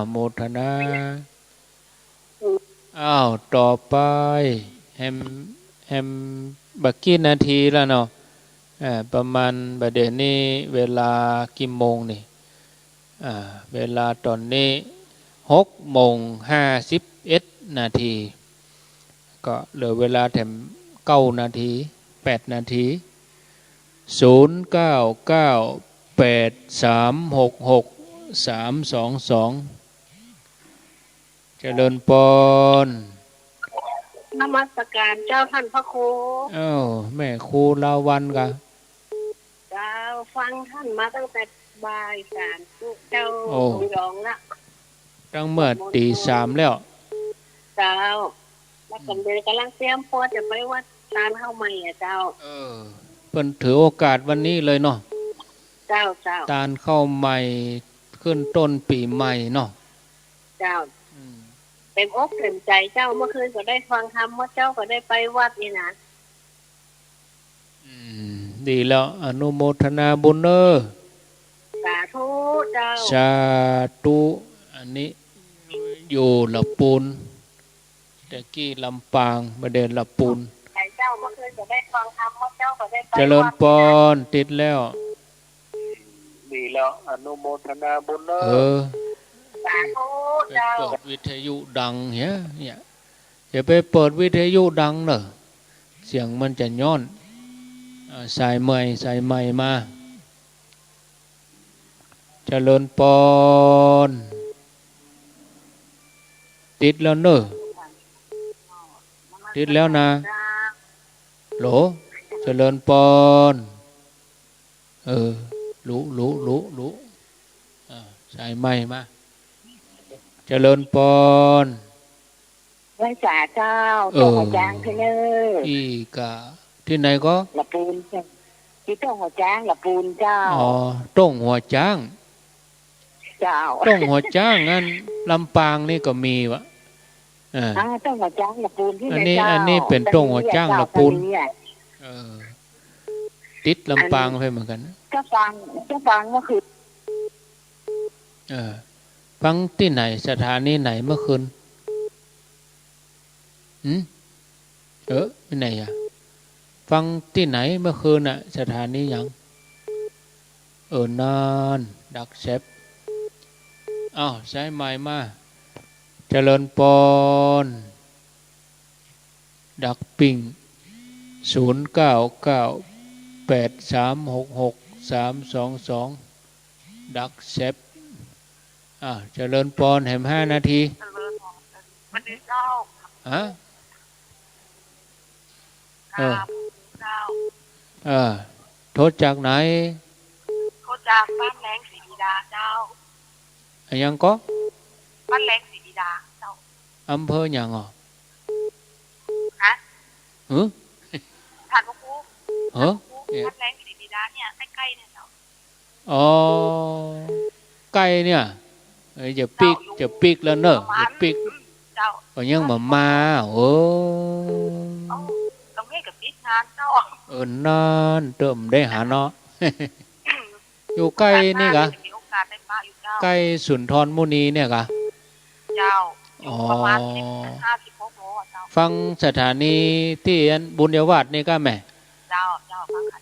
[SPEAKER 1] โมทนาต่อไปแฮมบักกี้นาทีแล้วเนาะประมาณประเดี๋ยวนี้เวลากี่โมงนี่เวลาตอนนี้6:51ก็เหลือเวลาแถม9 นาที8 นาที0998366322เจริญปอน
[SPEAKER 6] นมัสการเจ้าท่านพระครู
[SPEAKER 1] แม่ครูลาวันกะ
[SPEAKER 6] เจ้าฟังท่านมาตั้งแต่บ่าย3เจ้าหยองละ
[SPEAKER 1] ตั้งเมื่อตี 3แล้ว
[SPEAKER 6] เจ้าแล้วกำลังเตรียมพอจะไปวัดตาลเข้าใหม่เจ้า
[SPEAKER 1] เพิ่นถือโอกาสวันนี้เลยเนาะ
[SPEAKER 6] เจ้า
[SPEAKER 1] ตาลเข้าใหม่ขึ้นต้นปีใหม่เนาะ
[SPEAKER 6] เจ้าเต็มอกเต็มใจเจ้าเมื่อคืนก็ได้ฟังธรรมเมื่อเจ้าก็ได้ไปวัดนี่นะ
[SPEAKER 1] ดีแล้วอนุโมทนาบุญเนอ
[SPEAKER 6] สาธุเจ้า
[SPEAKER 1] สาธุอันนี้อยู่ละปูนแต่กี้ลำปางมาเดินละปูน
[SPEAKER 6] เจ้าเมื่อคืนก็ได้ฟังธรรมเมื่อเจ้าก็ได้ไป
[SPEAKER 1] เจริญปอนติดแล้ว
[SPEAKER 3] ดีแล้วอนุโมทนาบุญเนอ
[SPEAKER 1] ไปเปิดวิทยุดังเนี่ยอย่าไปเปิดวิทยุดังเนอะเสียงมันจะย้อนใส่ใหม่มาเจริญปอนติดแล้วเนอะติดแล้วนะโหลเจริญปอนรู้ใส่ใหม่มาเจริญปอน
[SPEAKER 6] ไว้จ่าเจ้าต้องหัวจางที่เนอ
[SPEAKER 1] อีกะที่ไหนก็
[SPEAKER 6] ละปูนที่ต้องหัวจางละปูนเจ้า
[SPEAKER 1] ต้องหัวจ้าง
[SPEAKER 6] เจ้า
[SPEAKER 1] ต้องหัวจ้างงั้นลำปางนี่ก็มีวะ
[SPEAKER 6] ต้องหัวจ้างละปูนที่ไหน
[SPEAKER 1] เจ้าอันนี้เป็นต้องหัวจ้างละปูนติดลำปางไปเหมือนกัน
[SPEAKER 6] ก็ฟังเมื่อคืน
[SPEAKER 1] ฟังที่ไหนสถานีไหนเมื่อคืนที่ไหนฟังที่ไหนเมื่อคืนสถานียังนานดักเซฟใช้ไม้มาเจริญปอนดักปิง0998366322ดักเซฟเจริญปอนแหม5 นาที
[SPEAKER 6] วันนี้เจ้า
[SPEAKER 1] โทษจากไหน
[SPEAKER 6] โทษจากบ้านแรงศรีบิดาเจ้า
[SPEAKER 1] ยังก็
[SPEAKER 6] บ้านแรงศรีบิดาเจ้า
[SPEAKER 1] อำเภออย่าง
[SPEAKER 6] ท่านพระครูบ้านแรงศรีบิดาเนี่ยใกล้ๆเนี่ยเจ้า
[SPEAKER 1] ใกล้เนี่ยจะปิกแล้วเนอะจะปิกก็ยังมา
[SPEAKER 6] ต้องให้กับปิกงานเจ้า
[SPEAKER 1] นั่นเติมได้หาเนาะอยู่ใกล้นี่กะใกล้สุนทรมุนีเนี่ยกะ
[SPEAKER 6] เจ้าประมาณ56 โล
[SPEAKER 1] ฟังสถานีที่บุญยวาสนี่ก็แม่
[SPEAKER 6] เจ้าฟังขัด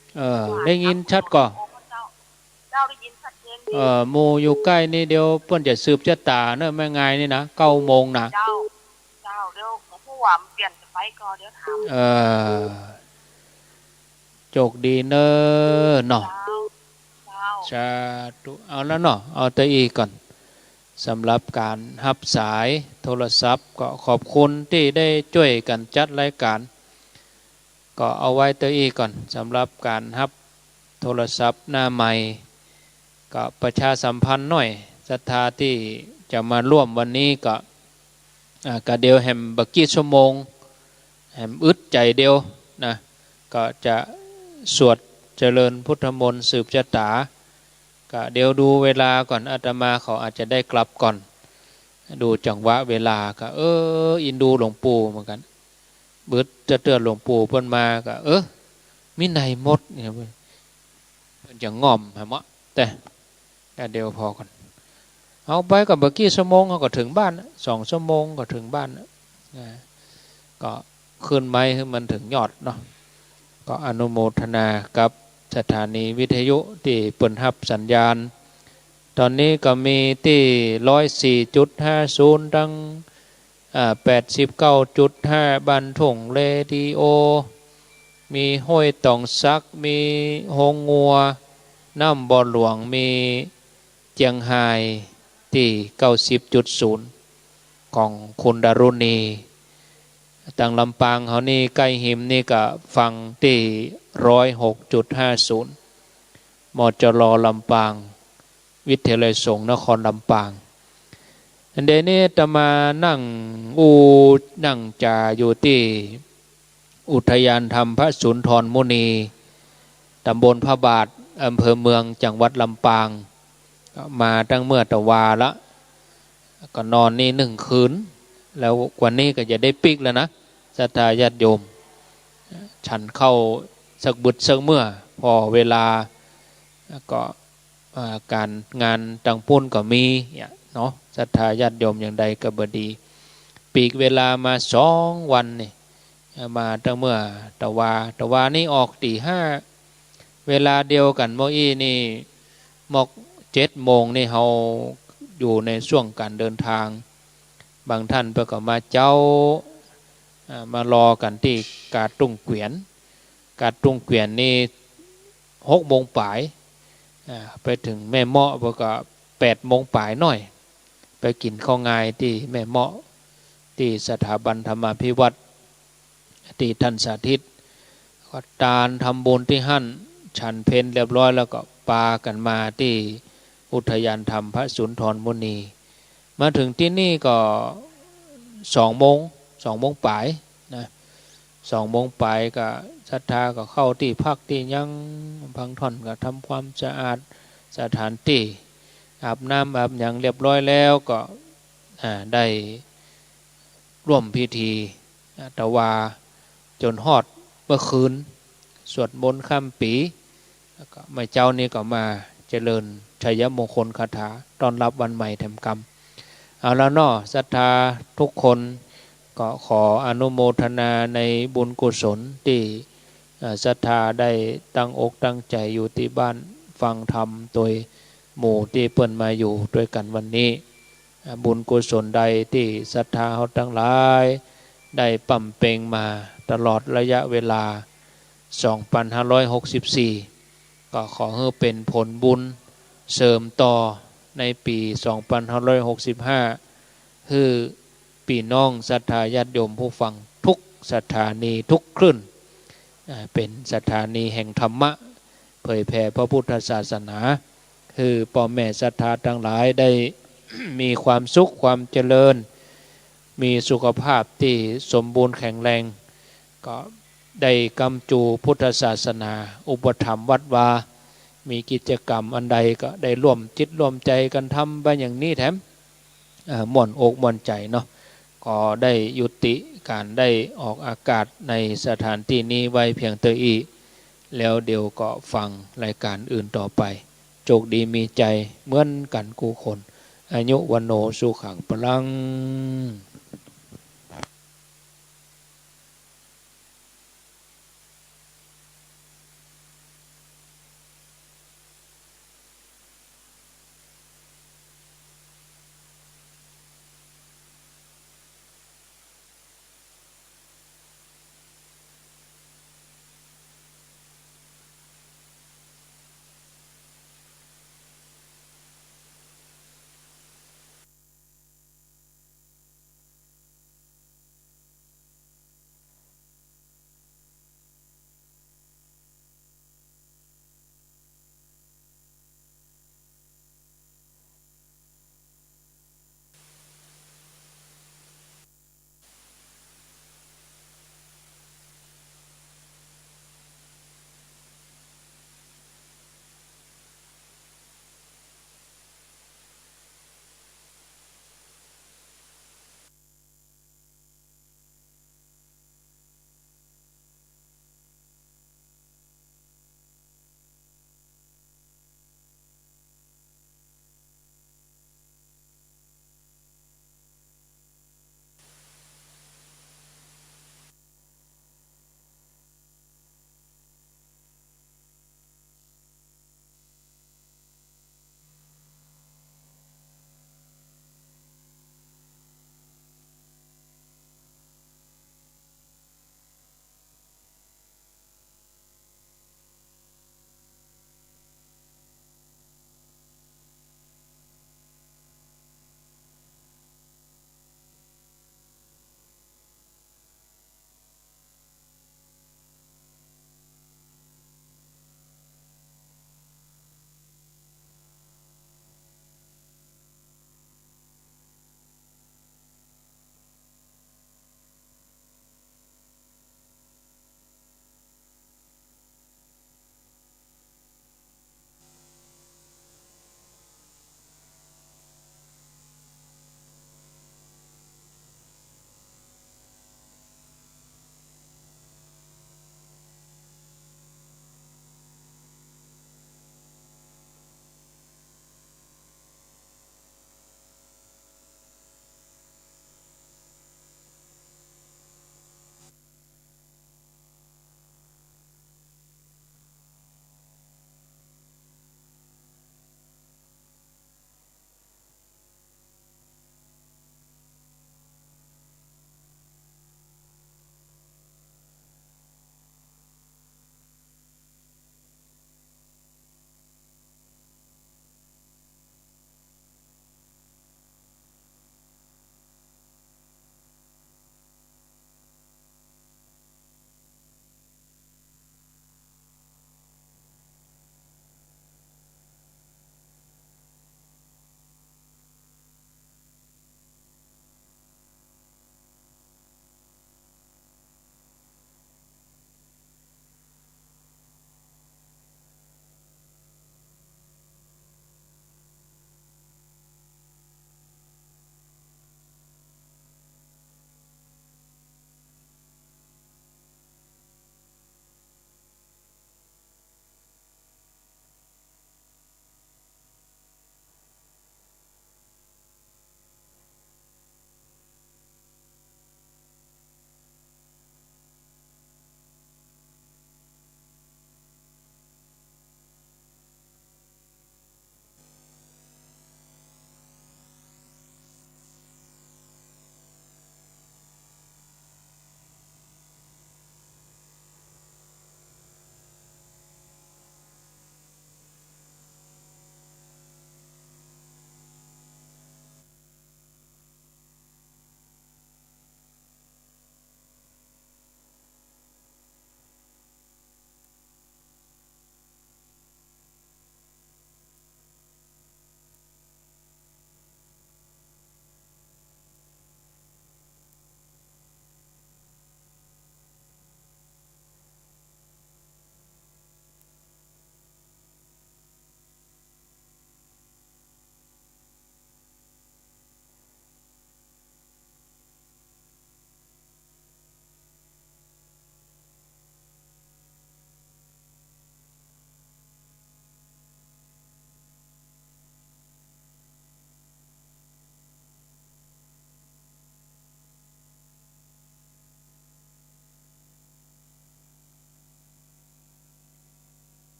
[SPEAKER 1] ได้ยินชัดก่อ
[SPEAKER 6] เจ้าได้ยินชัดเจนดี
[SPEAKER 1] หมู่อยู่ใกล้นี่เดี๋ยวเพิ่นจะสืบชะตาเนอะแม่งายนี่นะ9 โมงนะ
[SPEAKER 6] เจ้าเดี๋ยวผู้ว่าเปลี่ยนไปก็เดี๋ยวถาม
[SPEAKER 1] โจกดีเนอเนาะสาธุเอาแล้วเนาะเอาตัวอีก่อนสำหรับการรับสายโทรศัพท์ก็ขอบคุณที่ได้ช่วยกันจัดรายการก็เอาไว้ตัวอีก่อนสำหรับการรับโทรศัพท์หน้าใหม่ก็ประชาสัมพันธ์หน่อยศรัทธาที่จะมาร่วมวันนี้ก็เดียวแหมบักกี้ชั่วโมงแหมอึดใจเดียวนะก็จะสวดเจริญพุทธมนต์สืบชะตาก็เดี๋ยวดูเวลาก่อนอาตมาเขาอาจจะได้กลับก่อนดูจังหวะเวลาก็อินดูหลวงปู่เหมือนกันบึดจะเตือนหลวงปู่เพิ่นมาก็มิไหนหมดเนี่ยเพิ่นจะง่อมหะมะแต่เดี๋ยวพอก่อนเอาไปกับบักกี้ชั่วโมงเขาก็ถึงบ้าน2 ชั่วโมงก็ถึงบ้านก็ขึ้นไม้ให้มันถึงยอดเนาะก็อนุโมทนากับสถานีวิทยุที่เปิดรับสัญญาณตอนนี้ก็มีที่ 104.50 ดัง89.5 บันทุ่งเรดิโอมีห้วยตองซักมีหงงัวน้ำบ่อหลวงมีเจียงไฮ้ที่ 90.0 ของคุณดารุณีทางลำปางเขานี่ใกล้หิมนี่ก็ฟังที่ 106.50 มจร.ลำปางวิทยาลัยสงฆ์นครลำปางอันเดนี้จะมานั่งจ่าอยู่ที่อุทยานธรรมพระสุนทรมุนีตำบลพระบาทอำเภอเมืองจังหวัดลำปางมาตั้งเมื่อตะวาละก็นอนนี่1 คืนแล้ววันนี้ก็จะได้ปิกแล้วนะศรัทธาญาติโยมฉันเข้าสักบึดสักเมื่อพอเวลาก็การงานต่างปุ่นก็มีเนาะศรัทธาญาติโยมอย่างใดก็บดีปีกเวลามา2 วันนี่มาตั้งเมื่อตะวานี่ออกตี 5เวลาเดียวกันโมอี้นี่มอก7 โมงนี่เราอยู่ในช่วงการเดินทางบางท่านไปก็มาเจ้ามารอกันที่กาดตุ้งเกวียนนี่6 โมงปลายไปถึงแม่เมาะไปก็8 โมงปลายหน่อยไปกินข้าวงายที่แม่เมาะที่สถาบันธรรมาภิวัตรที่ท่านสาธิตก็ตานทำบุญที่หั่นฉันเพลเรียบร้อยแล้วก็ปากันมาที่อุทยานธรรมพระสุนทรมุนีมาถึงที่นี่ก็2 โมงปลายนะ2 โมงปลายก็ศรัทธาก็เข้าที่พักที่ยังพังท่อนก็ทำความสะอาดสถานที่อาบน้ำอาบอย่างเรียบร้อยแล้วก็ได้ร่วมพิธีตะวาจนฮอดเมื่อคืนสวดมนต์ข้ามปีแล้วก็ไม่เจ้านี่ก็มาเจริญชัยมงคลคาถาต้อนรับวันใหม่แถมกรรมเอาแล้วเนาะศรัทธาทุกคนก็ขออนุโมทนาในบุญกุศลที่ศรัทธาได้ตั้งอกตั้งใจอยู่ที่บ้านฟังธรรมโดยหมู่ที่เปิ่นมาอยู่ด้วยกันวันนี้บุญกุศลใดที่ศรัทธาเขาทั้งหลายได้ปั่มเป่งมาตลอดระยะเวลา 2564 ก็ขอให้เป็นผลบุญเสริมต่อในปี 2565 คือพี่น้องศรัทธาญาติโยมผู้ฟังทุกสถานีทุกคลื่นเป็นสถานีแห่งธรรมะเผยแผ่พระพุทธศาสนาคือพ่อแม่ศรัทธาทั้งหลายได้ มีความสุขความเจริญมีสุขภาพที่สมบูรณ์แข็งแรงก็ได้กำจูพุทธศาสนาอุปถัมภ์วัดวามีกิจกรรมอันใดก็ได้ร่วมจิตร่วมใจกันทำไปอย่างนี้แถมม่วนอกม่วนใจเนาะก็ได้ยุติการได้ออกอากาศในสถานที่นี้ไว้เพียงเท่านี้แล้วเดี๋ยวก็ฟังรายการอื่นต่อไปโชคดีมีใจเหมือนกันกูคนอายุวันโนสุขังพลัง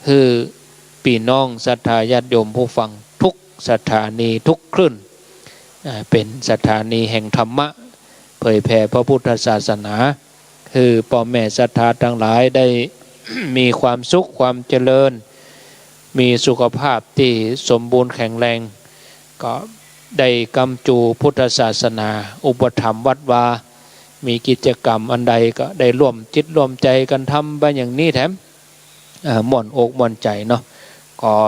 [SPEAKER 1] คือพี่น้องศรัทธาญาติโยมผู้ฟังทุกสถานีทุกคลื่นเป็นสถานีแห่งธรรมะเผยแผ่พระพุทธศาสนาคือพ่อแม่ศรัทธาทั้งหลายได้ มีความสุขความเจริญมีสุขภาพที่สมบูรณ์แข็งแรงก็ได้กำจูพุทธศาสนาอุปถัมภ์วัดวามีกิจกรรมอันใดก็ได้ร่วมจิตร่วมใจกันทำไปอย่างนี้แถมม่วนอกม่วนใจเนาะก็